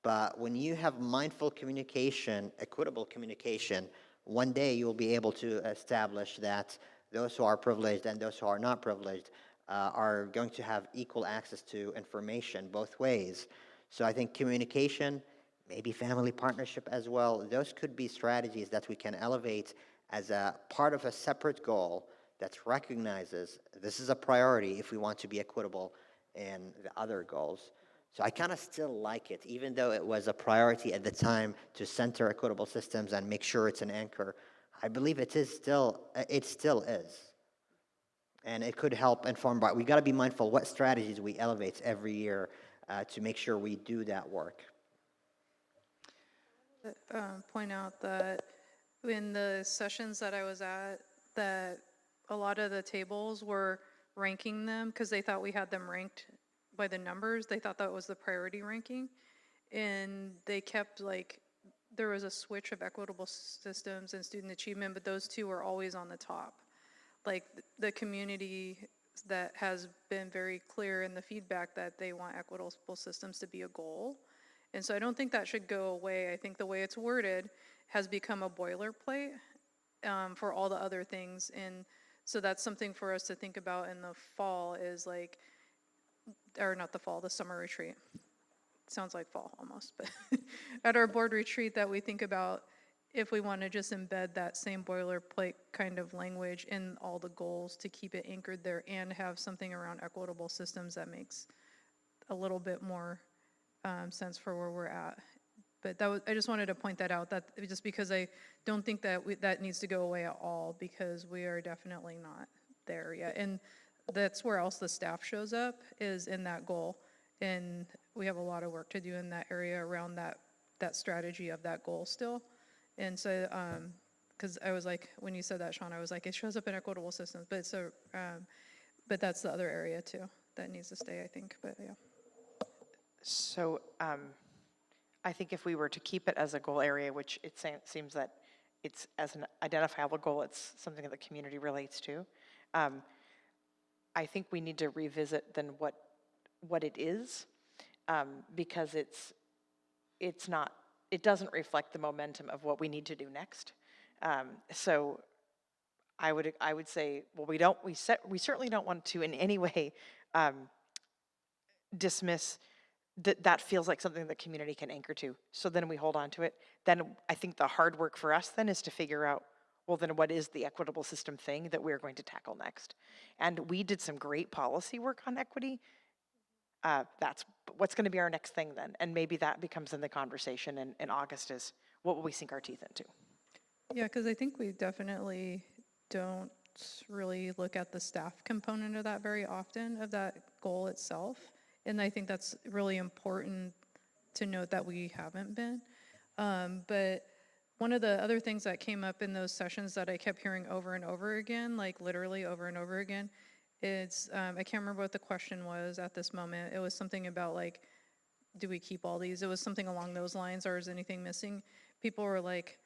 But when you have mindful communication, equitable communication, one day you will be able to establish that those who are privileged and those who are not privileged are going to have equal access to information both ways. So I think communication, maybe family partnership as well, those could be strategies that we can elevate as a part of a separate goal that recognizes this is a priority if we want to be equitable in the other goals. So I kind of still like it, even though it was a priority at the time to center equitable systems and make sure it's an anchor. I believe it still is. And it could help inform, but we got to be mindful what strategies we elevate every year to make sure we do that work.
Point out that in the sessions that I was at, that a lot of the tables were ranking them because they thought we had them ranked by the numbers. They thought that was the priority ranking. And they kept there was a switch of equitable systems and student achievement, but those two were always on the top. Like the community that has been very clear in the feedback that they want equitable systems to be a goal. And so I don't think that should go away. I think the way it's worded has become a boilerplate for all the other things. And so that's something for us to think about in the fall is or not the fall, the summer retreat. Sounds like fall almost, but at our board retreat that we think about if we want to just embed that same boilerplate kind of language in all the goals to keep it anchored there and have something around equitable systems that makes a little bit more sense for where we're at. But I just wanted to point that out, that just because I don't think that that needs to go away at all, because we are definitely not there yet. And that's where else the staff shows up, is in that goal. And we have a lot of work to do in that area around that strategy of that goal still. And so, because I was like, when you said that, Sean, I was like, it shows up in equitable systems, but but that's the other area too that needs to stay, I think. But yeah.
So I think if we were to keep it as a goal area, which it seems that it's as an identifiable goal, it's something that the community relates to. I think we need to revisit then what it is, because it doesn't reflect the momentum of what we need to do next. So I would say, well, we certainly don't want to in any way dismiss that feels like something the community can anchor to. So then we hold on to it. Then I think the hard work for us then is to figure out, well, then what is the equitable system thing that we're going to tackle next? And we did some great policy work on equity. That's what's going to be our next thing then. And maybe that becomes in the conversation in August, is what will we sink our teeth into?
Yeah, because I think we definitely don't really look at the staff component of that very often, of that goal itself. And I think that's really important to note that we haven't been. But one of the other things that came up in those sessions that I kept hearing over and over again, like literally over and over again, is I can't remember what the question was at this moment. It was something about like, do we keep all these? It was something along those lines, or is anything missing? People were like,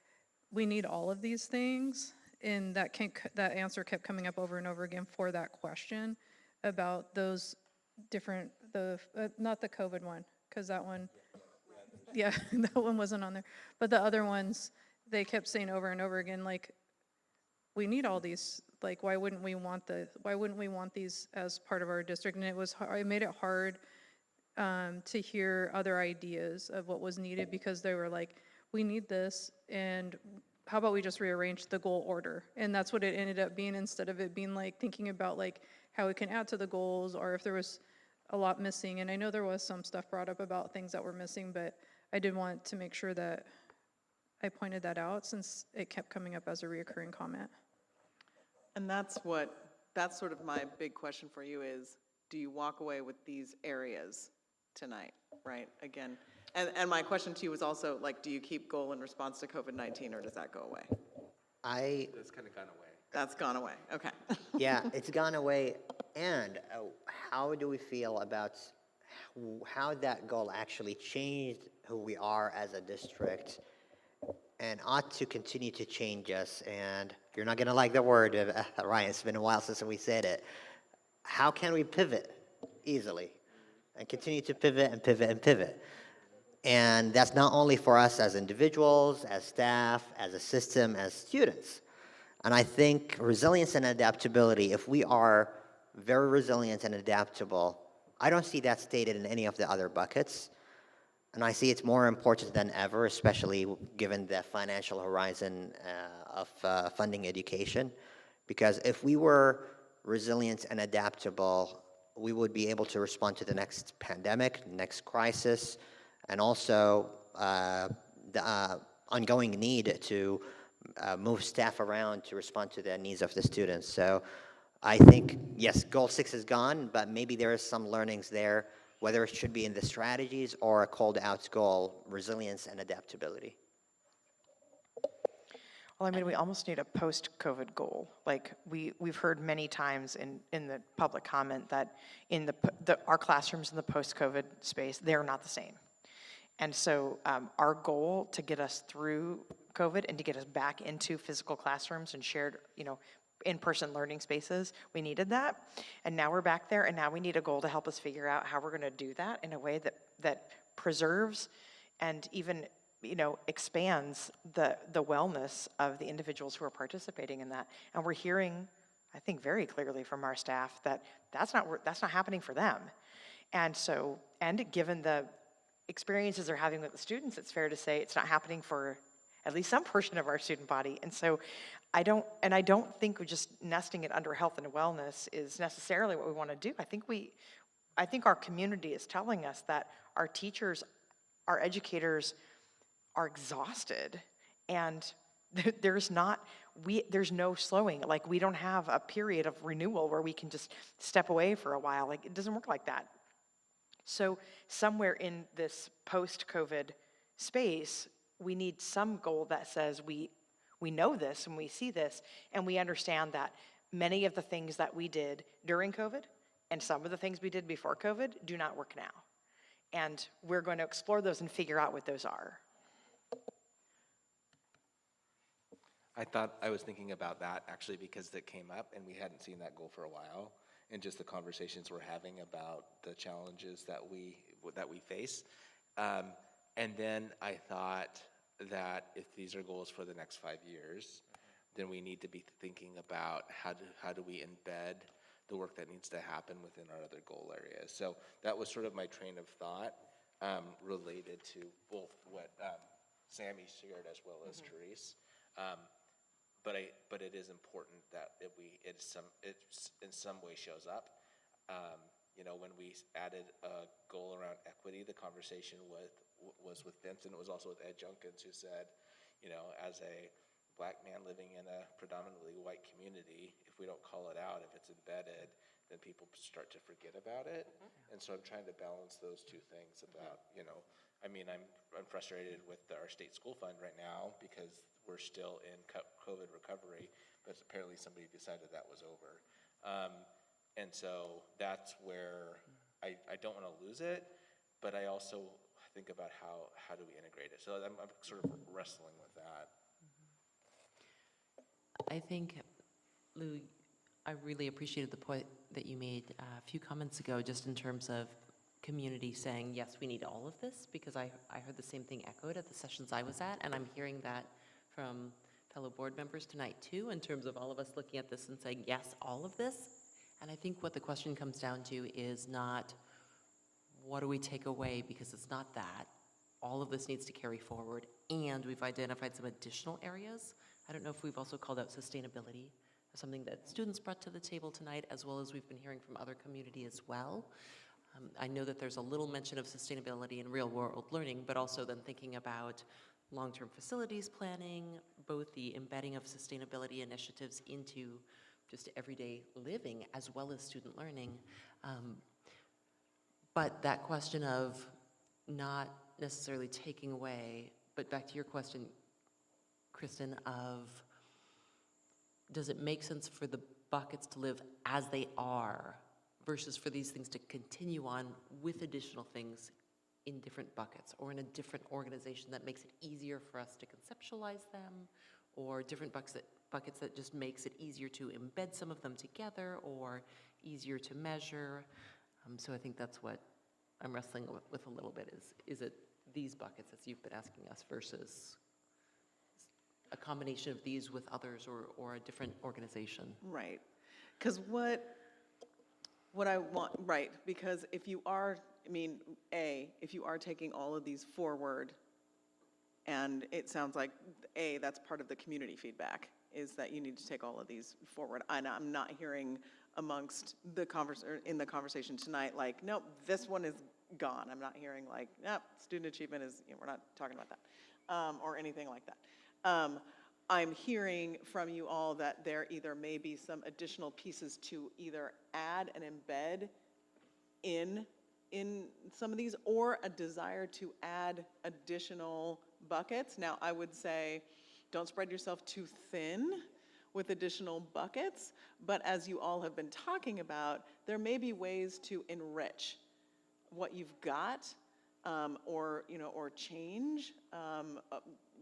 we need all of these things. And that answer kept coming up over and over again for that question about those different, not the COVID one, because that one, yeah, that one wasn't on there. But the other ones, they kept saying over and over again, like, we need all these. Like, why wouldn't we want these as part of our district? And it made it hard to hear other ideas of what was needed, because they were like, we need this, and how about we just rearrange the goal order? And that's what it ended up being, instead of it being like thinking about like how it can add to the goals, or if there was a lot missing. And I know there was some stuff brought up about things that were missing, but I did want to make sure that I pointed that out, since it kept coming up as a reoccurring comment.
And that's sort of my big question for you is, do you walk away with these areas tonight, right? Again, and my question to you was also, like, do you keep goal in response to COVID-19, or does that go away?
That's kind of gone away.
That's gone away, okay.
Yeah, it's gone away. And how do we feel about how that goal actually changed who we are as a district, and ought to continue to change us? And you're not going to like the word, Ryan, it's been a while since we said it. How can we pivot easily and continue to pivot and pivot and pivot? And that's not only for us as individuals, as staff, as a system, as students. And I think resilience and adaptability, if we are very resilient and adaptable, I don't see that stated in any of the other buckets. And I see it's more important than ever, especially given the financial horizon of funding education. Because if we were resilient and adaptable, we would be able to respond to the next pandemic, next crisis, and also the ongoing need to move staff around to respond to the needs of the students. So I think, yes, goal 6 is gone, but maybe there is some learnings there, whether it should be in the strategies or a called out goal, resilience and adaptability.
Well, I mean, we almost need a post-COVID goal. Like we've heard many times in the public comment that in our classrooms in the post-COVID space, they're not the same. And so our goal to get us through COVID and to get us back into physical classrooms and shared, in-person learning spaces, we needed that. And now we're back there, and now we need a goal to help us figure out how we're going to do that in a way that preserves and even expands the wellness of the individuals who are participating in that. And we're hearing, I think, very clearly from our staff that that's not happening for them. And so, and given the experiences they're having with the students, it's fair to say it's not happening for at least some portion of our student body. And so I don't think just nesting it under health and wellness is necessarily what we want to do. I think we I think our community is telling us that our teachers, our educators are exhausted, and there's no slowing. Like, we don't have a period of renewal where we can just step away for a while. Like, it doesn't work like that. So somewhere in this post-COVID space, we need some goal that says we know this and we see this, and we understand that many of the things that we did during COVID and some of the things we did before COVID do not work now. And we're going to explore those and figure out what those are.
I was thinking about that actually because it came up and we hadn't seen that goal for a while, and just the conversations we're having about the challenges that we face. And then I thought that if these are goals for the next 5 years, then we need to be thinking about how do we embed the work that needs to happen within our other goal areas. So that was sort of my train of thought related to both what Sammy shared as well as Therese. But it is important that it in some way shows up. When we added a goal around equity, the conversation was with Vince, and it was also with Ed Junkins, who said, as a Black man living in a predominantly white community, if we don't call it out, if it's embedded, then people start to forget about it. And so I'm trying to balance those two things about, I'm frustrated with our state school fund right now because we're still in COVID recovery, but apparently somebody decided that was over. And so that's where I don't want to lose it, but I also think about how do we integrate it. So I'm sort of wrestling with that.
I think, Lou, I really appreciated the point that you made a few comments ago, just in terms of community saying, yes, we need all of this, because I heard the same thing echoed at the sessions I was at, and I'm hearing that from fellow board members tonight too, in terms of all of us looking at this and saying, yes, all of this. And I think what the question comes down to is not, what do we take away, because it's not that. All of this needs to carry forward, and we've identified some additional areas. I don't know if we've also called out sustainability as something that students brought to the table tonight, as well as we've been hearing from other community as well. I know that there's a little mention of sustainability in real world learning, but also then thinking about long-term facilities planning, both the embedding of sustainability initiatives into just everyday living as well as student learning. But that question of not necessarily taking away, but back to your question, Kristen, of does it make sense for the buckets to live as they are versus for these things to continue on with additional things in different buckets or in a different organization that makes it easier for us to conceptualize them, or different buckets that just makes it easier to embed some of them together or easier to measure. So I think that's what I'm wrestling with a little bit is it these buckets as you've been asking us versus a combination of these with others or a different organization?
Right. Because what I want, right, because if you are, if you are taking all of these forward, and it sounds like, that's part of the community feedback, is that you need to take all of these forward. And I'm not hearing amongst in the conversation tonight, like, nope, this one is gone. I'm not hearing like, nope, student achievement is, we're not talking about that, or anything like that. I'm hearing from you all that there either may be some additional pieces to either add and embed in some of these, or a desire to add additional buckets. Now, I would say don't spread yourself too thin with additional buckets, but as you all have been talking about, there may be ways to enrich what you've got, or change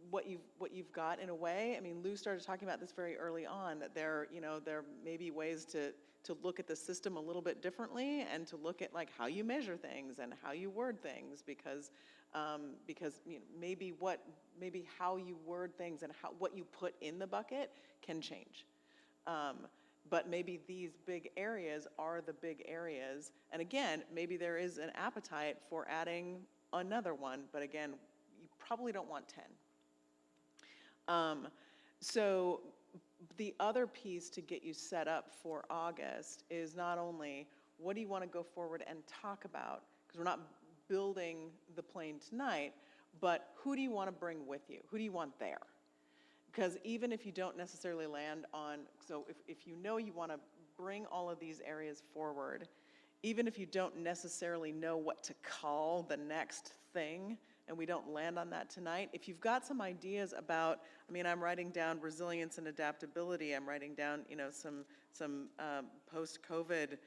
what you've got in a way. Lou started talking about this very early on, that there may be ways to look at the system a little bit differently, and to look at like how you measure things and how you word things, because maybe how you word things and what you put in the bucket can change. But maybe these big areas are the big areas. And again, maybe there is an appetite for adding another one, but again, you probably don't want 10. So the other piece to get you set up for August is not only what do you want to go forward and talk about? Because we're not building the plane tonight, but who do you want to bring with you? Who do you want there? Because even if you don't necessarily land on, so if you know you want to bring all of these areas forward, even if you don't necessarily know what to call the next thing, and we don't land on that tonight, if you've got some ideas about, I mean, I'm writing down resilience and adaptability, I'm writing down, you know, some post-COVID,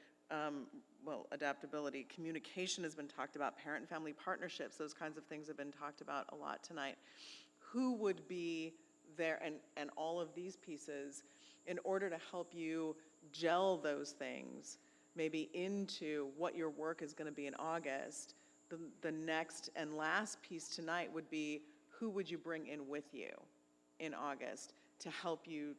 adaptability, communication has been talked about, parent and family partnerships, those kinds of things have been talked about a lot tonight. Who would be there, and all of these pieces, in order to help you gel those things, maybe into what your work is going to be in August. The next and last piece tonight would be, who would you bring in with you in August to help you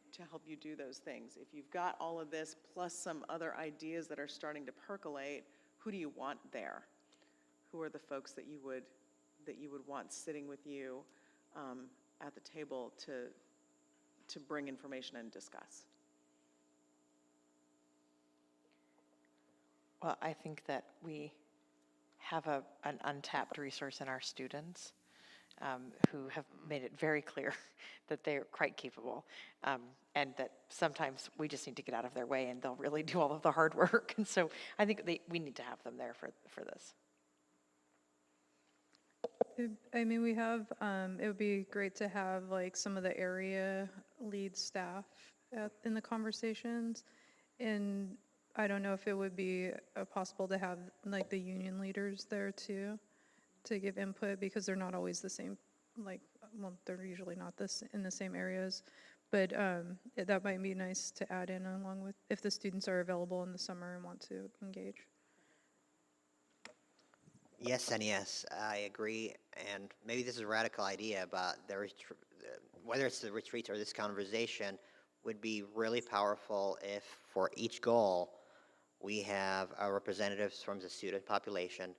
do those things? If you've got all of this plus some other ideas that are starting to percolate, who do you want there? Who are the folks that you would want sitting with you at the table to bring information and discuss?
Well, I think that we have an untapped resource in our students who have made it very clear that they're quite capable, and that sometimes we just need to get out of their way and they'll really do all of the hard work. And so I think we need to have them there for this.
I mean, we have, it would be great to have like some of the area lead staff in the conversations. And I don't know if it would be possible to have like the union leaders there too, to give input, because they're not always the same, like, well, they're usually not in the same areas. But that might be nice to add in along with, if the students are available in the summer and want to engage.
Yes and yes, I agree. And maybe this is a radical idea, but whether it's the retreat or this conversation would be really powerful if for each goal we have our representatives from the student population,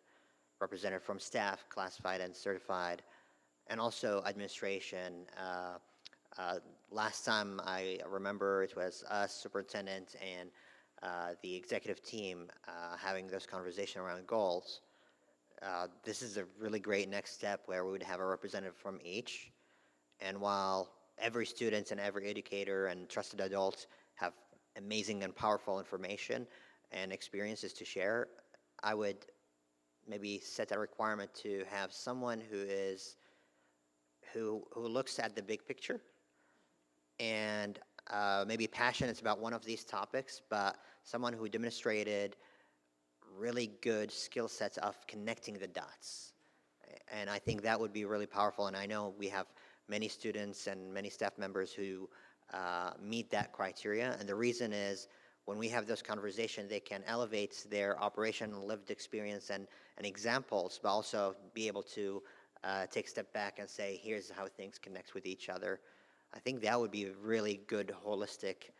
representative from staff, classified and certified, and also administration. Last time I remember it was us, superintendent, and the executive team having this conversation around goals. This is a really great next step where we would have a representative from each. And while every student and every educator and trusted adult have amazing and powerful information and experiences to share, I would maybe set a requirement to have someone who looks at the big picture and maybe passionate about one of these topics, but someone who demonstrated really good skill sets of connecting the dots. And I think that would be really powerful. And I know we have many students and many staff members who meet that criteria. And the reason is when we have those conversations, they can elevate their operational lived experience and examples, but also be able to take a step back and say, here's how things connect with each other. I think that would be a really good, holistic,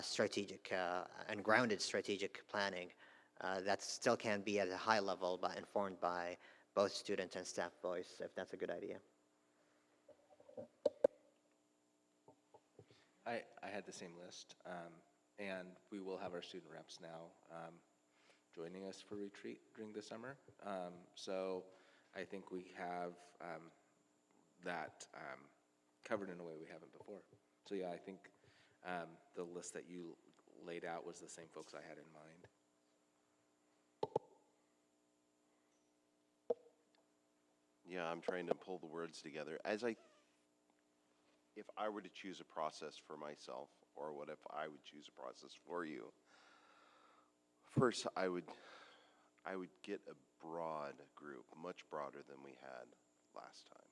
strategic, and grounded strategic planning that still can be at a high level, but informed by both student and staff voice, if that's a good idea.
I had the same list, and we will have our student reps now joining us for retreat during the summer. So I think we have that covered in a way we haven't before. So yeah, I think the list that you laid out was the same folks I had in mind.
Yeah, I'm trying to pull the words together. If I were to choose a process for myself, or what if I would choose a process for you? First, I would get a broad group, much broader than we had last time.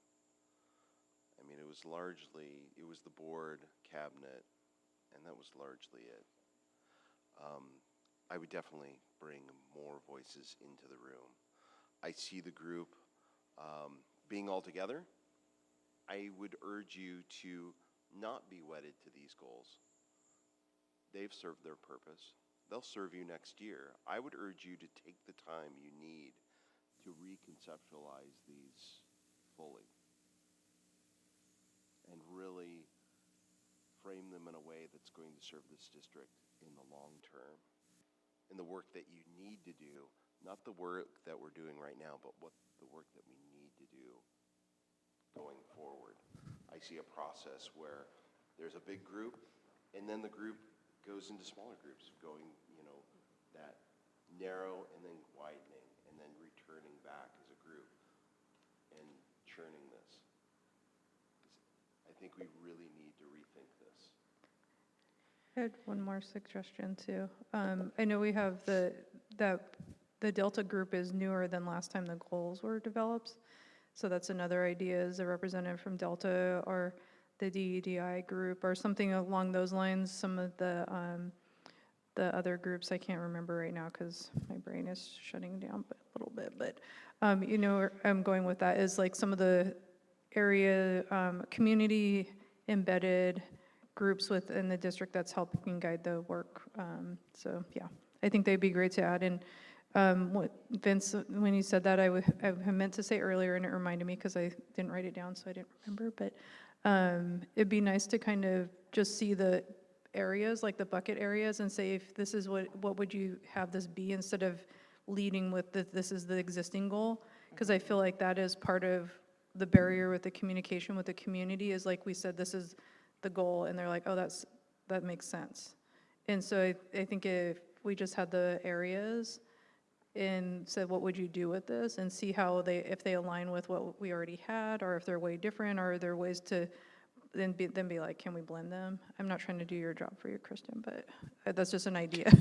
I mean, it was the board, cabinet, and that was largely it. I would definitely bring more voices into the room. I see the group being all together. I would urge you to not be wedded to these goals. They've served their purpose. They'll serve you next year. I would urge you to take the time you need to reconceptualize these fully and really frame them in a way that's going to serve this district in the long term. and the work that you need to do, not the work that we're doing right now, but what the work that we need to do going forward. I see a process where there's a big group, and then the group goes into smaller groups, going, that narrow and then widening, and then returning back as a group and churning this. I think we really need to rethink this.
I had one more suggestion too. I know we have the Delta group is newer than last time the goals were developed. So that's another idea, is a representative from Delta or the DEDI group or something along those lines. Some of the other groups I can't remember right now because my brain is shutting down a little bit. But where I'm going with that is like some of the area community embedded groups within the district that's helping guide the work. So yeah, I think they'd be great to add in. What Vince, when you said that, I meant to say earlier, and it reminded me because I didn't write it down, so I didn't remember. But it'd be nice to kind of just see the areas, like the bucket areas, and say if this is what would you have this be, instead of leading with this is the existing goal, because I feel like that is part of the barrier with the communication with the community. Is like we said, this is the goal, and they're like, oh, that makes sense. And so I think if we just had the areas and said, what would you do with this, and see how if they align with what we already had, or if they're way different, or are there ways to then be like, can we blend them? I'm not trying to do your job for you, Kristen, but that's just an idea.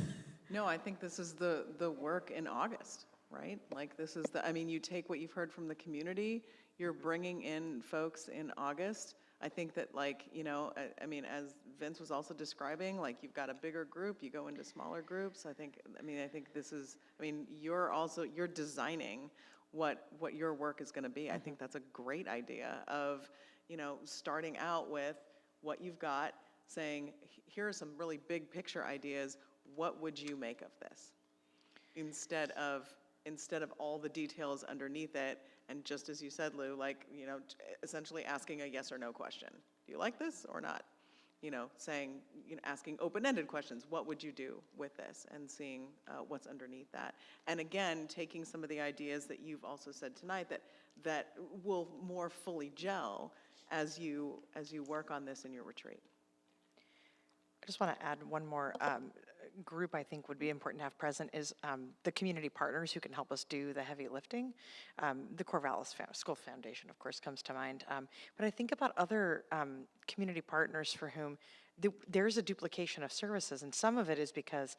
No, I think this is the work in August, right? Like this is you take what you've heard from the community, you're bringing in folks in August. I think that as Vince was also describing, like you've got a bigger group, you go into smaller groups. I think this is, you're designing what your work is going to be. I think that's a great idea of, starting out with what you've got, saying, here are some really big picture ideas. What would you make of this? Instead of all the details underneath it, and just as you said, Lou, essentially asking a yes or no question. Do you like this or not? Asking open-ended questions. What would you do with this? And seeing what's underneath that. And again, taking some of the ideas that you've also said tonight that will more fully gel as you work on this in your retreat.
I just want to add one more group I think would be important to have present is the community partners who can help us do the heavy lifting. The Corvallis School Foundation, of course, comes to mind. But I think about other community partners for whom there's a duplication of services, and some of it is because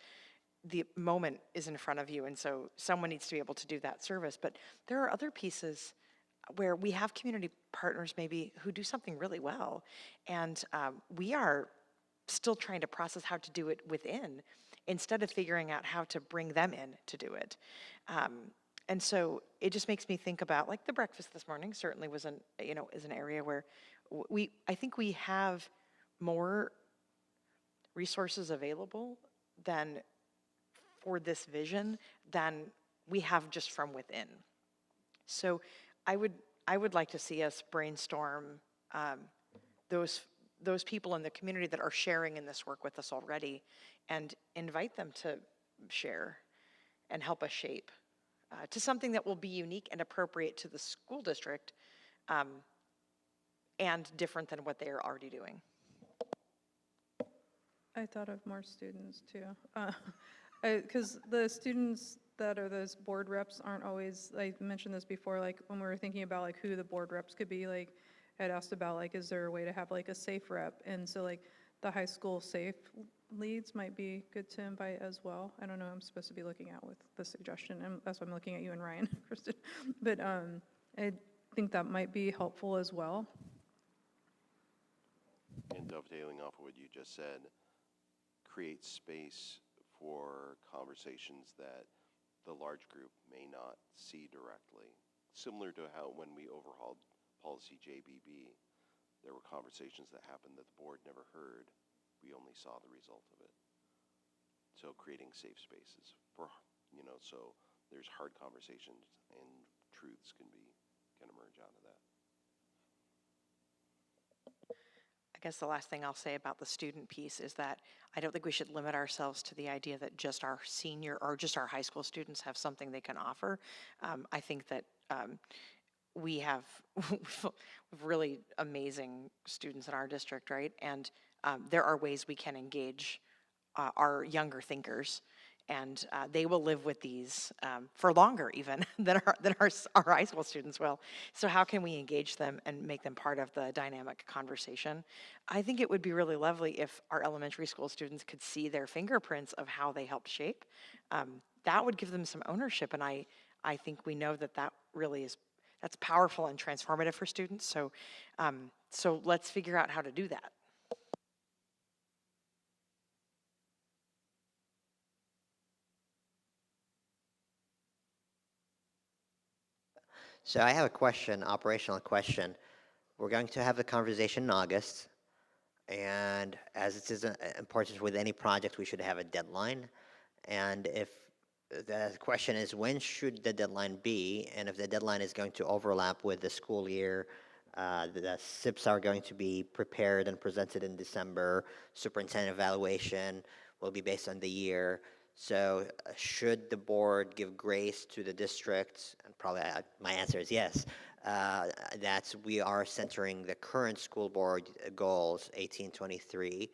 the moment is in front of you, and so someone needs to be able to do that service. But there are other pieces where we have community partners maybe who do something really well, and we are still trying to process how to do it within, instead of figuring out how to bring them in to do it. And so it just makes me think about, like the breakfast this morning certainly was is an area where I think we have more resources available than for this vision than we have just from within. So I would like to see us brainstorm those people in the community that are sharing in this work with us already, and invite them to share and help us shape to something that will be unique and appropriate to the school district, and different than what they are already doing.
I thought of more students too, because the students that are those board reps aren't always, I mentioned this before, like when we were thinking about like who the board reps could be, like I'd asked about like, is there a way to have like a safe rep? And so like the high school safe leads might be good to invite as well. I don't know, I'm supposed to be looking at with the suggestion, and that's why I'm looking at you and Ryan, Kristen. But I think that might be helpful as well.
And dovetailing off of what you just said, create space for conversations that the large group may not see directly. Similar to how when we overhauled policy JBB, there were conversations that happened that the board never heard. We only saw the result of it. So creating safe spaces for, so there's hard conversations and truths can emerge out of that.
I guess the last thing I'll say about the student piece is that I don't think we should limit ourselves to the idea that just our senior or just our high school students have something they can offer. I think that we have really amazing students in our district, right? And there are ways we can engage our younger thinkers, and they will live with these for longer even than our high school students will. So how can we engage them and make them part of the dynamic conversation? I think it would be really lovely if our elementary school students could see their fingerprints of how they helped shape. That would give them some ownership, and I think we know that that really is, that's powerful and transformative for students. So, so let's figure out how to do that.
So I have a question, operational question. We're going to have a conversation in August, and as it is important with any project, we should have a deadline. And if the question is, when should the deadline be? And if the deadline is going to overlap with the school year, the SIPs are going to be prepared and presented in December. Superintendent evaluation will be based on the year. So should the board give grace to the district? And probably my answer is yes. That we are centering the current school board goals, 1823,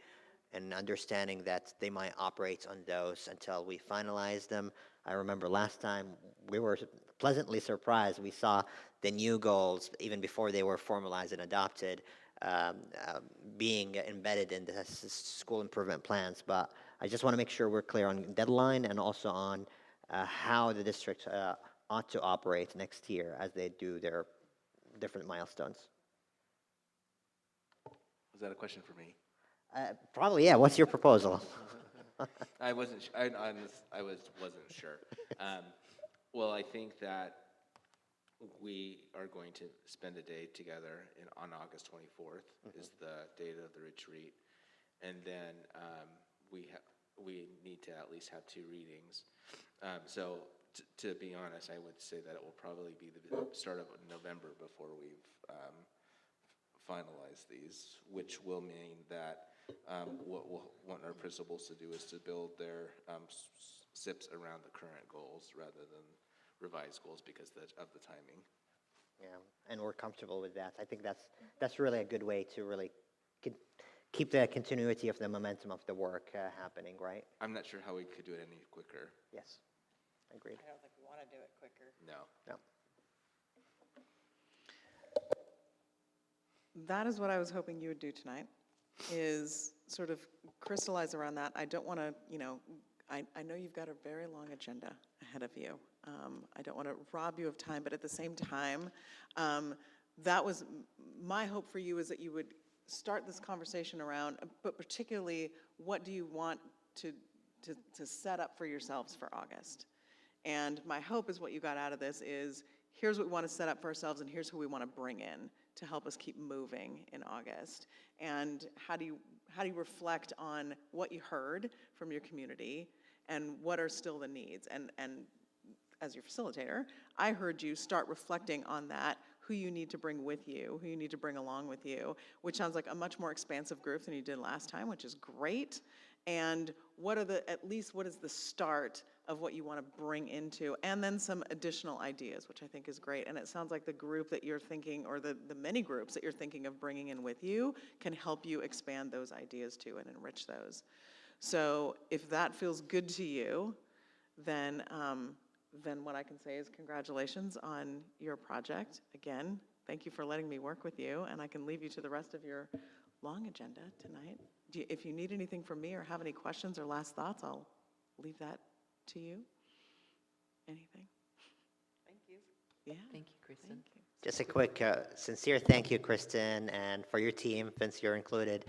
and understanding that they might operate on those until we finalize them. I remember last time we were pleasantly surprised. We saw the new goals, even before they were formalized and adopted, being embedded in the school improvement plans. But I just want to make sure we're clear on deadline and also on how the district ought to operate next year as they do their different milestones.
Was that a question for me?
Probably, yeah. What's your proposal?
I wasn't sure. Well, I think that we are going to spend a day together on August 24th is the date of the retreat, and then we need to at least have 2 readings. So to be honest, I would say that it will probably be the start of November before we've finalized these, which will mean that what we'll want our principals to do is to build their SIPs around the current goals rather than revised goals because of the timing.
Yeah, and we're comfortable with that. I think that's really a good way to really keep the continuity of the momentum of the work happening, right?
I'm not sure how we could do it any quicker.
Yes, agreed.
I don't think we want to do it quicker.
No.
That is what I was hoping you would do tonight, is sort of crystallize around that. I don't want to, I know you've got a very long agenda ahead of you. I don't want to rob you of time, but at the same time, that was my hope for you, is that you would start this conversation around, but particularly, what do you want to set up for yourselves for August? And my hope is what you got out of this is, here's what we want to set up for ourselves, and here's who we want to bring in to help us keep moving in August. And how do you reflect on what you heard from your community, and what are still the needs? And as your facilitator, I heard you start reflecting on that, who you need to bring with you, who you need to bring along with you, which sounds like a much more expansive group than you did last time, which is great. And what are what is the start of what you want to bring into, and then some additional ideas, which I think is great. And it sounds like the group that you're thinking, or the many groups that you're thinking of bringing in with you, can help you expand those ideas too and enrich those. So if that feels good to you, then what I can say is congratulations on your project. Again, thank you for letting me work with you, and I can leave you to the rest of your long agenda tonight. If you need anything from me or have any questions or last thoughts, I'll leave that to you. Anything?
Thank you.
Yeah.
Thank you, Kristen.
Thank you.
Just a quick, sincere thank you, Kristen, and for your team, Vince, you're included,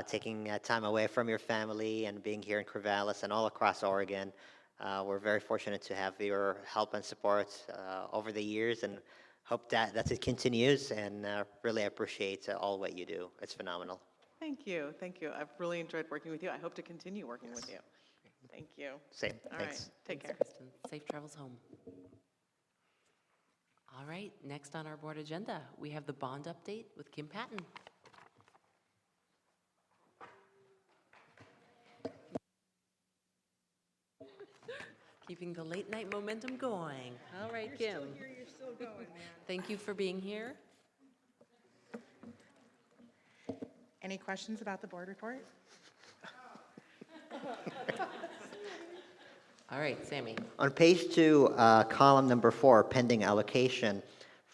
taking time away from your family and being here in Corvallis and all across Oregon. We're very fortunate to have your help and support over the years, and hope that it continues, and really appreciate all what you do. It's phenomenal.
Thank you. Thank you. I've really enjoyed working with you. I hope to continue working with you. Thank you.
Same.
All
Thanks.
right. Take care.
Kristen. Safe travels home. All right, next on our board agenda, we have the bond update with Kim Patton. Keeping the late night momentum going. All right, Kim.
You're still going, man.
Thank you for being here.
Any questions about the board report?
All right, Sammy.
On page 2, column number 4, pending allocation,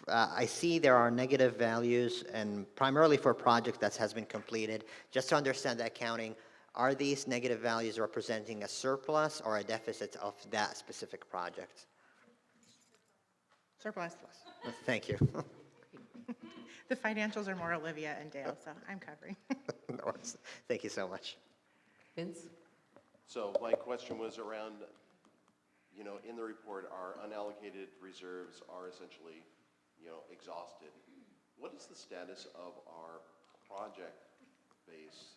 I see there are negative values, and primarily for projects that has been completed. Just to understand the accounting, are these negative values representing a surplus or a deficit of that specific project?
Surplus.
Thank you.
The financials are more Olivia and Dale, so I'm covering.
No worries. Thank you so much.
Vince?
So my question was around, in the report, our unallocated reserves are essentially, exhausted. What is the status of our project-based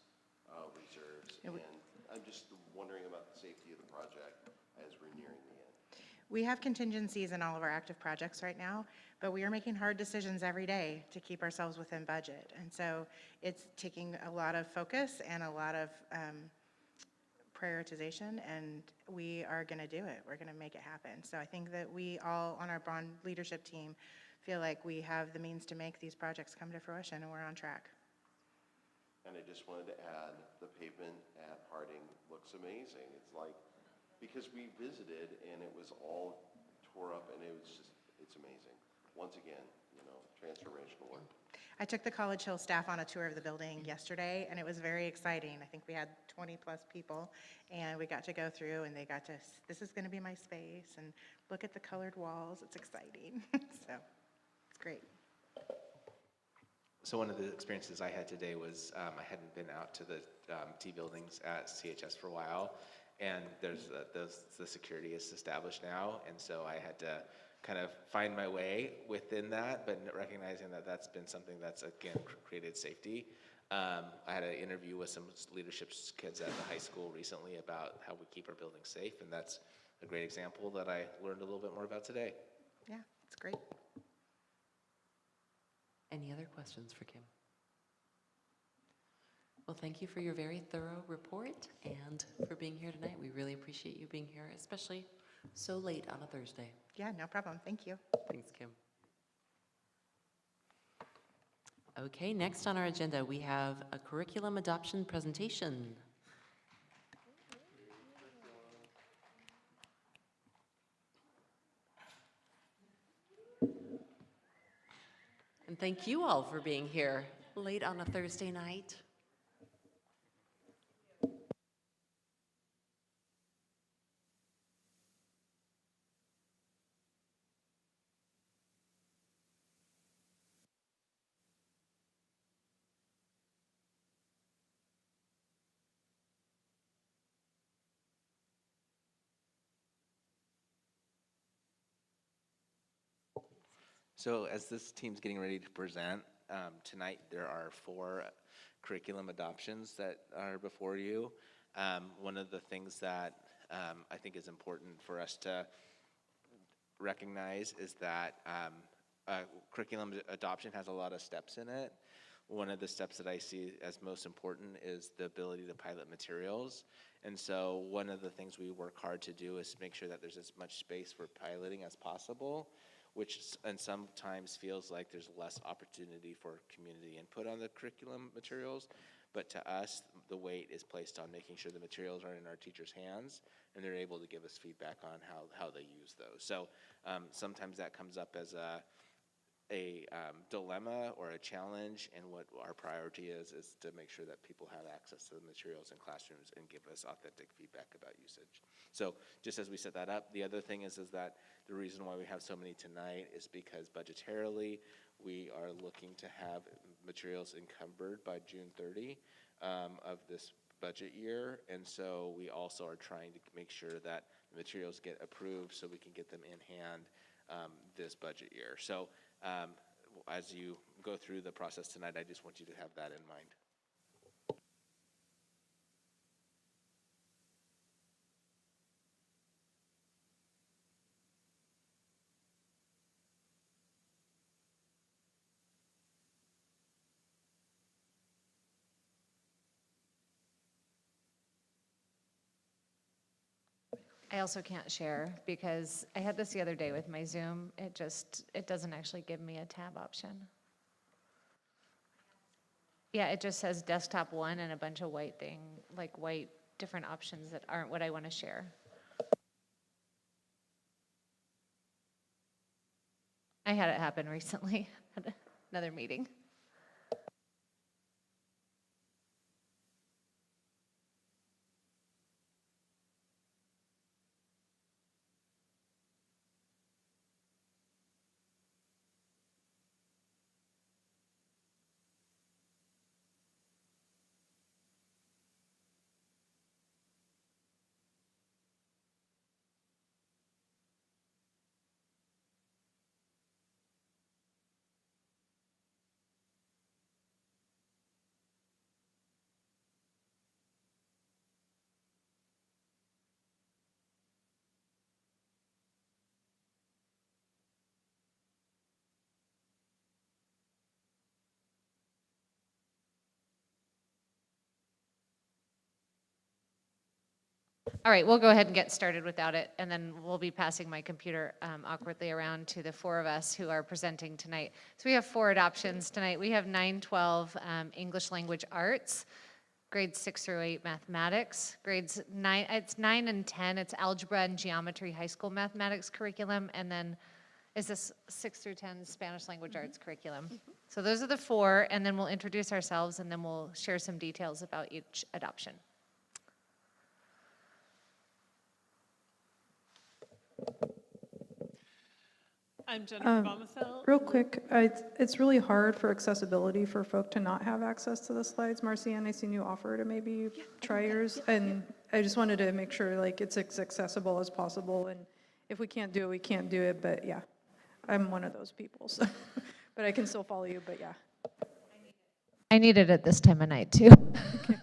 reserves? And I'm just wondering about the safety of the project as we're nearing the end.
We have contingencies in all of our active projects right now, but we are making hard decisions every day to keep ourselves within budget. And so it's taking a lot of focus and a lot of prioritization, and we are going to do it. We're going to make it happen. So I think that we all on our bond leadership team feel like we have the means to make these projects come to fruition, and we're on track.
And I just wanted to add, the pavement at Harding looks amazing. It's like, because we visited and it was all tore up, and it's amazing. Once again, transformational work.
I took the College Hill staff on a tour of the building yesterday, and it was very exciting. I think we had 20 plus people, and we got to go through, and they got to, this is going to be my space, and look at the colored walls. It's exciting. So it's great.
So one of the experiences I had today was I hadn't been out to the T buildings at CHS for a while, and there's the security is established now, and so I had to kind of find my way within that, but recognizing that that's been something that's, again, created safety. I had an interview with some leadership kids at the high school recently about how we keep our buildings safe, and that's a great example that I learned a little bit more about today.
Yeah, it's great.
Any other questions for Kim? Well, thank you for your very thorough report and for being here tonight. We really appreciate you being here, especially so late on a Thursday.
Yeah, no problem. Thank you.
Thanks, Kim. Okay, next on our agenda, we have a curriculum adoption presentation. And thank you all for being here late on a Thursday night.
So as this team's getting ready to present, tonight there are 4 curriculum adoptions that are before you. One of the things that I think is important for us to recognize is that curriculum adoption has a lot of steps in it. One of the steps that I see as most important is the ability to pilot materials. And so one of the things we work hard to do is make sure that there's as much space for piloting as possible, which and sometimes feels like there's less opportunity for community input on the curriculum materials. But to us, the weight is placed on making sure the materials are in our teachers' hands and they're able to give us feedback on how they use those. So sometimes that comes up as a dilemma or a challenge, and what our priority is to make sure that people have access to the materials in classrooms and give us authentic feedback about usage. So just as we set that up, the other thing is that the reason why we have so many tonight is because budgetarily we are looking to have materials encumbered by June 30 of this budget year, and so we also are trying to make sure that the materials get approved so we can get them in hand this budget year. So as you go through the process tonight, I just want you to have that in mind.
I also can't share because I had this the other day with my Zoom. It doesn't actually give me a tab option. Yeah, it just says desktop 1 and a bunch of white different options that aren't what I want to share. I had it happen recently at another meeting. All right, we'll go ahead and get started without it, and then we'll be passing my computer awkwardly around to the 4 of us who are presenting tonight. So we have 4 adoptions tonight. We have 9-12 English Language Arts, grades 6 through 8 mathematics, grades 9, it's 9 and 10, it's algebra and geometry high school mathematics curriculum, and then is this 6 through 10 Spanish language arts curriculum. So those are the 4, and then we'll introduce ourselves, and then we'll share some details about each adoption.
I'm Jennifer Bombasel.
Real quick, it's really hard for accessibility for folk to not have access to the slides. Marcianne, I seen you offer to maybe try yours, and I just wanted to make sure like it's as accessible as possible. And if we can't do it, we can't do it. But yeah, I'm one of those people. So, but I can still follow you. But yeah,
I need it at this time of night too.
Okay.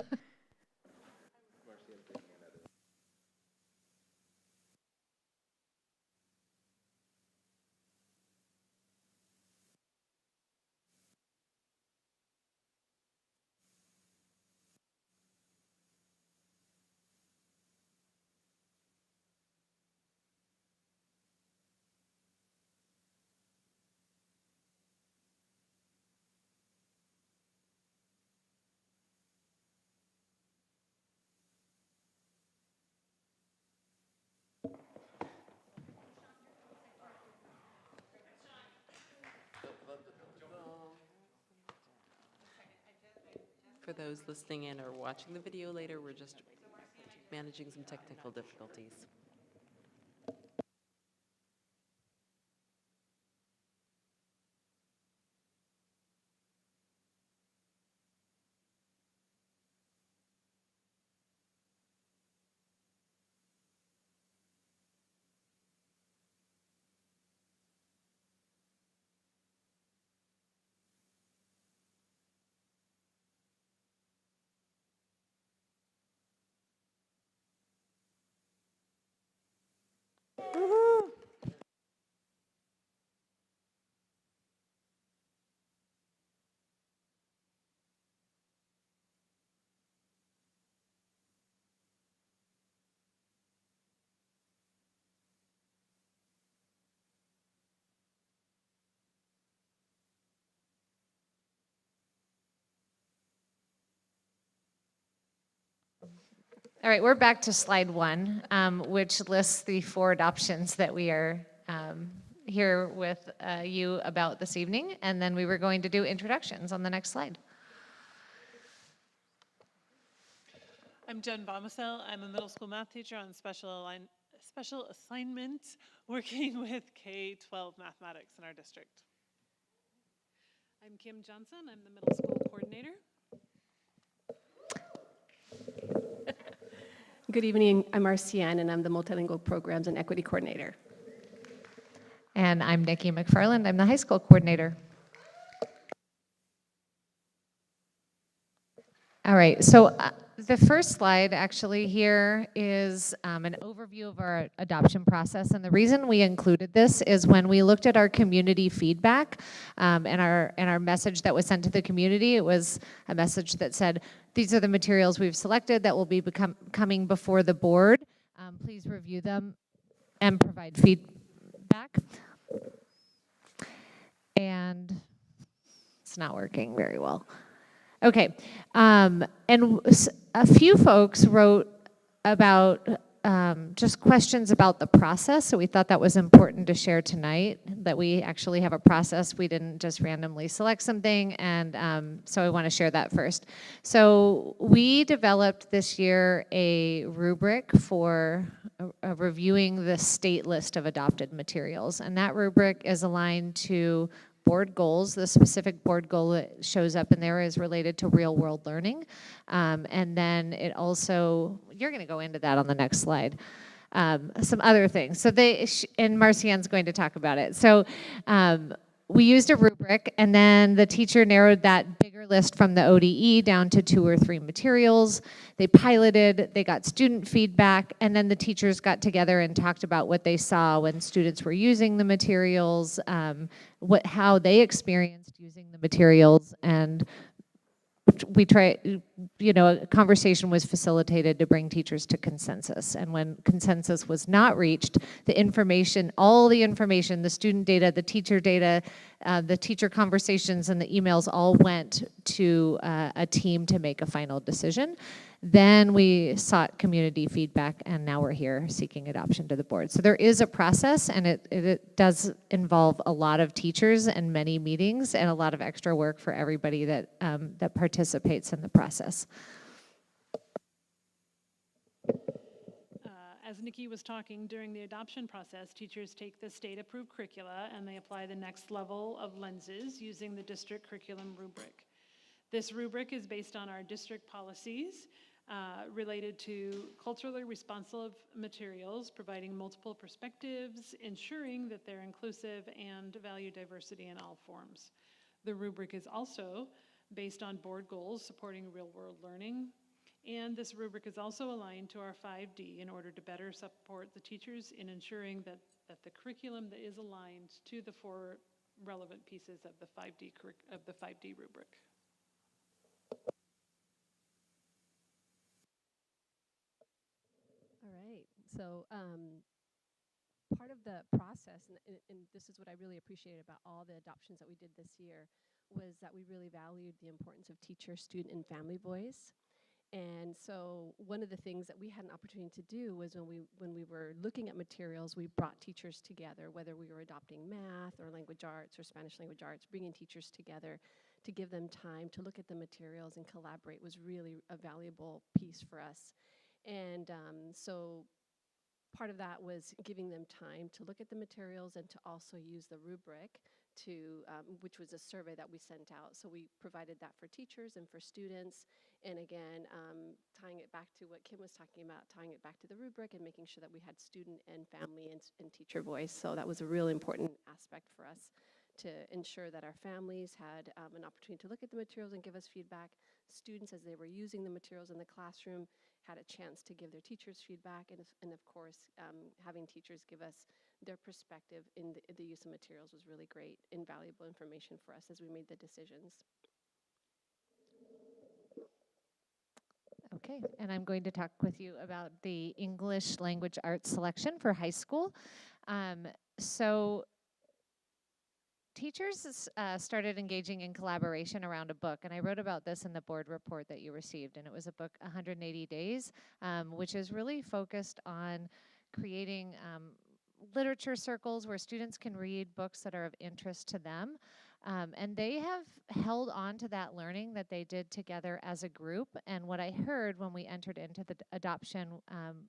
For those listening in or watching the video later, we're just managing some technical difficulties.
All right, we're back to slide 1, which lists the 4 adoptions that we are here with you about this evening, and then we were going to do introductions on the next slide.
I'm Jen Bombasel. I'm a middle school math teacher on special assignment working with K-12 mathematics in our district. I'm Kim Johnson. I'm the middle school coordinator.
Good evening, I'm Marcianne, and I'm the Multilingual Programs and Equity Coordinator.
And I'm Nikki McFarland. I'm the high school coordinator. All right, so the first slide actually here is an overview of our adoption process. And the reason we included this is when we looked at our community feedback and our message that was sent to the community, it was a message that said, these are the materials we've selected that will be coming before the board. please review them and provide feedback. And it's not working very well. Okay, and a few folks wrote about just questions about the process, so we thought that was important to share tonight, that we actually have a process. We didn't just randomly select something, and so I want to share that first. So we developed this year a rubric for reviewing the state list of adopted materials, and that rubric is aligned to board goals. The specific board goal that shows up in there is related to real world learning. And then it also, you're gonna go into that on the next slide. Some other things. So and Marcianne's going to talk about it. So we used a rubric, and then the teacher narrowed that bigger list from the ODE down to 2 or 3 materials. They piloted, they got student feedback, and then the teachers got together and talked about what they saw when students were using the materials, how they experienced using the materials, and a conversation was facilitated to bring teachers to consensus. And when consensus was not reached, the information, all the information, the student data, the teacher conversations, and the emails all went to a team to make a final decision. Then we sought community feedback, and now we're here seeking adoption to the board. So there is a process, and it does involve a lot of teachers and many meetings and a lot of extra work for everybody that participates in the process.
As Nikki was talking, during the adoption process, teachers take the state-approved curricula and they apply the next level of lenses using the district curriculum rubric. This rubric is based on our district policies related to culturally responsive materials, providing multiple perspectives, ensuring that they're inclusive, and value diversity in all forms. The rubric is also based on board goals supporting real-world learning, and this rubric is also aligned to our 5D in order to better support the teachers in ensuring that the curriculum that is aligned to the 4 relevant pieces of the 5D rubric.
All right, so part of the process, and this is what I really appreciated about all the adoptions that we did this year, was that we really valued the importance of teacher, student, and family voice. And so one of the things that we had an opportunity to do was when we were looking at materials, we brought teachers together, whether we were adopting math or language arts or Spanish language arts, bringing teachers together to give them time to look at the materials and collaborate was really a valuable piece for us. And so part of that was giving them time to look at the materials and to also use the rubric which was a survey that we sent out. So we provided that for teachers and for students. And again, tying it back to what Kim was talking about, tying it back to the rubric and making sure that we had student and family and teacher voice. So that was a really important aspect for us to ensure that our families had an opportunity to look at the materials and give us feedback. Students, as they were using the materials in the classroom, had a chance to give their teachers feedback, and of course, having teachers give us their perspective in the use of materials was really great, invaluable information for us as we made the decisions.
Okay, and I'm going to talk with you about the English language arts selection for high school. So teachers started engaging in collaboration around a book, and I wrote about this in the board report that you received, and it was a book, 180 Days, which is really focused on creating literature circles where students can read books that are of interest to them. And they have held on to that learning that they did together as a group. And what I heard when we entered into the adoption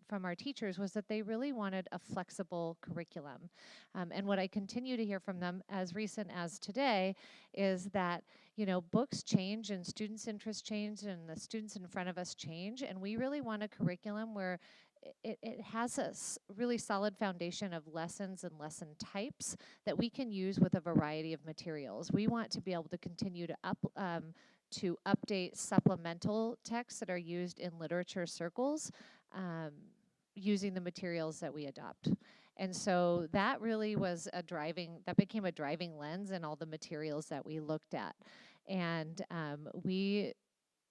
from our teachers was that they really wanted a flexible curriculum. And what I continue to hear from them as recent as today is that, books change and students' interests change and the students in front of us change. And we really want a curriculum where it has a really solid foundation of lessons and lesson types that we can use with a variety of materials. We want to be able to continue to update supplemental texts that are used in literature circles using the materials that we adopt. And so that really was that became a driving lens in all the materials that we looked at. And we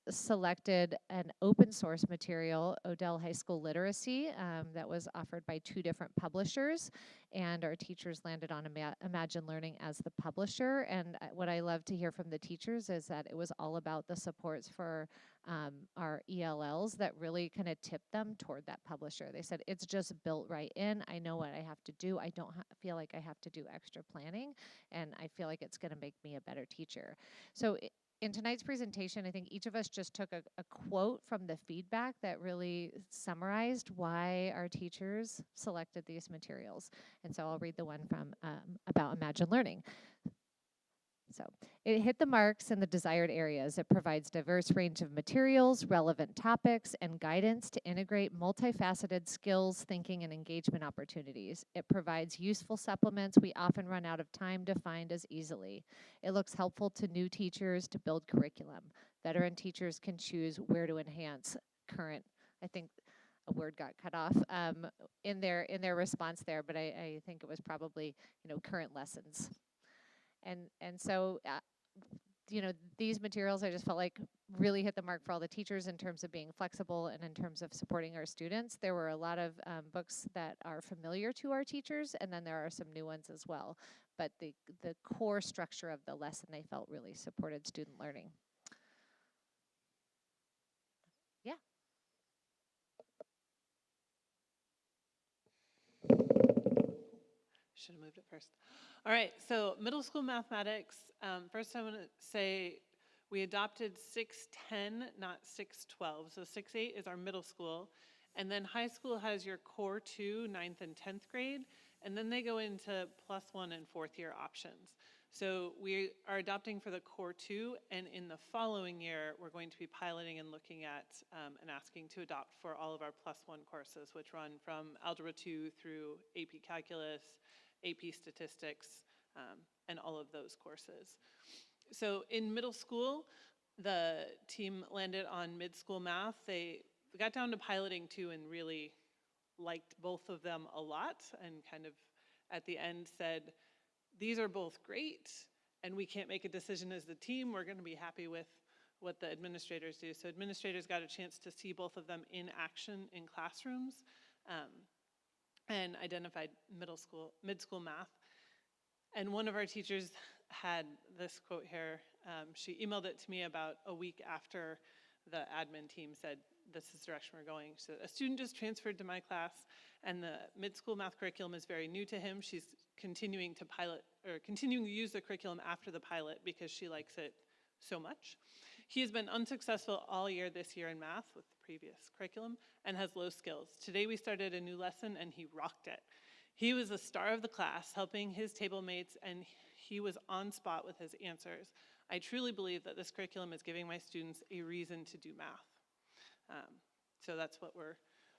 selected an open source material, Odell High School Literacy, that was offered by 2 different publishers, and our teachers landed on Imagine Learning as the publisher. And what I love to hear from the teachers is that it was all about the supports for our ELLs that really kind of tipped them toward that publisher. They said, it's just built right in. I know what I have to do. I don't feel like I have to do extra planning, and I feel like it's going to make me a better teacher. So in tonight's presentation, I think each of us just took a quote from the feedback that really summarized why our teachers selected these materials. And so I'll read the one from about Imagine Learning. So it hit the marks in the desired areas. It provides diverse range of materials, relevant topics, and guidance to integrate multifaceted skills, thinking, and engagement opportunities. It provides useful supplements we often run out of time to find as easily. It looks helpful to new teachers to build curriculum. Veteran teachers can choose where to enhance current, I think a word got cut off in their response there, but I think it was probably, current lessons. And so, these materials I just felt like really hit the mark for all the teachers in terms of being flexible and in terms of supporting our students. There were a lot of books that are familiar to our teachers, and then there are some new ones as well. But the core structure of the lesson they felt really supported student learning. Yeah.
Should have moved it first. All right, so middle school mathematics. First I want to say we adopted 610, not 612. So 6-8 is our middle school. And then high school has your core 2, 9th and 10th grade. And then they go into +1 and 4th year options. So we are adopting for the core 2, and in the following year, we're going to be piloting and looking at and asking to adopt for all of our +1 courses, which run from Algebra 2 through AP Calculus, AP Statistics, and all of those courses. So in middle school, the team landed on mid-school math. They got down to piloting 2 and really liked both of them a lot, and kind of at the end said, these are both great, and we can't make a decision as the team. We're going to be happy with what the administrators do. So administrators got a chance to see both of them in action in classrooms, and identified mid-school math. And one of our teachers had this quote here. She emailed it to me about a week after the admin team said, this is the direction we're going. So a student just transferred to my class, and the mid-school math curriculum is very new to him. She's continuing to use the curriculum after the pilot because she likes it so much. He has been unsuccessful all year this year in math with the previous curriculum and has low skills. Today we started a new lesson and he rocked it. He was the star of the class, helping his table mates, and he was on spot with his answers. I truly believe that this curriculum is giving my students a reason to do math. So that's what we're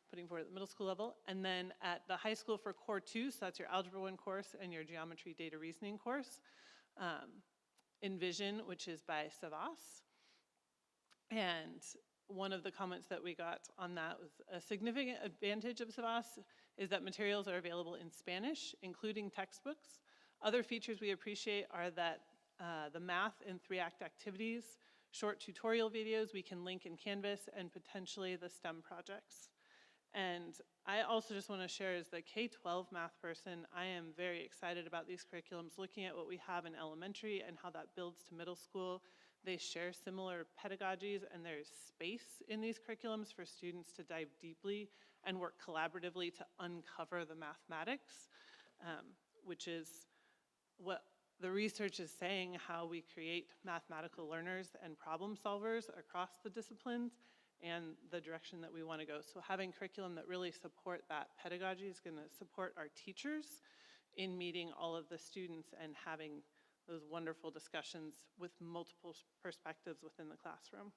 putting forward at the middle school level. And then at the high school for core 2, so that's your Algebra 1 course and your Geometry Data Reasoning course. Envision, which is by Savas. And one of the comments that we got on that was a significant advantage of Savas is that materials are available in Spanish, including textbooks. Other features we appreciate are that the math and 3-act activities, short tutorial videos we can link in Canvas, and potentially the STEM projects. And I also just want to share, as the K-12 math person, I am very excited about these curriculums, looking at what we have in elementary and how that builds to middle school. They share similar pedagogies, and there's space in these curriculums for students to dive deeply and work collaboratively to uncover the mathematics, which is what the research is saying, how we create mathematical learners and problem solvers across the disciplines and the direction that we want to go. So having curriculum that really support that pedagogy is going to support our teachers in meeting all of the students and having those wonderful discussions with multiple perspectives within the classroom.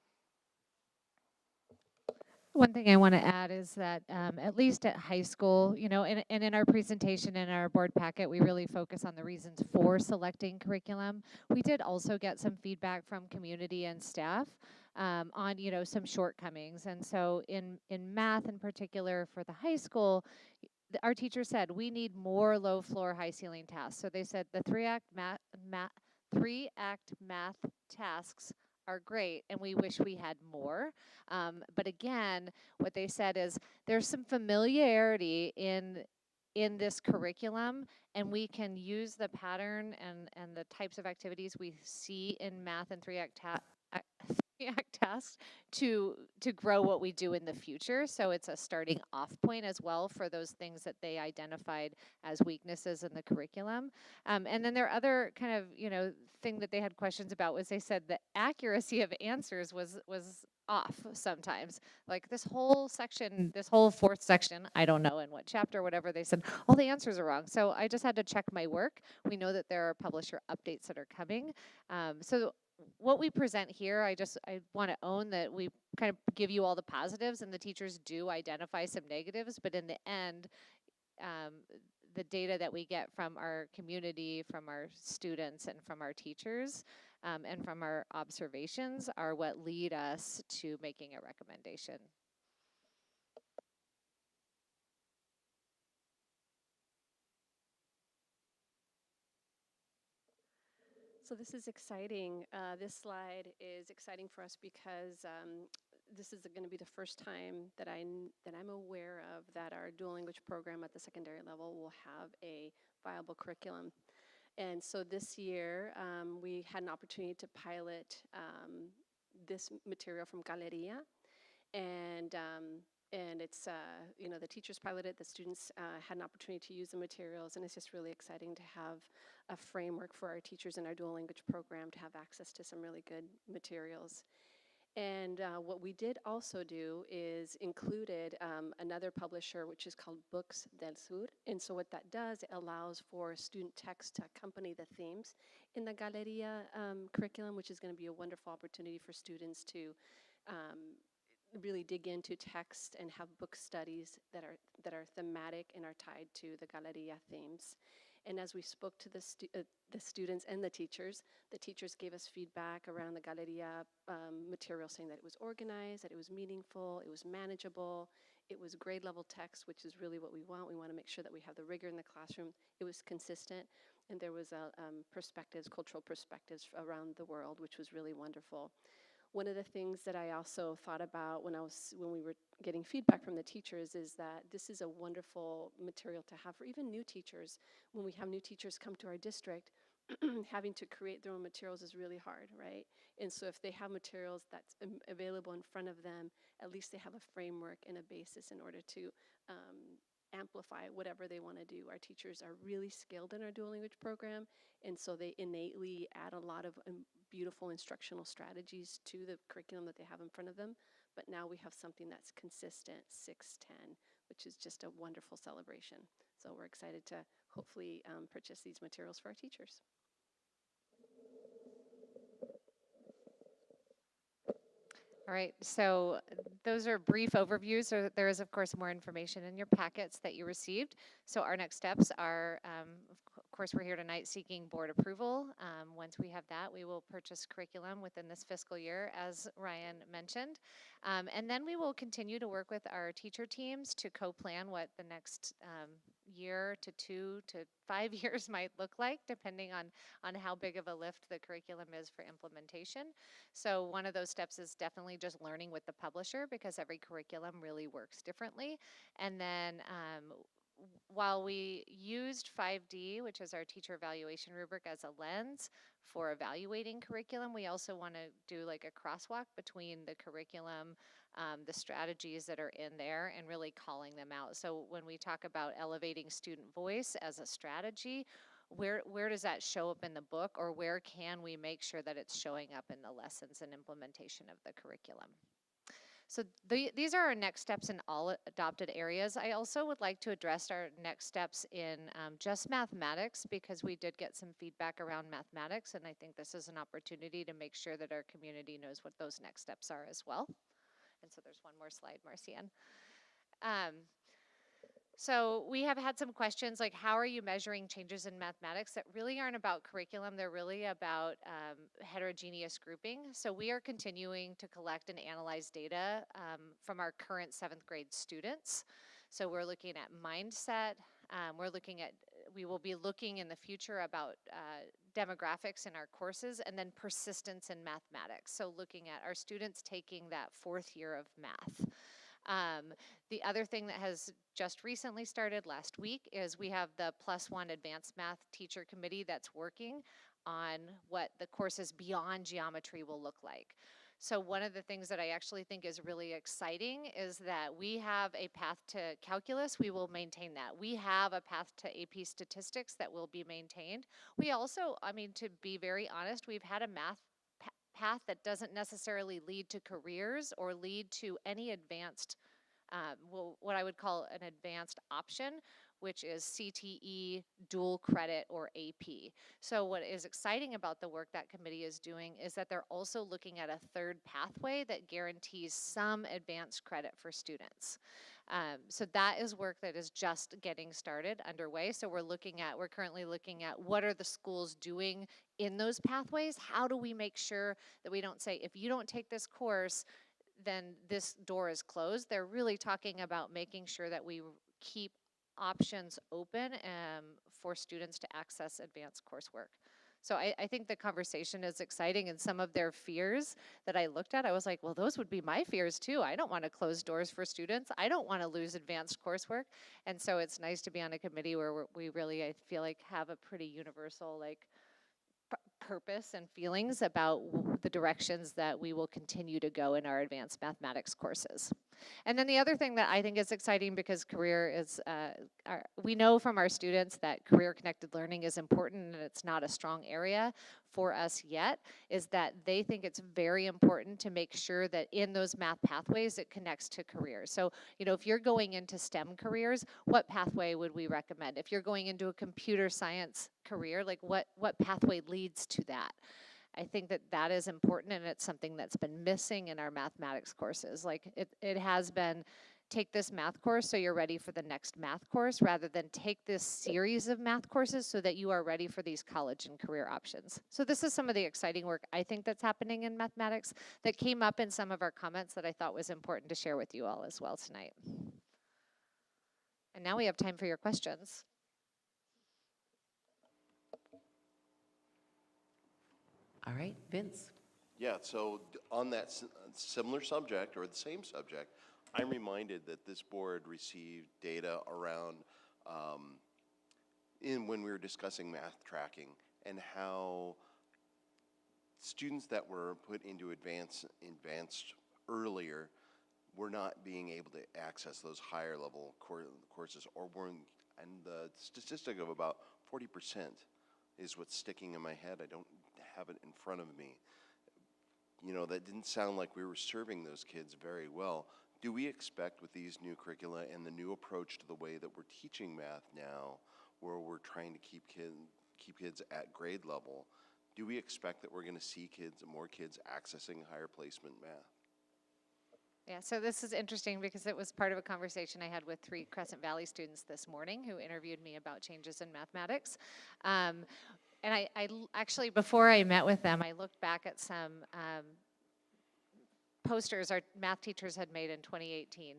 One thing I want to add is that at least at high school, and in our presentation in our board packet, we really focus on the reasons for selecting curriculum. We did also get some feedback from community and staff on, some shortcomings. And so in math in particular for the high school, our teacher said we need more low floor, high ceiling tasks. So they said the 3-act math tasks are great, and we wish we had more. But again, what they said is there's some familiarity in this curriculum, and we can use the pattern and the types of activities we see in math and three-act tasks to grow what we do in the future. So it's a starting off point as well for those things that they identified as weaknesses in the curriculum. And then their other kind of, thing that they had questions about was they said the accuracy of answers was off sometimes. Like this whole section, this whole fourth section, I don't know in what chapter, whatever, they said, all the answers are wrong. So I just had to check my work. We know that there are publisher updates that are coming. So what we present here, I want to own that we kind of give you all the positives, and the teachers do identify some negatives, but in the end, the data that we get from our community, from our students, and from our teachers, and from our observations are what lead us to making a recommendation.
So this is exciting. This slide is exciting for us because this is going to be the first time that I'm aware of that our dual language program at the secondary level will have a viable curriculum. And so this year we had an opportunity to pilot this material from Galeria, and it's the teachers piloted, the students had an opportunity to use the materials, and it's just really exciting to have a framework for our teachers in our dual language program to have access to some really good materials. And what we did also do is included another publisher, which is called Books del Sur. And so what that does, it allows for student text to accompany the themes in the Galeria curriculum, which is going to be a wonderful opportunity for students to really dig into text and have book studies that are thematic and are tied to the Galeria themes. And as we spoke to the students and the teachers gave us feedback around the Galeria material, saying that it was organized, that it was meaningful, it was manageable, it was grade level text, which is really what we want. We want to make sure that we have the rigor in the classroom. It was consistent, and there was cultural perspectives around the world, which was really wonderful. One of the things that I also thought about when we were getting feedback from the teachers is that this is a wonderful material to have for even new teachers. When we have new teachers come to our district, having to create their own materials is really hard, right? And so if they have materials that's available in front of them, at least they have a framework and a basis in order to amplify whatever they want to do. Our teachers are really skilled in our dual language program, and so they innately add a lot of beautiful instructional strategies to the curriculum that they have in front of them. But now we have something that's consistent, 6-10, which is just a wonderful celebration. So we're excited to hopefully purchase these materials for our teachers.
All right, so those are brief overviews. So there is, of course, more information in your packets that you received. So our next steps are, of course, we're here tonight seeking board approval. Once we have that, we will purchase curriculum within this fiscal year, as Ryan mentioned. And then we will continue to work with our teacher teams to co-plan what the next year to 2 to 5 years might look like, depending on how big of a lift the curriculum is for implementation. So one of those steps is definitely just learning with the publisher, because every curriculum really works differently. And then while we used 5D, which is our teacher evaluation rubric, as a lens for evaluating curriculum, we also want to do like a crosswalk between the curriculum, the strategies that are in there, and really calling them out. So when we talk about elevating student voice as a strategy, where does that show up in the book, or where can we make sure that it's showing up in the lessons and implementation of the curriculum? So these are our next steps in all adopted areas. I also would like to address our next steps in just mathematics, because we did get some feedback around mathematics, and I think this is an opportunity to make sure that our community knows what those next steps are as well. And so there's one more slide, Marcian. So we have had some questions like, how are you measuring changes in mathematics that really aren't about curriculum? They're really about heterogeneous grouping. So we are continuing to collect and analyze data from our current 7th grade students. So we're looking at mindset. We're looking at we will be looking in the future about demographics in our courses, and then persistence in mathematics. So looking at our students taking that 4th year of math. The other thing that has just recently started last week is we have the +1 advanced math teacher committee that's working on what the courses beyond geometry will look like. So one of the things that I actually think is really exciting is that we have a path to calculus. We will maintain that. We have a path to AP statistics that will be maintained. We also, I mean, to be very honest, we've had a math path that doesn't necessarily lead to careers or lead to any advanced, well, what I would call an advanced option, which is CTE, dual credit, or AP. So what is exciting about the work that committee is doing is that they're also looking at a 3rd pathway that guarantees some advanced credit for students. So that is work that is just getting started, underway. So we're currently looking at what are the schools doing in those pathways? How do we make sure that we don't say, if you don't take this course, then this door is closed? They're really talking about making sure that we keep options open for students to access advanced coursework. So I think the conversation is exciting, and some of their fears that I looked at, I was like, well, those would be my fears too. I don't want to close doors for students. I don't want to lose advanced coursework. And so it's nice to be on a committee where we really, I feel like, have a pretty universal purpose and feelings about the directions that we will continue to go in our advanced mathematics courses. And then the other thing that I think is exciting, because career is, we know from our students that career-connected learning is important, and it's not a strong area for us yet, is that they think it's very important to make sure that in those math pathways it connects to careers. So, you know, if you're going into STEM careers, what pathway would we recommend? If you're going into a computer science career, like what pathway leads to that? I think that that is important, and it's something that's been missing in our mathematics courses. Like it has been, take this math course so you're ready for the next math course, rather than take this series of math courses so that you are ready for these college and career options. So this is some of the exciting work I think that's happening in mathematics that came up in some of our comments that I thought was important to share with you all as well tonight. And now we have time for your questions.
All right, Vince.
Yeah, so on that similar subject, or the same subject, I'm reminded that this board received data around when we were discussing math tracking, and how students that were put into advanced earlier were not being able to access those higher level courses, or weren't, and the statistic of about 40% is what's sticking in my head. I don't have it in front of me. You know, that didn't sound like we were serving those kids very well. Do we expect, with these new curricula and the new approach to the way that we're teaching math now, where we're trying to keep kids at grade level, do we expect that we're going to see more kids accessing higher placement math?
Yeah, so this is interesting because it was part of a conversation I had with 3 Crescent Valley students this morning who interviewed me about changes in mathematics. And I actually, before I met with them, I looked back at some posters our math teachers had made in 2018.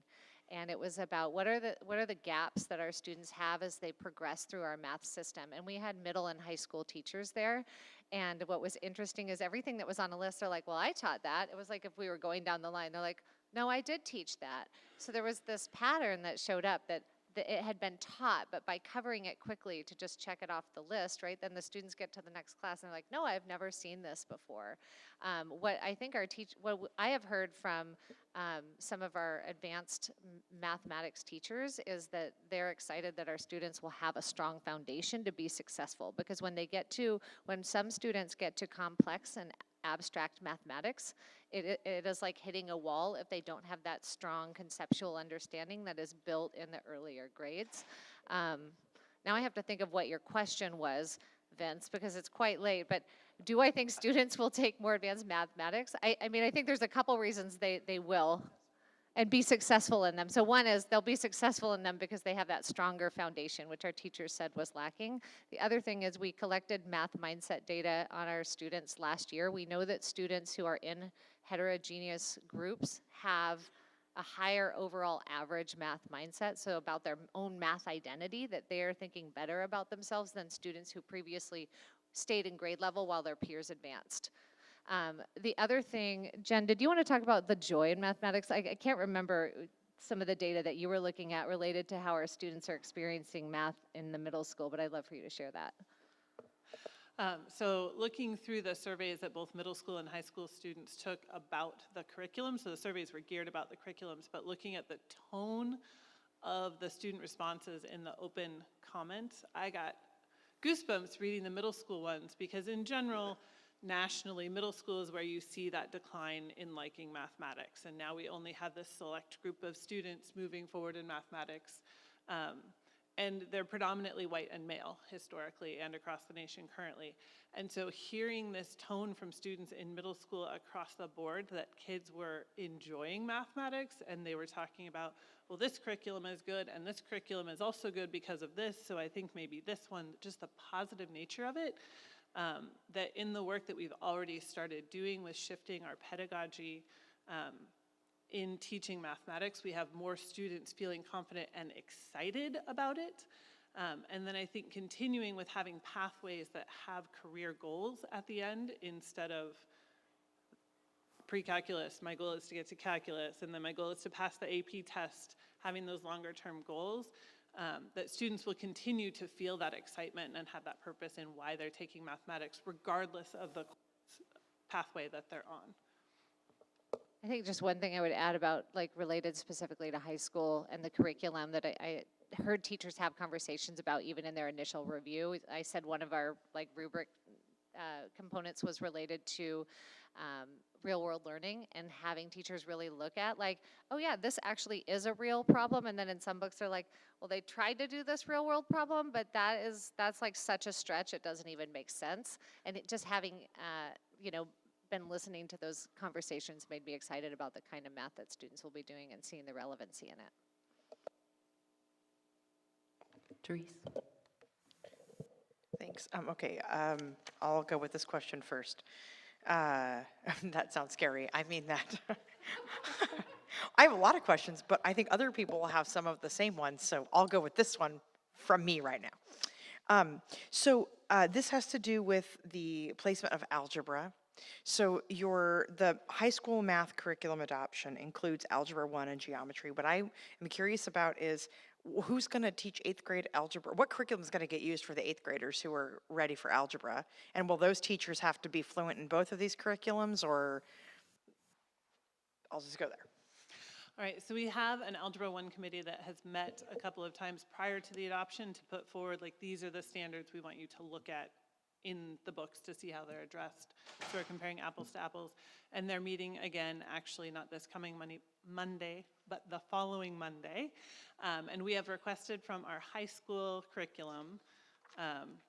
And it was about what are the gaps that our students have as they progress through our math system. And we had middle and high school teachers there. And what was interesting is everything that was on the list, they're like, well, I taught that. It was like if we were going down the line, they're like, no, I did teach that. So there was this pattern that showed up that it had been taught, but by covering it quickly to just check it off the list, right, then the students get to the next class and they're like, no, I've never seen this before. What I think what I have heard from some of our advanced mathematics teachers is that they're excited that our students will have a strong foundation to be successful, because when some students get to complex and abstract mathematics, it is like hitting a wall if they don't have that strong conceptual understanding that is built in the earlier grades. Now I have to think of what your question was, Vince, because it's quite late, but do I think students will take more advanced mathematics? I mean, I think there's a couple reasons they will and be successful in them. So one is they'll be successful in them because they have that stronger foundation, which our teachers said was lacking. The other thing is we collected math mindset data on our students last year. We know that students who are in heterogeneous groups have a higher overall average math mindset, so about their own math identity, that they are thinking better about themselves than students who previously stayed in grade level while their peers advanced. The other thing, Jen, did you want to talk about the joy in mathematics? I can't remember some of the data that you were looking at related to how our students are experiencing math in the middle school, but I'd love for you to share that.
So looking through the surveys that both middle school and high school students took about the curriculum, so the surveys were geared about the curriculums, but looking at the tone of the student responses in the open comments, I got goosebumps reading the middle school ones, because in general, nationally, middle school is where you see that decline in liking mathematics, and now we only have this select group of students moving forward in mathematics. And they're predominantly white and male, historically, and across the nation currently. And so hearing this tone from students in middle school across the board, that kids were enjoying mathematics, and they were talking about, well, this curriculum is good, and this curriculum is also good because of this, so I think maybe this one, just the positive nature of it, that in the work that we've already started doing with shifting our pedagogy, in teaching mathematics, we have more students feeling confident and excited about it. And then I think continuing with having pathways that have career goals at the end, instead of pre-calculus, my goal is to get to calculus, and then my goal is to pass the AP test, having those longer term goals, that students will continue to feel that excitement and have that purpose in why they're taking mathematics, regardless of the pathway that they're on.
I think just one thing I would add about, like, related specifically to high school and the curriculum that I heard teachers have conversations about even in their initial review. I said one of our, like, rubric components was related to real world learning, and having teachers really look at, like, oh yeah, this actually is a real problem. And then in some books they're like, well, they tried to do this real world problem, but that's like such a stretch, it doesn't even make sense. And it just having, you know, been listening to those conversations made me excited about the kind of math that students will be doing and seeing the relevancy in it.
Therese.
Thanks. Okay, I'll go with this question first. That sounds scary. I mean that. I have a lot of questions, but I think other people will have some of the same ones, so I'll go with this one from me right now. This has to do with the placement of algebra. So the high school math curriculum adoption includes Algebra 1 and geometry. What I am curious about is who's going to teach 8th grade algebra? What curriculum is going to get used for the 8th graders who are ready for algebra? And will those teachers have to be fluent in both of these curriculums, or I'll just go there.
All right, so we have an Algebra 1 committee that has met a couple of times prior to the adoption to put forward, like, these are the standards we want you to look at in the books to see how they're addressed. So we're comparing apples to apples. And they're meeting again, actually not this coming Monday, but the following Monday. And we have requested from our high school curriculum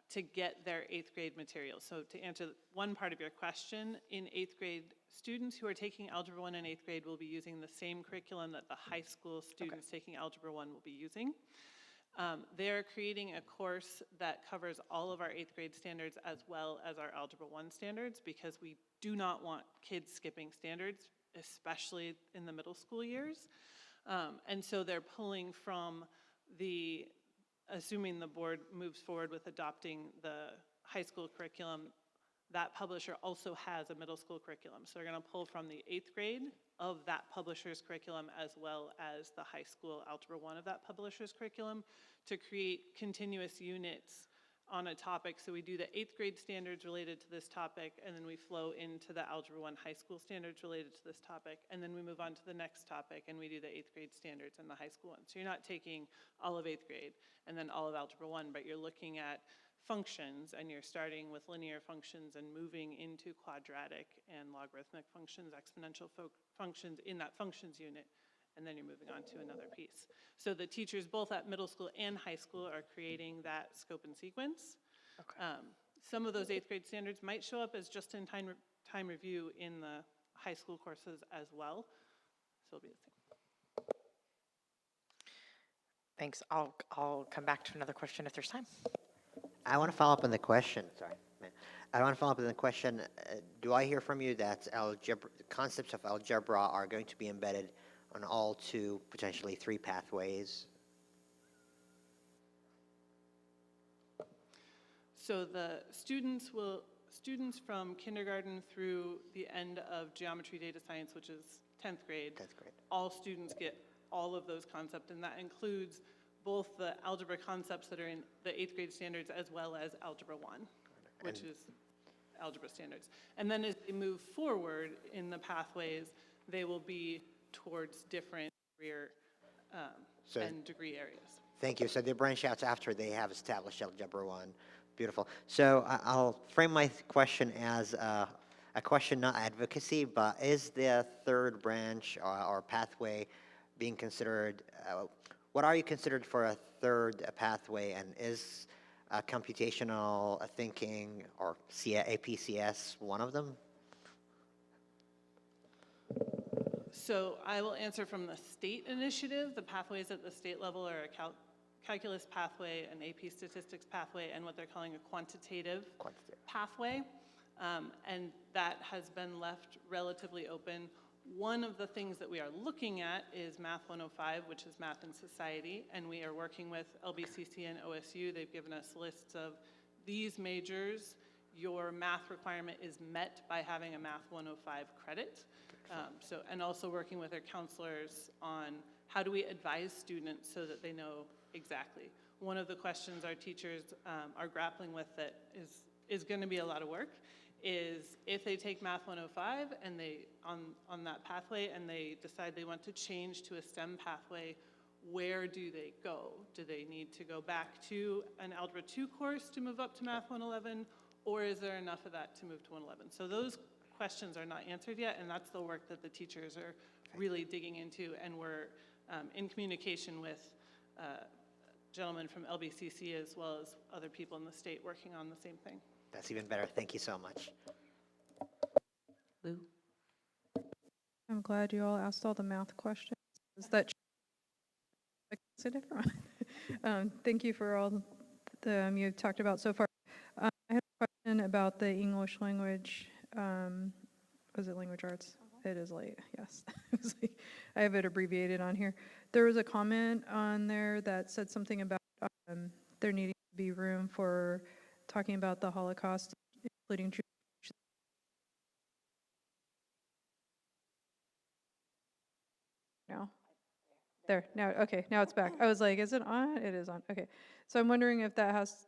to get their 8th grade materials. So to answer one part of your question, in 8th grade, students who are taking Algebra 1 in 8th grade will be using the same curriculum that the high school students taking Algebra 1 will be using. They're creating a course that covers all of our 8th grade standards as well as our Algebra 1 standards, because we do not want kids skipping standards, especially in the middle school years. And so they're pulling from assuming the board moves forward with adopting the high school curriculum, that publisher also has a middle school curriculum. So they're going to pull from the 8th grade of that publisher's curriculum as well as the high school Algebra 1 of that publisher's curriculum to create continuous units on a topic. So we do the 8th grade standards related to this topic, and then we flow into the Algebra 1 high school standards related to this topic, and then we move on to the next topic and we do the 8th grade standards and the high school one. So you're not taking all of 8th grade and then all of Algebra 1, but you're looking at functions, and you're starting with linear functions and moving into quadratic and logarithmic functions, exponential functions in that functions unit, and then you're moving on to another piece. So the teachers both at middle school and high school are creating that scope and sequence. Okay. Some of those 8th grade standards might show up as just in time review in the high school courses as well, so it'll be the same.
Thanks. I'll come back to another question if there's time.
I want to follow up on the question. Sorry, man. I want to follow up on the question. Do I hear from you that concepts of algebra are going to be embedded on all 2, potentially 3 pathways?
So the students from kindergarten through the end of geometry data science, which is 10th grade, all students get all of those concepts, and that includes both the algebra concepts that are in the 8th grade standards as well as Algebra 1, which is algebra standards. And then as they move forward in the pathways, they will be towards different career and degree areas.
Thank you. So they branch out after they have established Algebra 1. Beautiful. So I'll frame my question as a question, not advocacy, but is the third branch or pathway being considered, what are you considered for a third pathway, and is computational thinking or APCS one of them?
So I will answer from the state initiative. The pathways at the state level are a calculus pathway, an AP statistics pathway, and what they're calling a quantitative pathway. And that has been left relatively open. One of the things that we are looking at is Math 105, which is Math and Society, and we are working with LBCC and OSU. They've given us lists of these majors. Your math requirement is met by having a Math 105 credit. And also working with our counselors on how do we advise students so that they know exactly. One of the questions our teachers are grappling with that is going to be a lot of work is if they take Math 105 and they on that pathway and they decide they want to change to a STEM pathway, where do they go? Do they need to go back to an Algebra 2 course to move up to Math 111, or is there enough of that to move to 111? So those questions are not answered yet, and that's the work that the teachers are really digging into, and we're in communication with gentlemen from LBCC as well as other people in the state working on the same thing.
That's even better. Thank you so much.
Lou?
I'm glad you all asked all the math questions. Is that it's a different one? Thank you for all you've talked about so far. I had a question about the English language. Was it language arts? It is late, yes. I have it abbreviated on here. There was a comment on there that said something about there needing to be room for talking about the Holocaust, including Jewish. No. There, now, okay, now it's back. I was like, is it on? It is on, okay. So I'm wondering if that's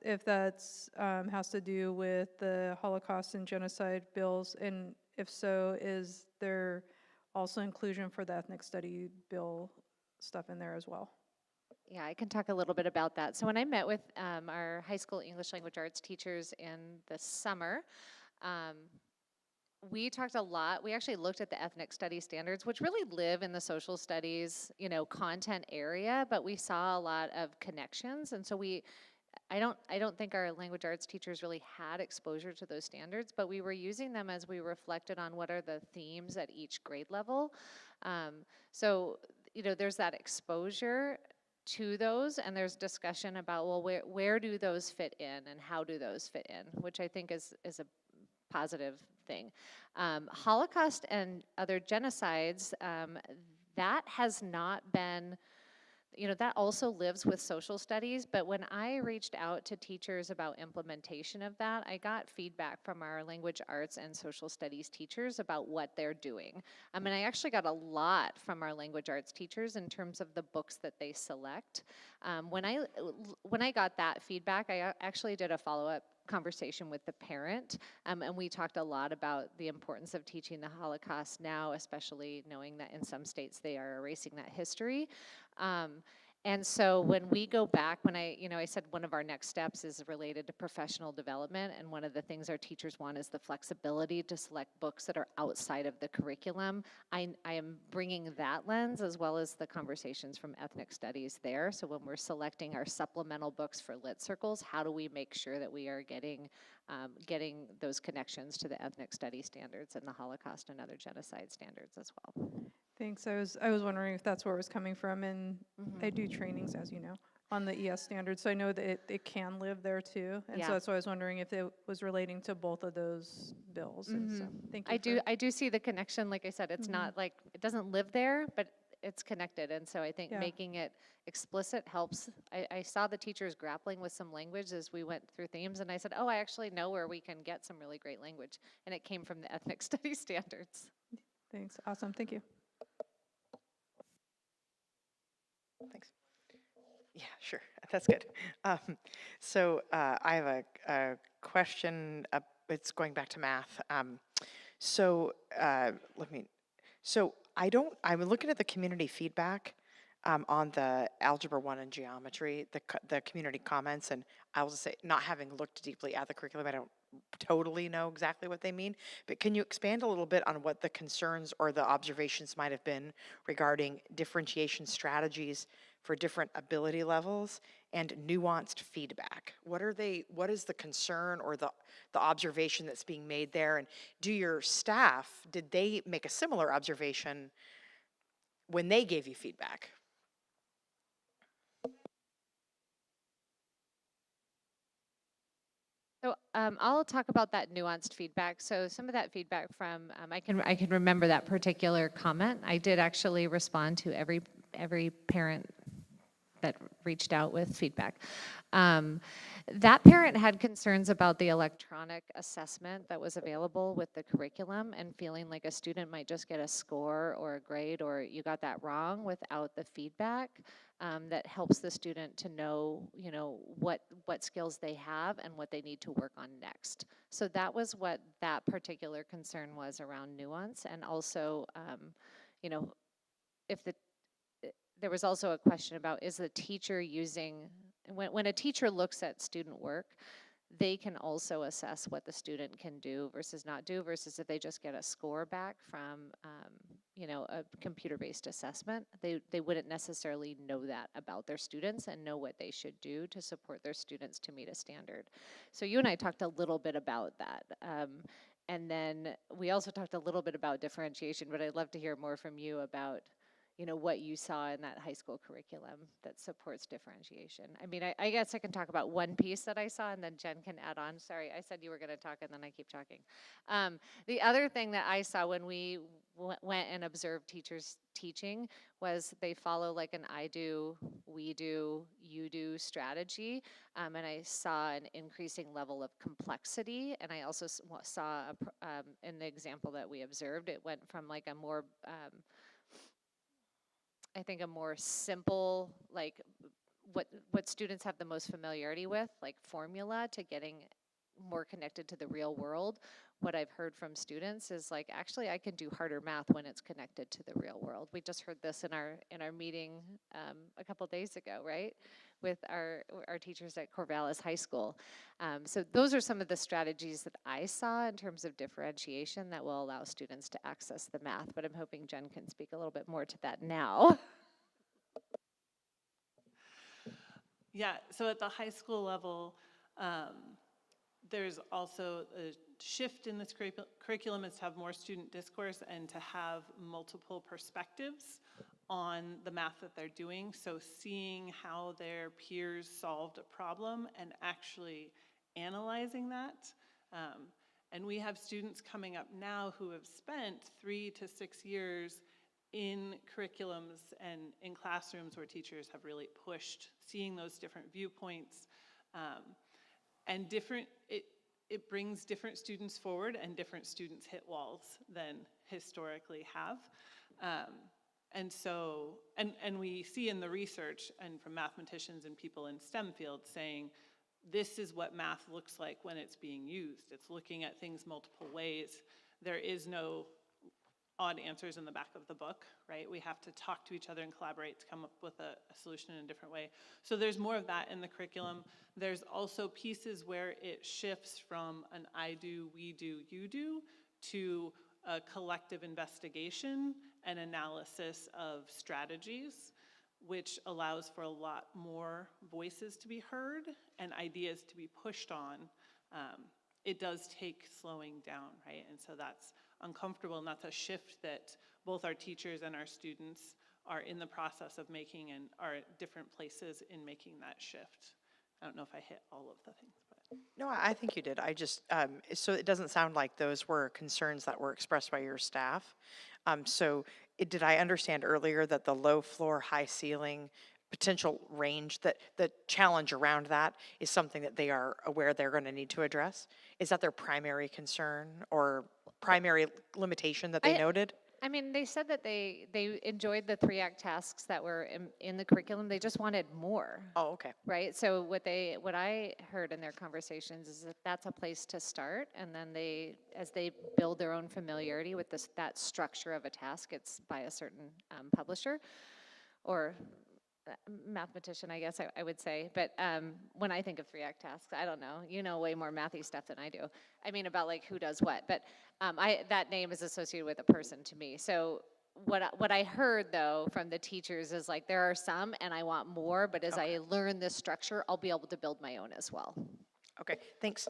has to do with the Holocaust and genocide bills, and if so, is there also inclusion for the ethnic study bill stuff in there as well?
Yeah, I can talk a little bit about that. So when I met with our high school English language arts teachers in the summer, we talked a lot. We actually looked at the ethnic study standards, which really live in the social studies, content area, but we saw a lot of connections. And so I don't think our language arts teachers really had exposure to those standards, but we were using them as we reflected on what are the themes at each grade level. So there's that exposure to those, and there's discussion about, well, where do those fit in and how do those fit in, which I think is a positive thing. Holocaust and other genocides, that has not been, that also lives with social studies, but when I reached out to teachers about implementation of that, I got feedback from our language arts and social studies teachers about what they're doing. I actually got a lot from our language arts teachers in terms of the books that they select. When I got that feedback, I actually did a follow-up conversation with the parent, and we talked a lot about the importance of teaching the Holocaust now, especially knowing that in some states they are erasing that history. And so when we go back, when I said one of our next steps is related to professional development, and one of the things our teachers want is the flexibility to select books that are outside of the curriculum. I am bringing that lens as well as the conversations from ethnic studies there. So when we're selecting our supplemental books for lit circles, how do we make sure that we are getting those connections to the ethnic study standards and the Holocaust and other genocide standards as well?
Thanks. I was wondering if that's where it was coming from, and I do trainings, as you know, on the ES standards, so I know that it can live there too, and so that's why I was wondering if it was relating to both of those bills. And so, thank you.
I do see the connection. Like I said, it's not like it doesn't live there, but it's connected. And so I think
Yeah.
making it explicit helps. I saw the teachers grappling with some language as we went through themes, and I said, oh, I actually know where we can get some really great language. And it came from the ethnic study standards.
Thanks. Awesome. Thank you.
Thanks. Yeah, sure. That's good. I have a question. It's going back to math. I'm looking at the community feedback on the Algebra 1 and geometry, the community comments, and I'll just say, not having looked deeply at the curriculum, I don't totally know exactly what they mean, but can you expand a little bit on what the concerns or the observations might have been regarding differentiation strategies for different ability levels and nuanced feedback? What is the concern or the observation that's being made there? And do your staff, did they make a similar observation when they gave you feedback?
So I'll talk about that nuanced feedback. So some of that feedback from, I can remember that particular comment. I did actually respond to every parent that reached out with feedback. That parent had concerns about the electronic assessment that was available with the curriculum and feeling like a student might just get a score or a grade or you got that wrong without the feedback that helps the student to know, what skills they have and what they need to work on next. So that was what that particular concern was around nuance, and also, if there was also a question about, is the teacher using, when a teacher looks at student work, they can also assess what the student can do versus not do, versus if they just get a score back from, a computer-based assessment, they wouldn't necessarily know that about their students and know what they should do to support their students to meet a standard. So you and I talked a little bit about that. And then we also talked a little bit about differentiation, but I'd love to hear more from you about what you saw in that high school curriculum that supports differentiation. I mean, I guess I can talk about one piece that I saw, and then Jen can add on. Sorry, I said you were going to talk, and then I keep talking. The other thing that I saw when we went and observed teachers teaching was they follow like an I do, we do, you do strategy, and I saw an increasing level of complexity, and I also saw, in the example that we observed, it went from like a more I think a more simple, like what students have the most familiarity with, like formula, to getting more connected to the real world. What I've heard from students is like, actually, I can do harder math when it's connected to the real world. We just heard this in our meeting a couple days ago, right, with our teachers at Corvallis High School. So those are some of the strategies that I saw in terms of differentiation that will allow students to access the math. But I'm hoping Jen can speak a little bit more to that now.
Yeah, so at the high school level, there's also a shift in this curriculum is to have more student discourse and to have multiple perspectives on the math that they're doing. So seeing how their peers solved a problem and actually analyzing that. And we have students coming up now who have spent 3 to 6 years in curriculums and in classrooms where teachers have really pushed seeing those different viewpoints, and it brings different students forward and different students hit walls than historically have. And we see in the research and from mathematicians and people in STEM fields saying, this is what math looks like when it's being used. It's looking at things multiple ways. There is no odd answers in the back of the book, right? We have to talk to each other and collaborate to come up with a solution in a different way. So there's more of that in the curriculum. There's also pieces where it shifts from an I do, we do, you do, to a collective investigation and analysis of strategies, which allows for a lot more voices to be heard and ideas to be pushed on. It does take slowing down, right? And so that's uncomfortable, and that's a shift that both our teachers and our students are in the process of making and are at different places in making that shift. I don't know if I hit all of the things, but.
No, I think you did. I just, so it doesn't sound like those were concerns that were expressed by your staff. Did I understand earlier that the low floor, high ceiling potential range, that the challenge around that is something that they are aware they're going to need to address? Is that their primary concern or primary limitation that they noted?
I mean, they said that they enjoyed the 3-act tasks that were in the curriculum. They just wanted more.
Oh, okay.
Right? So what I heard in their conversations is that that's a place to start, and then as they build their own familiarity with that structure of a task, it's by a certain publisher or mathematician, I guess I would say. But when I think of 3-act tasks, I don't know. You know way more mathy stuff than I do. I mean, about like who does what. But that name is associated with a person to me. So what I heard, though, from the teachers is like, there are some, and I want more. But as I learn this structure, I'll be able to build my own as well.
Okay, thanks.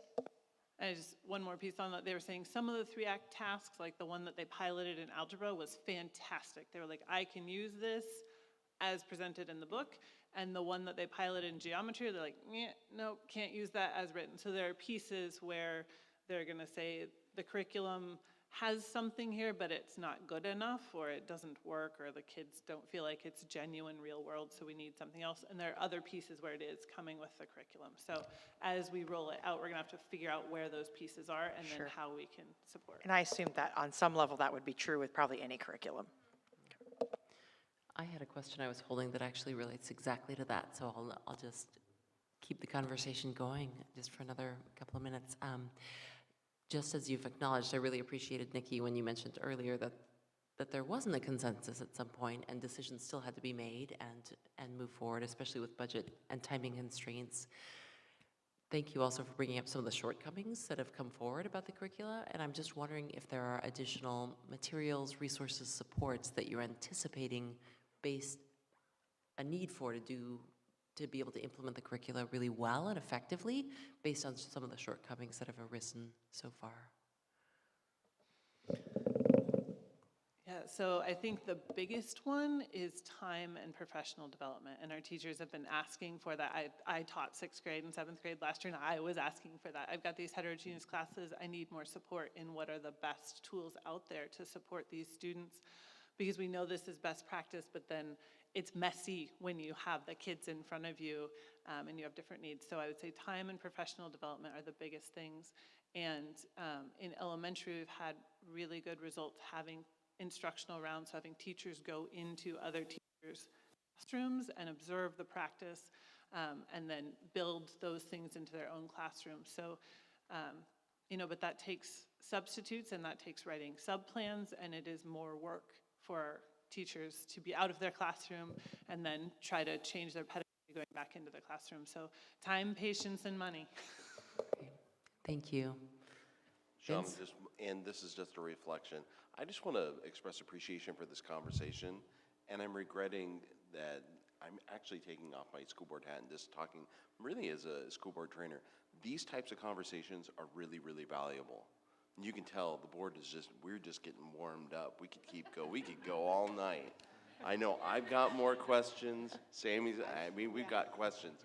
And just one more piece on that. They were saying some of the 3-act tasks, like the one that they piloted in algebra, was fantastic. They were like, I can use this as presented in the book, and the one that they piloted in geometry, they're like, nope, can't use that as written. So there are pieces where they're gonna say the curriculum has something here, but it's not good enough, or it doesn't work, or the kids don't feel like it's genuine real world, so we need something else. And there are other pieces where it is coming with the curriculum. So as we roll it out, we're gonna have to figure out where those pieces are and then how we can support.
And I assume that on some level that would be true with probably any curriculum.
I had a question I was holding that actually relates exactly to that, so I'll just keep the conversation going just for another couple of minutes. Just as you've acknowledged, I really appreciated, Nikki, when you mentioned earlier that there wasn't a consensus at some point and decisions still had to be made and move forward, especially with budget and timing constraints. Thank you also for bringing up some of the shortcomings that have come forward about the curricula, and I'm just wondering if there are additional materials, resources, supports that you're anticipating a need for to be able to implement the curricula really well and effectively based on some of the shortcomings that have arisen so far.
Yeah, so I think the biggest one is time and professional development, and our teachers have been asking for that. I taught 6th grade and 7th grade last year, and I was asking for that. I've got these heterogeneous classes. I need more support in what are the best tools out there to support these students, because we know this is best practice, but then it's messy when you have the kids in front of you and you have different needs. So I would say time and professional development are the biggest things. And in elementary, we've had really good results having instructional rounds, so having teachers go into other teachers' classrooms and observe the practice and then build those things into their own classroom. So, but that takes substitutes and that takes writing sub-plans, and it is more work for teachers to be out of their classroom and then try to change their pedagogy going back into the classroom. So time, patience, and money.
Okay. Thank you.
Sean, and this is just a reflection. I just want to express appreciation for this conversation, and I'm regretting that I'm actually taking off my school board hat and just talking really as a school board trainer. These types of conversations are really, really valuable. You can tell the board is we're just getting warmed up. We could go all night. I know I've got more questions. Sammy's, we've got questions.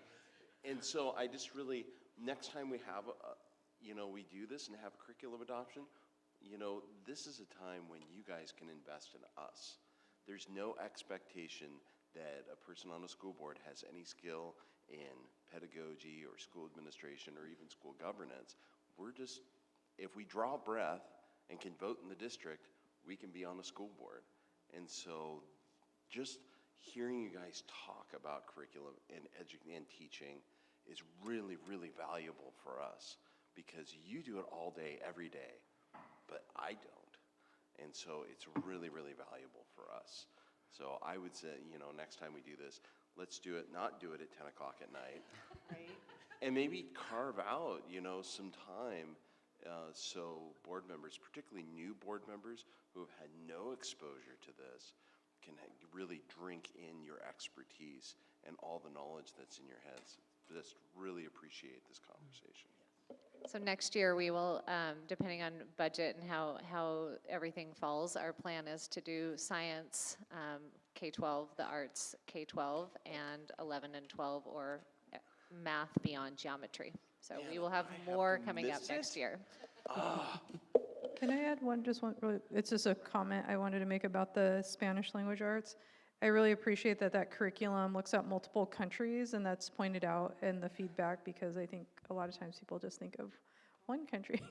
And so I just really, next time we have, we do this and have a curriculum adoption, this is a time when you guys can invest in us. There's no expectation that a person on a school board has any skill in pedagogy or school administration or even school governance. If we draw breath and can vote in the district, we can be on a school board. And so just hearing you guys talk about curriculum and teaching is really, really valuable for us, because you do it all day, every day, but I don't. And so it's really, really valuable for us. So I would say, next time we do this, let's not do it at 10 o'clock at night. Right. And maybe carve out, some time so board members, particularly new board members who have had no exposure to this, can really drink in your expertise and all the knowledge that's in your heads. Just really appreciate this conversation.
So next year we will, depending on budget and how everything falls, our plan is to do science, K-12, the arts, K-12, and 11 and 12, or math beyond geometry. So we will have more coming up next year.
Can I add just one, it's just a comment I wanted to make about the Spanish language arts. I really appreciate that curriculum looks at multiple countries, and that's pointed out in the feedback, because I think a lot of times people just think of one country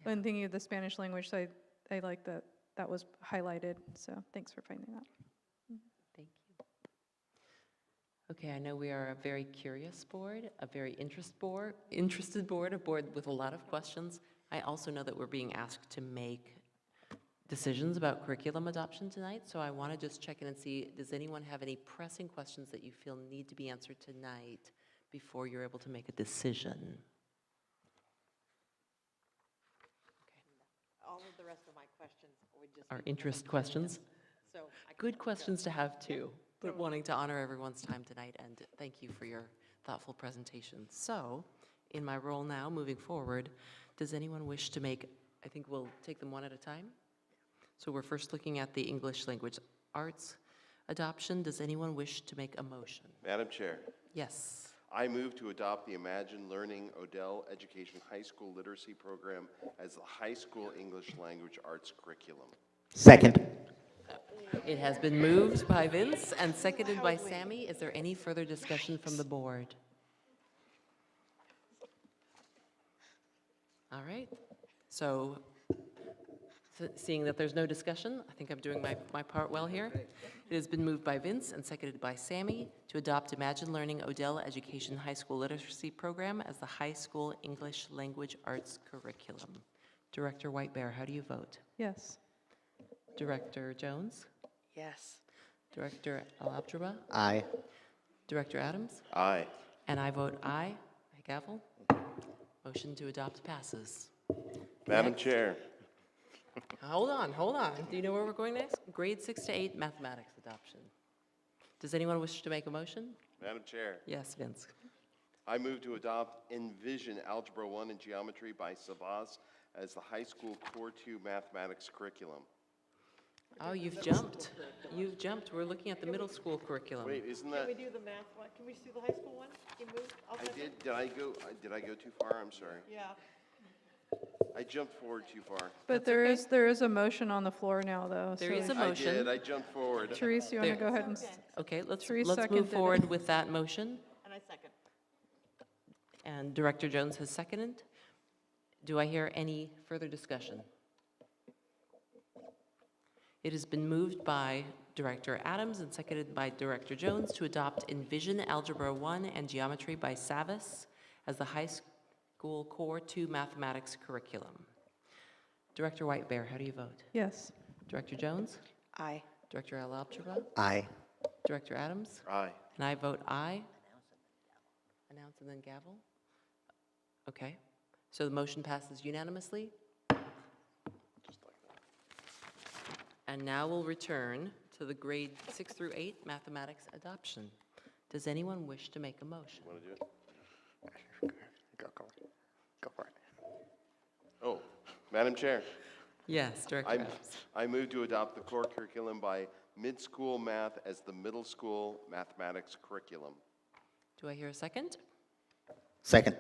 when thinking of the Spanish language. So I like that was highlighted. So thanks for finding that.
Thank you. Okay, I know we are a very curious board, a very interested board, a board with a lot of questions. I also know that we're being asked to make decisions about curriculum adoption tonight, so I want to just check in and see, does anyone have any pressing questions that you feel need to be answered tonight before you're able to make a decision?
All of the rest of my questions would just
Our
be
interest questions?
So
Good questions to have too, but wanting to honor everyone's time tonight, and thank you for your thoughtful presentation. So, in my role now, moving forward, does anyone wish to make, I think we'll take them one at a time. So we're first looking at the English language arts adoption. Does anyone wish to make a motion?
Madam Chair.
Yes.
I move to adopt the Imagine Learning Odell Education High School Literacy Program as the high school English language arts curriculum.
Second.
It has been moved by Vince and seconded by Sammy. Is there any further discussion from the board? All right. So seeing that there's no discussion, I think I'm doing my part well here. It has been moved by Vince and seconded by Sammy to adopt Imagine Learning Odell Education High School Literacy Program as the high school English language arts curriculum. Director Whitebear, how do you vote?
Yes.
Director Jones?
Yes.
Director Alabjaba?
Aye.
Director Adams?
Aye.
And I vote aye. I gavel. Motion to adopt passes.
Madam Chair.
Hold on. Do you know where we're going next? Grade 6 to 8 mathematics adoption. Does anyone wish to make a motion?
Madam Chair.
Yes, Vince.
I move to adopt Envision Algebra 1 and Geometry by Savas as the high school Core 2 mathematics curriculum.
Oh, you've jumped. You've jumped. We're looking at the middle school curriculum.
Wait, isn't that?
Can we do the math one? Can we do the high school one? You moved? I'll
I
second.
did. Did I go too far? I'm sorry.
Yeah.
I jumped forward too far.
But there is a motion on the floor now, though.
There is a motion.
I did. I jumped forward.
Therese, you want to
There-
go ahead and?
Okay, let's
Therese
move
seconded
forward
it.
with that motion.
And I second.
And Director Jones has seconded. Do I hear any further discussion? It has been moved by Director Adams and seconded by Director Jones to adopt Envision Algebra 1 and Geometry by Savas as the high school Core 2 mathematics curriculum. Director Whitebear, how do you vote?
Yes.
Director Jones?
Aye.
Director Alabjaba?
Aye.
Director Adams?
Aye.
And I vote aye. Announce and then gavel? Okay. So the motion passes unanimously. And now we'll return to the grade 6 through 8 mathematics adoption. Does anyone wish to make a motion?
Want to do it?
Go for it.
Oh, Madam Chair.
Yes, Director Adams.
I move to adopt the core curriculum by mid-school math as the middle school mathematics curriculum.
Do I hear a second?
Second.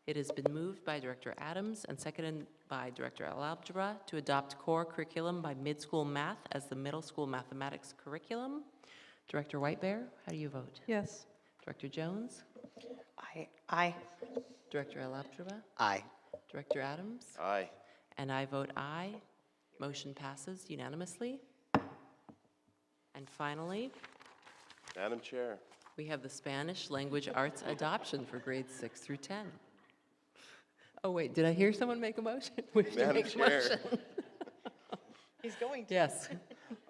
It has been moved by Director Adams and seconded by Director Alabjaba to adopt core curriculum by mid-school math as the middle school mathematics curriculum. Director Whitebear, how do you vote?
Yes.
Director Jones?
Aye.
Director Alabjaba?
Aye.
Director Adams?
Aye.
And I vote aye. Motion passes unanimously. And finally,
Madam Chair.
we have the Spanish language arts adoption for grades 6 through 10. Oh, wait, did I hear someone make a motion? Wish to
Madam
make a
Chair.
motion?
He's going to.
Yes.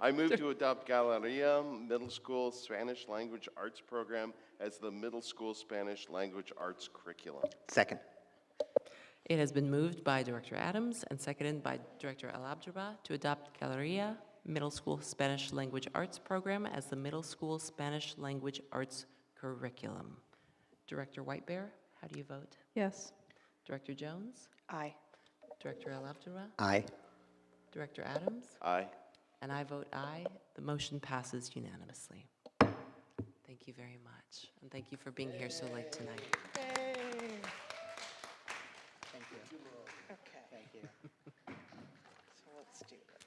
I move to adopt Galeria Middle School Spanish Language Arts Program as the middle school Spanish Language Arts curriculum.
Second.
It has been moved by Director Adams and seconded by Director Alabjaba to adopt Galeria Middle School Spanish Language Arts Program as the middle school Spanish Language Arts curriculum. Director Whitebear, how do you vote?
Yes.
Director Jones?
Aye.
Director Alabjaba?
Aye.
Director Adams?
Aye.
And I vote aye. The motion passes unanimously. Thank you very much. And thank you for being here so late tonight.
Thank you.
Okay.
Thank you.
So let's do this.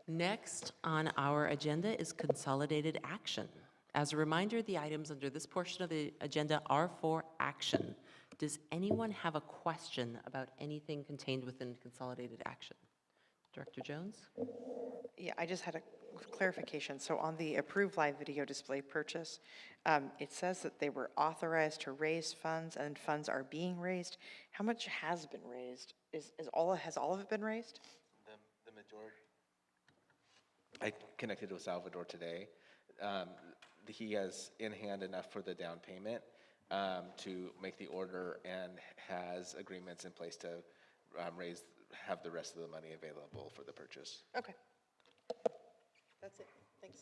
Next on our agenda is consolidated action. As a reminder, the items under this portion of the agenda are for action. Does anyone have a question about anything contained within consolidated action? Director Jones?
Yeah, I just had a clarification. So on the approved live video display purchase, it says that they were authorized to raise funds and funds are being raised. How much has been raised? Has all of it been raised?
The majority. I connected with Salvador today. He has in hand enough for the down payment to make the order and has agreements in place to have the rest of the money available for the purchase.
Okay. That's it. Thanks.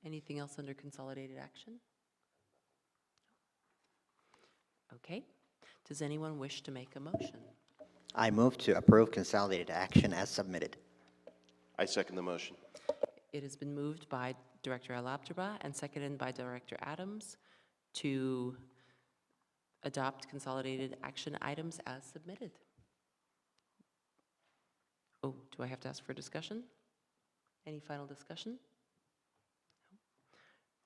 Anything else under consolidated action? Okay. Does anyone wish to make a motion?
I move to approve consolidated action as submitted.
I second the motion.
It has been moved by Director Alabjaba and seconded by Director Adams to adopt consolidated action items as submitted. Oh, do I have to ask for discussion? Any final discussion? No.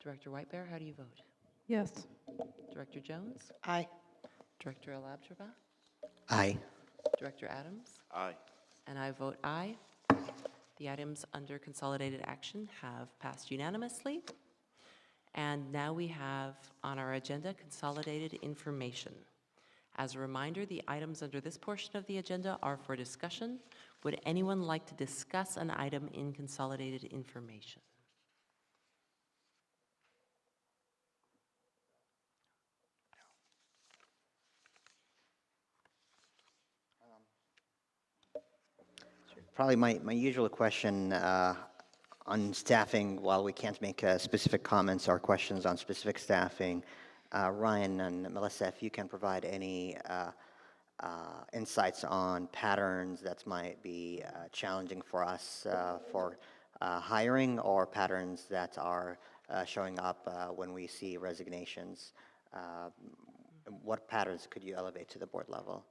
Director Whitebear, how do you vote?
Yes.
Director Jones?
Aye.
Director Alabjaba?
Aye.
Director Adams?
Aye.
And I vote aye. The items under consolidated action have passed unanimously. And now we have on our agenda consolidated information. As a reminder, the items under this portion of the agenda are for discussion. Would anyone like to discuss an item in consolidated information?
Probably my usual question on staffing, while we can't make specific comments or questions on specific staffing, Ryan and Melissa, if you can provide any insights on patterns that might be challenging for us for hiring, or patterns that are showing up when we see resignations. What patterns could you elevate to the board level?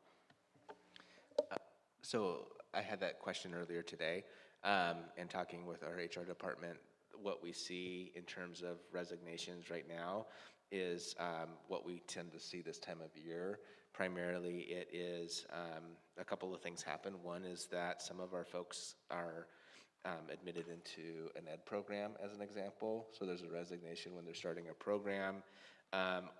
So I had that question earlier today, and talking with our HR department, what we see in terms of resignations right now is what we tend to see this time of year. Primarily, it is a couple of things happen. One is that some of our folks are admitted into an ed program, as an example. So there's a resignation when they're starting a program.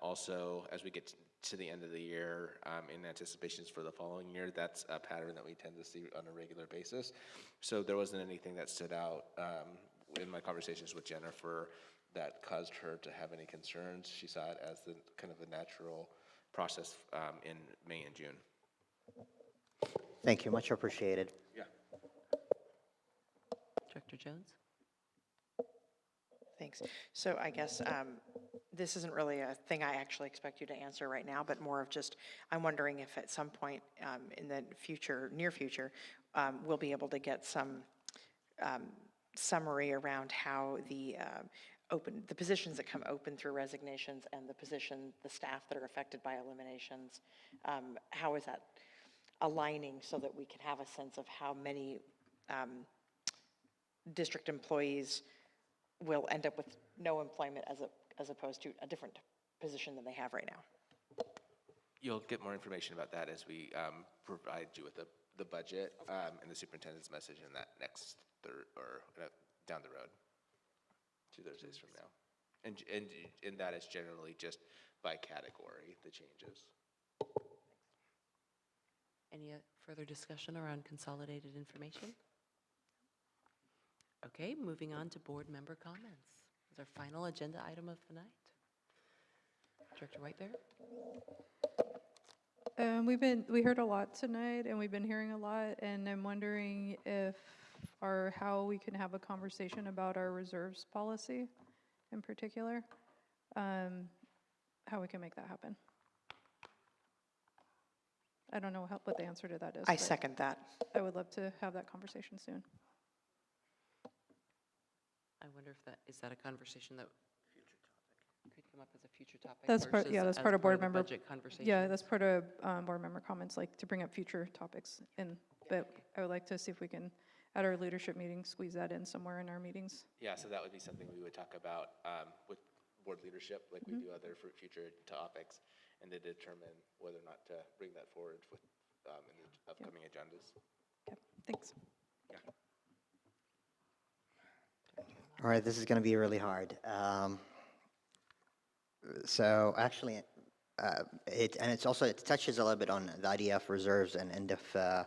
Also, as we get to the end of the year, in anticipations for the following year, that's a pattern that we tend to see on a regular basis. So there wasn't anything that stood out in my conversations with Jennifer that caused her to have any concerns. She saw it as the kind of a natural process in May and June.
Thank you, much appreciated.
Yeah.
Director Jones?
Thanks. So I guess this isn't really a thing I actually expect you to answer right now, but more of just, I'm wondering if at some point in the future, near future, we'll be able to get some summary around how the positions that come open through resignations and the staff that are affected by eliminations, how is that aligning so that we can have a sense of how many district employees will end up with no employment as opposed to a different position than they have right now.
You'll get more information about that as we provide you with the budget and the superintendent's message in that next down the road, 2 Thursdays from now. And that is generally just by category, the changes.
Any further discussion around consolidated information? Okay, moving on to board member comments. It's our final agenda item of the night. Director Whitebear?
We heard a lot tonight, and we've been hearing a lot, and I'm wondering if or how we can have a conversation about our reserves policy in particular, how we can make that happen. I don't know what the answer to that is.
I second that.
I would love to have that conversation soon.
I wonder if is that a conversation that could come come up as a future topic
That's part,
versus
yeah, that's
as
part of board
the
member.
budget conversation?
Yeah, that's part of board member comments, like to bring up future topics. But I would like to see if we can, at our leadership meeting, squeeze that in somewhere in our meetings.
Yeah, so that would be something we would talk about with board leadership, like we do other for future topics, and to determine whether or not to bring that forward with in the upcoming agendas.
Okay, thanks.
Yeah.
All right, this is going to be really hard. So actually, it touches a little bit on the idea of reserves and end of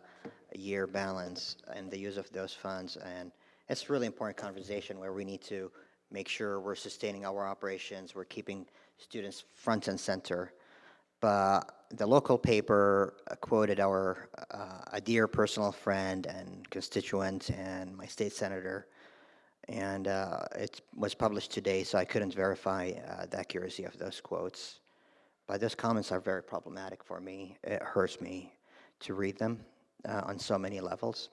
year balance and the use of those funds. And it's a really important conversation where we need to make sure we're sustaining our operations, we're keeping students front and center. But the local paper quoted a dear personal friend and constituent and my state senator, and it was published today, so I couldn't verify the accuracy of those quotes. But those comments are very problematic for me. It hurts me to read them on so many levels.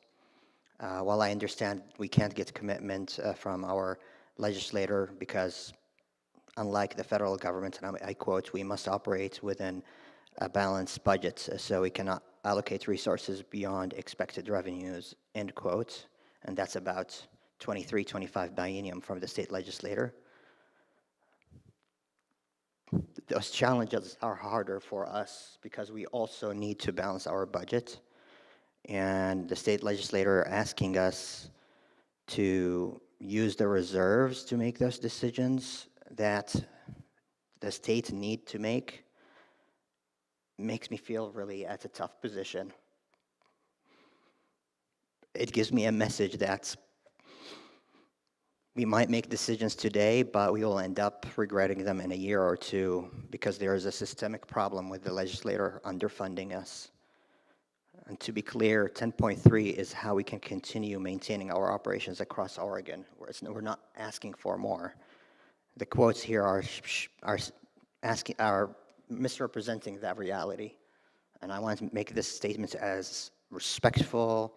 While I understand we can't get commitment from our legislator because unlike the federal government, and I quote, we must operate within a balanced budget, so we cannot allocate resources beyond expected revenues, end quote. And that's about 23-25 biennium from the state legislator. Those challenges are harder for us because we also need to balance our budget. And the state legislator asking us to use the reserves to make those decisions that the state need to make makes me feel really at a tough position. It gives me a message that we might make decisions today, but we will end up regretting them in a year or two because there is a systemic problem with the legislator underfunding us. And to be clear, 10.3 is how we can continue maintaining our operations across Oregon. We're not asking for more. The quotes here are misrepresenting that reality. And I want to make this statement as respectful,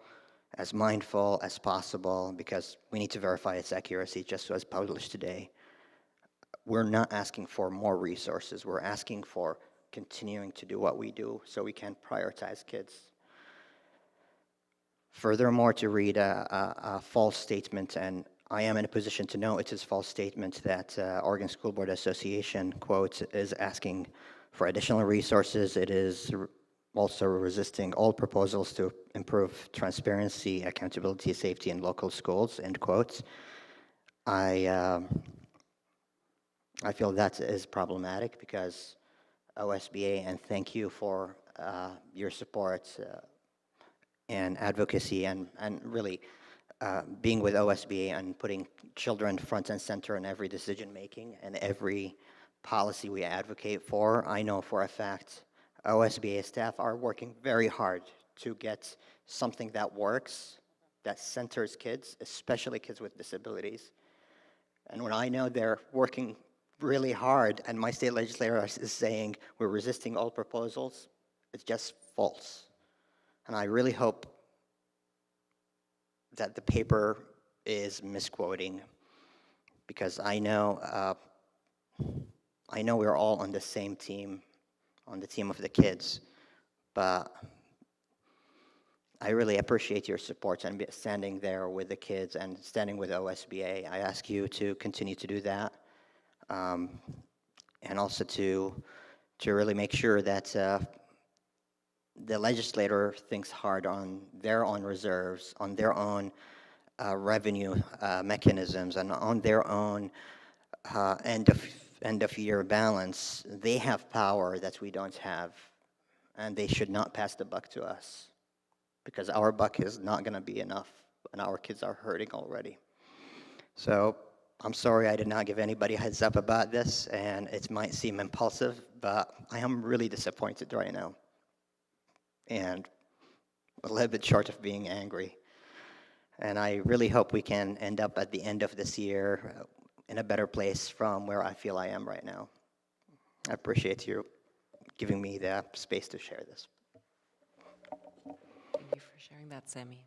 as mindful as possible, because we need to verify its accuracy just as published today. We're not asking for more resources. We're asking for continuing to do what we do so we can prioritize kids. Furthermore, to read a false statement, and I am in a position to know it is a false statement that Oregon School Board Association, quote, is asking for additional resources. It is also resisting all proposals to improve transparency, accountability, safety in local schools, end quote. I feel that is problematic because OSBA, and thank you for your support and advocacy and really being with OSBA and putting children front and center in every decision making and every policy we advocate for. I know for a fact OSBA staff are working very hard to get something that works, that centers kids, especially kids with disabilities. And when I know they're working really hard and my state legislator is saying we're resisting all proposals, it's just false. And I really hope that the paper is misquoting because I know we're all on the same team, on the team of the kids, but I really appreciate your support and standing there with the kids and standing with OSBA. I ask you to continue to do that, and also to really make sure that the legislator thinks hard on their own reserves, on their own revenue mechanisms, and on their own end of year balance. They have power that we don't have, and they should not pass the buck to us because our buck is not going to be enough, and our kids are hurting already. So I'm sorry I did not give anybody a heads up about this, and it might seem impulsive, but I am really disappointed right now and a little bit short of being angry. And I really hope we can end up at the end of this year in a better place from where I feel I am right now. I appreciate you giving me the space to share this.
Thank you for sharing that, Sammy.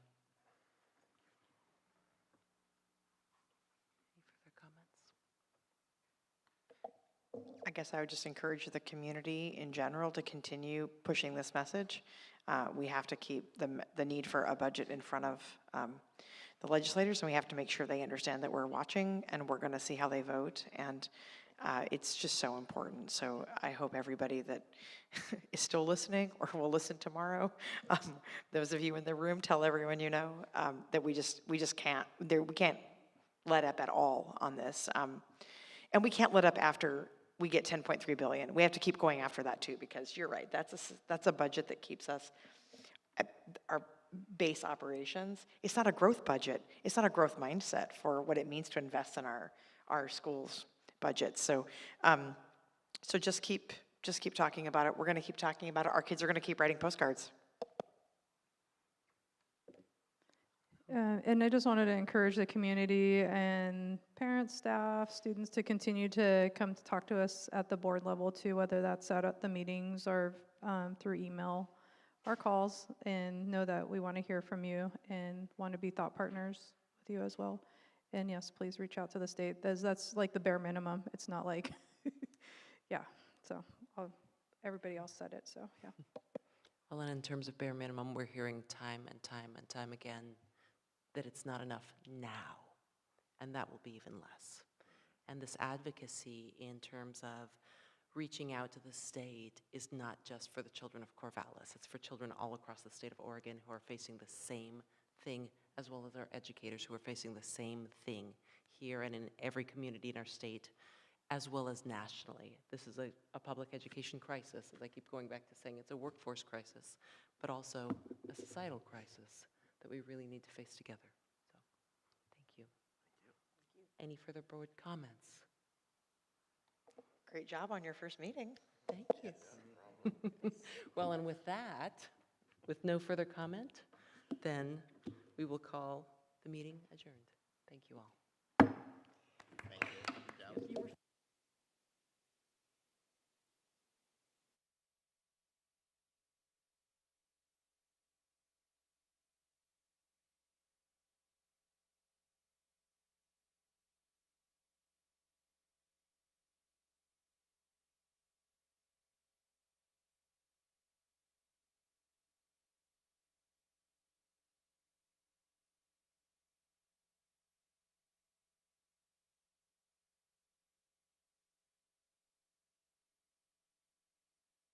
Any further comments?
guess I would just encourage the community in general to continue pushing this message. We have to keep the need for a budget in front of the legislators, and we have to make sure they understand that we're watching and we're going to see how they vote. And it's just so important. So I hope everybody that is still listening or will listen tomorrow, those of you in the room, tell everyone you know that we just can't, we can't let up at all on this. And we can't let up after we get 10.3 billion. We have to keep going after that too, because you're right, that's a budget that keeps us at our base operations. It's not a growth budget. It's not a growth mindset for what it means to invest in our schools' budgets. So, so just keep talking about it. We're going to keep talking about it. Our kids are going to keep writing postcards.
And I just wanted to encourage the community and parents, staff, students to continue to come to talk to us at the board level too, whether that's out at the meetings or through email or calls, and know that we want to hear from you and want to be thought partners with you as well. And yes, please reach out to the state. That's like the bare minimum. It's not like, yeah, so everybody else said it, so yeah.
Well, and in terms of bare minimum, we're hearing time and time and time again that it's not enough now, and that will be even less. And this advocacy in terms of reaching out to the state is not just for the children of Corvallis, it's for children all across the state of Oregon who are facing the same thing, as well as our educators who are facing the same thing here and in every community in our state, as well as nationally. This is a public education crisis, as I keep going back to saying. It's a workforce crisis, but also a societal crisis that we really need to face together. So, thank you. Any further board comments?
Great job on your first meeting.
Thank you. Well, and with that, with no further comment, then we will call the meeting adjourned. Thank you all.
Thank you. Good job.